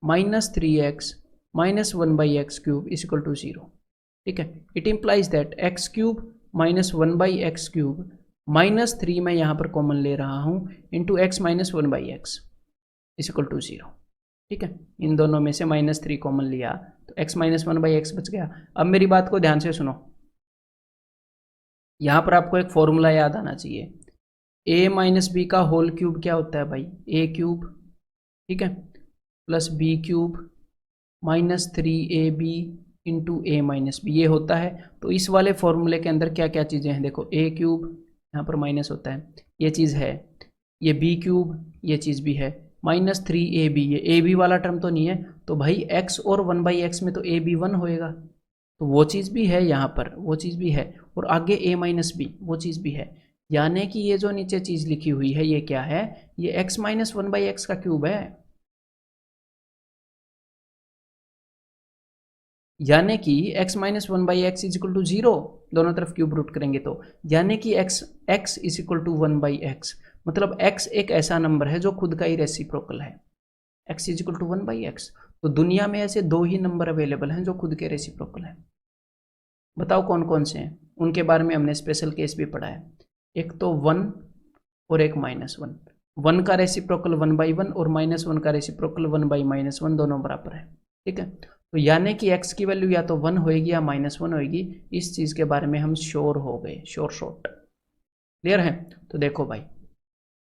minus 3x minus 1/x³ is equal to 0। ठीक है, it implies that x³ minus 1/x³ minus 3 मैं यहाँ पर कॉमन ले रहा हूँ into x minus 1/x is equal to 0। ठीक है, इन दोनों में से -3 कॉमन लिया तो x माइनस 1/x बच गया। अब मेरी बात को ध्यान से सुनो, यहाँ पर आपको एक फॉर्मूला याद आना चाहिए, a माइनस बी का होल क्यूब क्या होता है भाई, a³ ठीक है plus b³ minus 3ab into a minus B, ये होता है। तो इस वाले फॉर्मूले के अंदर क्या क्या चीज़ें हैं, देखो a³ यहाँ पर माइनस होता है, ये चीज़ है, ये b³ ये चीज़ भी है, माइनस 3ab, ये ab वाला टर्म तो नहीं है, तो भाई x और 1/x में तो ab 1 होएगा, तो वो चीज़ भी है यहाँ पर, वो चीज़ भी है, और आगे a माइनस बी वो चीज़ भी है। यानी कि ये जो नीचे चीज़ लिखी हुई है ये क्या है, ये x माइनस 1/x का क्यूब है। यानी कि x minus 1/x is equal to 0, दोनों तरफ क्यूब रूट करेंगे तो, यानी कि x is equal to 1/x, मतलब x एक ऐसा नंबर है जो खुद का ही रेसिप्रोकल है, x is equal to 1/x। तो दुनिया में ऐसे 2 ही नंबर अवेलेबल हैं जो खुद के रेसिप्रोकल हैं। बताओ कौन कौन से हैं, उनके बारे में हमने स्पेशल केस भी पढ़ा है। एक तो 1 और एक -1, 1 का रेसिप्रोकल 1/1 और -1 का रेसिप्रोकल 1/-1, दोनों बराबर है। ठीक है, तो यानी कि x की वैल्यू या तो 1 होएगी या -1 होएगी, इस चीज़ के बारे में हम श्योर हो गए, शॉर्ट क्लियर है। तो देखो भाई,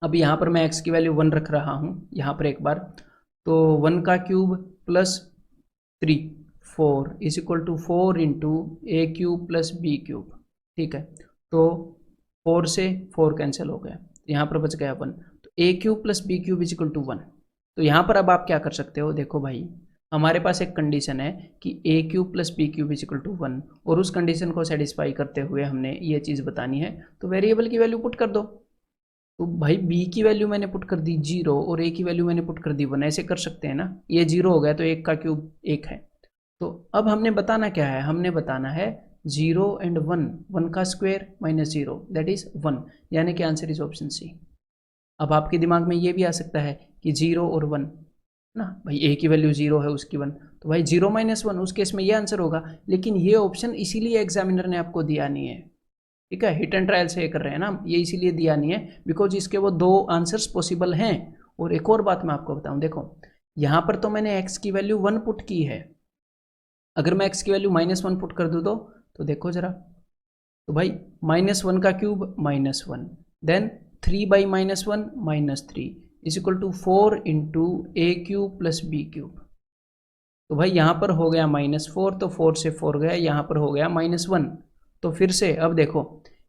अब यहाँ पर मैं x की वैल्यू 1 रख रहा हूँ यहाँ पर एक बार, तो 1 का cube plus 3 4 is equal to 4 into a³ plus b³। ठीक है, तो 4 से 4 कैंसिल हो गया, यहाँ पर बच गया 1, तो a³ plus b³ is equal to 1। तो यहाँ पर अब आप क्या कर सकते हो, देखो भाई हमारे पास एक कंडीशन है कि a³ plus b³ is equal to 1, और उस कंडीशन को सेटिस्फाई करते हुए हमने ये चीज़ बतानी है, तो वेरिएबल की वैल्यू पुट कर दो। तो भाई b की वैल्यू मैंने पुट कर दी 0 और a की वैल्यू मैंने पुट कर दी 1, ऐसे कर सकते हैं ना, ये 0 हो गया तो 1 का क्यूब 1 है। तो अब हमने बताना क्या है, हमने बताना है 0 एंड 1, 1 का स्क्वायर माइनस 0 दैट इज 1, यानी कि आंसर इज ऑप्शन सी। अब आपके दिमाग में ये भी आ सकता है कि 0 और 1 ना, भाई a की वैल्यू 0 है उसकी 1, तो भाई 0 माइनस 1 उस केस में ये आंसर होगा, लेकिन ये ऑप्शन इसीलिए एग्जामिनर ने आपको दिया नहीं है। ठीक है, हिट एंड ट्रायल से ये कर रहे हैं ना, ये इसीलिए दिया नहीं है बिकॉज इसके वो 2 आंसर्स पॉसिबल हैं। और एक और बात मैं आपको बताऊं, देखो यहाँ पर तो मैंने x की वैल्यू 1 पुट की है, अगर मैं x की वैल्यू -1 पुट कर दूँ तो देखो जरा, तो भाई -1 का cube -1, then 3/-1 -3 is equal to 4 into a³ plus b³। तो भाई यहाँ पर हो गया -4, तो 4 से 4 गया, यहाँ पर हो गया -1। तो फिर से अब देखो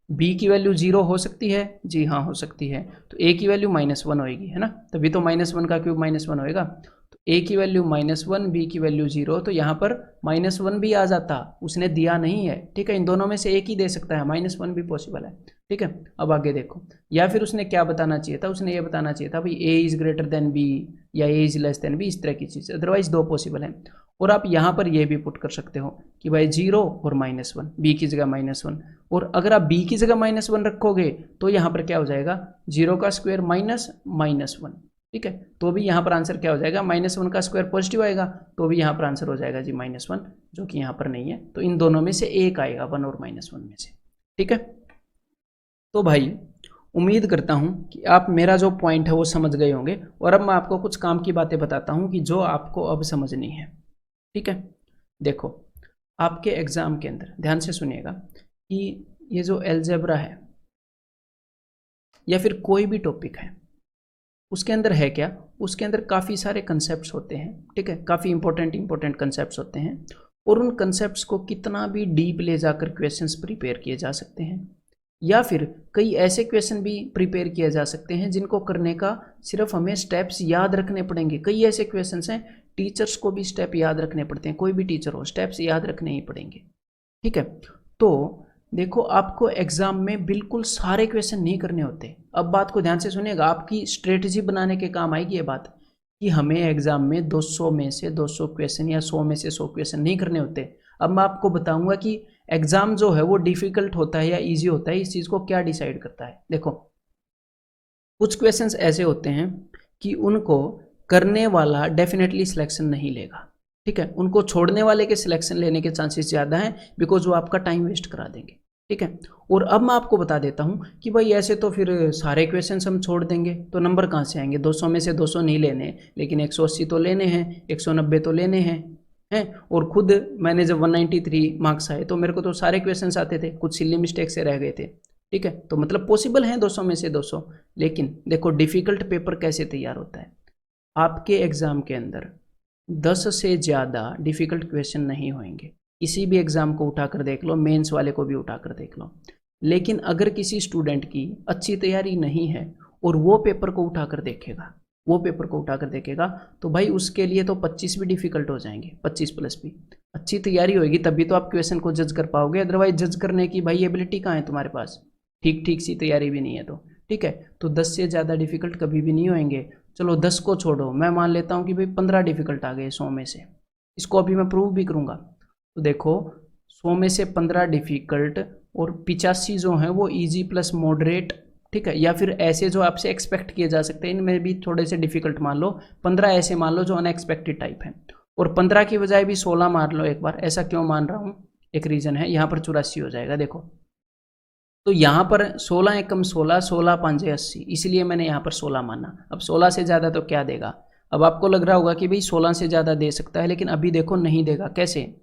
b की वैल्यू 0 हो सकती है, जी हाँ हो सकती है, तो a की वैल्यू -1 होएगी, है ना, तभी तो -1 का क्यूब -1 होएगा। तो ए की वैल्यू -1, बी की वैल्यू 0, तो यहाँ पर -1 भी आ जाता, उसने दिया नहीं है, ठीक है। इन दोनों में से एक ही दे सकता है, -1 भी पॉसिबल है, ठीक है। अब आगे देखो, या फिर उसने क्या बताना चाहिए था, उसने ये बताना चाहिए था भाई ए इज ग्रेटर देन बी या ए इज लेस देन बी, इस तरह की चीज़, अदरवाइज दो पॉसिबल है। और आप यहाँ पर ये भी पुट कर सकते हो कि भाई 0 और -1, बी की जगह -1, और अगर आप बी की जगह -1 रखोगे तो यहाँ पर क्या हो जाएगा, 0 का स्क्वायर -1, ठीक है। तो भी यहाँ पर आंसर क्या हो जाएगा, -1 का स्क्वायर पॉजिटिव आएगा, तो भी यहाँ पर आंसर हो जाएगा जी -1, जो कि यहाँ पर नहीं है। तो इन दोनों में से एक आएगा, 1 और -1 में से, ठीक है। तो भाई उम्मीद करता हूँ कि आप मेरा जो पॉइंट है वो समझ गए होंगे, और अब मैं आपको कुछ काम की बातें बताता हूँ कि जो आपको अब समझनी है, ठीक है। देखो, आपके एग्जाम के अंदर ध्यान से सुनिएगा कि ये जो अलजेब्रा है या फिर कोई भी टॉपिक है, उसके अंदर है क्या, उसके अंदर काफ़ी सारे कंसेप्ट्स होते हैं, ठीक है, काफ़ी इंपॉर्टेंट कंसेप्ट्स होते हैं, और उन कंसेप्ट्स को कितना भी डीप ले जाकर क्वेश्चंस प्रिपेयर किए जा सकते हैं, या फिर कई ऐसे क्वेश्चन भी प्रिपेयर किए जा सकते हैं जिनको करने का सिर्फ हमें स्टेप्स याद रखने पड़ेंगे। कई ऐसे क्वेश्चंस हैं, टीचर्स को भी स्टेप याद रखने पड़ते हैं, कोई भी टीचर हो, स्टेप्स याद रखने ही पड़ेंगे, ठीक है। तो देखो, आपको एग्जाम में बिल्कुल सारे क्वेश्चन नहीं करने होते। अब बात को ध्यान से सुनिएगा, आपकी स्ट्रेटजी बनाने के काम आएगी ये बात, कि हमें एग्जाम में 200 में से 200 क्वेश्चन या 100 में से 100 क्वेश्चन नहीं करने होते। अब मैं आपको बताऊंगा कि एग्जाम जो है वो डिफिकल्ट होता है या इजी होता है, इस चीज़ को क्या डिसाइड करता है। देखो, कुछ क्वेश्चंस ऐसे होते हैं कि उनको करने वाला डेफिनेटली सिलेक्शन नहीं लेगा, ठीक है, उनको छोड़ने वाले के सिलेक्शन लेने के चांसेस ज़्यादा हैं, बिकॉज वो आपका टाइम वेस्ट करा देंगे, ठीक है। और अब मैं आपको बता देता हूँ कि भाई ऐसे तो फिर सारे क्वेश्चंस हम छोड़ देंगे तो नंबर कहाँ से आएंगे, 200 में से 200 नहीं लेने, लेकिन 180 तो लेने हैं, 190 तो लेने हैं, और खुद मैंने जब 193 मार्क्स आए तो मेरे को तो सारे क्वेश्चंस आते थे, कुछ सिली मिस्टेक से रह गए थे, ठीक है। तो मतलब पॉसिबल है 200 में से 200, लेकिन देखो डिफ़िकल्ट पेपर कैसे तैयार होता है। आपके एग्ज़ाम के अंदर 10 से ज़्यादा डिफ़िकल्ट क्वेश्चन नहीं होंगे, किसी भी एग्ज़ाम को उठाकर देख लो, मेंस वाले को भी उठाकर देख लो। लेकिन अगर किसी स्टूडेंट की अच्छी तैयारी नहीं है और वो पेपर को उठाकर देखेगा, तो भाई उसके लिए तो 25 भी डिफ़िकल्ट हो जाएंगे, 25 प्लस भी। अच्छी तैयारी होगी तभी तो आप क्वेश्चन को जज कर पाओगे, अदरवाइज जज करने की भाई एबिलिटी कहाँ है तुम्हारे पास, ठीक सी तैयारी भी नहीं है तो, ठीक है। तो 10 से ज़्यादा डिफ़िकल्ट कभी भी नहीं होंगे। चलो 10 को छोड़ो, मैं मान लेता हूँ कि भाई 15 डिफ़िकल्ट आ गए 100 में से, इसको अभी मैं प्रूव भी करूँगा। तो देखो 100 में से 15 डिफ़िकल्ट और 85 जो हैं वो इजी प्लस मॉडरेट, ठीक है, या फिर ऐसे जो आपसे एक्सपेक्ट किए जा सकते हैं, इनमें भी थोड़े से डिफ़िकल्ट मान लो, 15 ऐसे मान लो जो अनएक्सपेक्टेड टाइप हैं, और 15 की बजाय भी 16 मान लो एक बार। ऐसा क्यों मान रहा हूँ, एक रीज़न है, यहाँ पर 84 हो जाएगा। देखो तो यहाँ पर 16 एकम 16, 16 पांजे 80, इसलिए मैंने यहाँ पर 16 माना। अब 16 से ज़्यादा तो क्या देगा, अब आपको लग रहा होगा कि भाई 16 से ज़्यादा दे सकता है, लेकिन अभी देखो नहीं देगा। कैसे,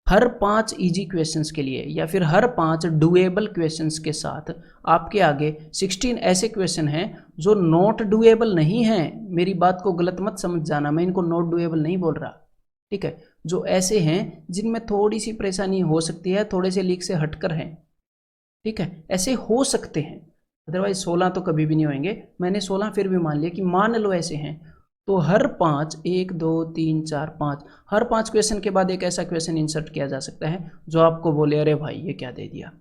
हर 5 इजी क्वेश्चंस के लिए या फिर हर 5 डुएबल क्वेश्चंस के साथ आपके आगे 16 ऐसे क्वेश्चन हैं जो नॉट डुएबल नहीं हैं। मेरी बात को गलत मत समझ जाना, मैं इनको नॉट डुएबल नहीं बोल रहा, ठीक है, जो ऐसे हैं जिनमें थोड़ी सी परेशानी हो सकती है, थोड़े से लीक से हटकर हैं, ठीक है, ऐसे हो सकते हैं, अदरवाइज 16 तो कभी भी नहीं होंगे। मैंने 16 फिर भी मान लिया कि मान लो ऐसे हैं, तो हर 5, 1 2 3 4 5, हर 5 क्वेश्चन के बाद एक ऐसा क्वेश्चन इंसर्ट किया जा सकता है जो आपको बोले अरे भाई ये क्या दे दिया।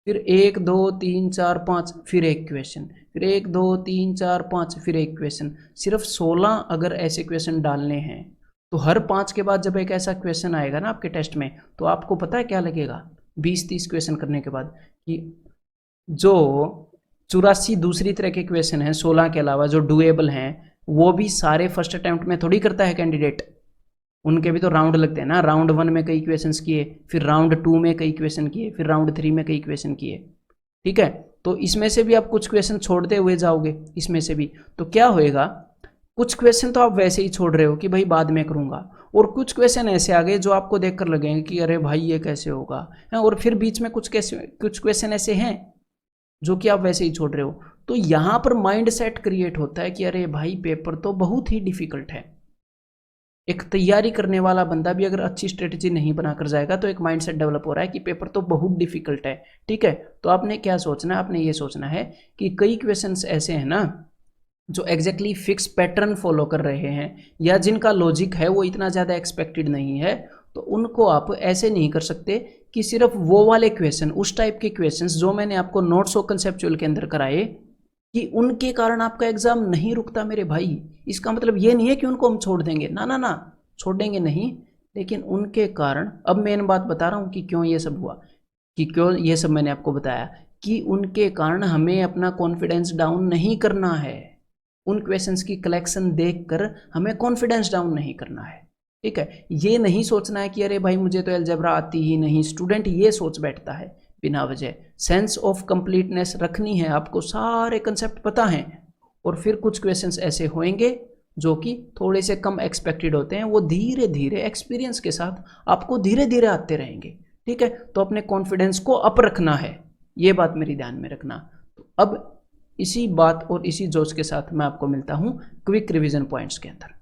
फिर 1 2 3 4 5, फिर एक क्वेश्चन, फिर 1 2 3 4 5, फिर एक क्वेश्चन। सिर्फ 16 अगर ऐसे क्वेश्चन डालने हैं तो हर 5 के बाद जब एक ऐसा क्वेश्चन आएगा ना आपके टेस्ट में, तो आपको पता है क्या लगेगा, 20-30 क्वेश्चन करने के बाद, कि जो 84 दूसरी तरह के क्वेश्चन हैं 16 के अलावा जो डुएबल हैं, वो भी सारे फर्स्ट अटेम्प्ट में थोड़ी करता है कैंडिडेट, उनके भी तो राउंड लगते हैं ना। राउंड 1 में कई क्वेश्चंस किए, फिर राउंड 2 में कई क्वेश्चन किए, फिर राउंड 3 में कई क्वेश्चन किए, ठीक है। तो इसमें से भी आप कुछ क्वेश्चन छोड़ते हुए जाओगे, इसमें से भी तो क्या होएगा, कुछ क्वेश्चन तो आप वैसे ही छोड़ रहे हो कि भाई बाद में करूँगा, और कुछ क्वेश्चन ऐसे आ गए जो आपको देखकर लगेंगे कि अरे भाई ये कैसे होगा, और फिर बीच में कुछ क्वेश्चन ऐसे हैं जो कि आप वैसे ही छोड़ रहे हो। तो यहाँ पर माइंड सेट क्रिएट होता है कि अरे भाई पेपर तो बहुत ही डिफिकल्ट है। एक तैयारी करने वाला बंदा भी अगर अच्छी स्ट्रेटजी नहीं बनाकर जाएगा तो एक माइंड सेट डेवलप हो रहा है कि पेपर तो बहुत डिफिकल्ट है, ठीक है। तो आपने क्या सोचना है, आपने ये सोचना है कि कई क्वेश्चंस ऐसे हैं ना जो एग्जैक्टली फिक्स पैटर्न फॉलो कर रहे हैं या जिनका लॉजिक है वो इतना ज़्यादा एक्सपेक्टेड नहीं है, तो उनको आप ऐसे नहीं कर सकते कि सिर्फ वो वाले क्वेश्चन, उस टाइप के क्वेश्चंस जो मैंने आपको नोट्स और कंसेप्चुअल के अंदर कराए, कि उनके कारण आपका एग्जाम नहीं रुकता मेरे भाई। इसका मतलब ये नहीं है कि उनको हम छोड़ देंगे, ना ना ना, छोड़ेंगे नहीं, लेकिन उनके कारण, अब मेन बात बता रहा हूँ कि क्यों ये सब हुआ, कि क्यों ये सब मैंने आपको बताया, कि उनके कारण हमें अपना कॉन्फिडेंस डाउन नहीं करना है। उन क्वेश्चंस की कलेक्शन देखकर हमें कॉन्फिडेंस डाउन नहीं करना है, ठीक है। ये नहीं सोचना है कि अरे भाई मुझे तो अलजेब्रा आती ही नहीं, स्टूडेंट ये सोच बैठता है बिना वजह। सेंस ऑफ कंप्लीटनेस रखनी है, आपको सारे कंसेप्ट पता हैं, और फिर कुछ क्वेश्चंस ऐसे होंगे जो कि थोड़े से कम एक्सपेक्टेड होते हैं, वो धीरे धीरे एक्सपीरियंस के साथ आपको धीरे धीरे आते रहेंगे, ठीक है। तो अपने कॉन्फिडेंस को अप रखना है, ये बात मेरी ध्यान में रखना। तो अब इसी बात और इसी जोश के साथ मैं आपको मिलता हूँ क्विक रिवीजन पॉइंट्स के अंदर।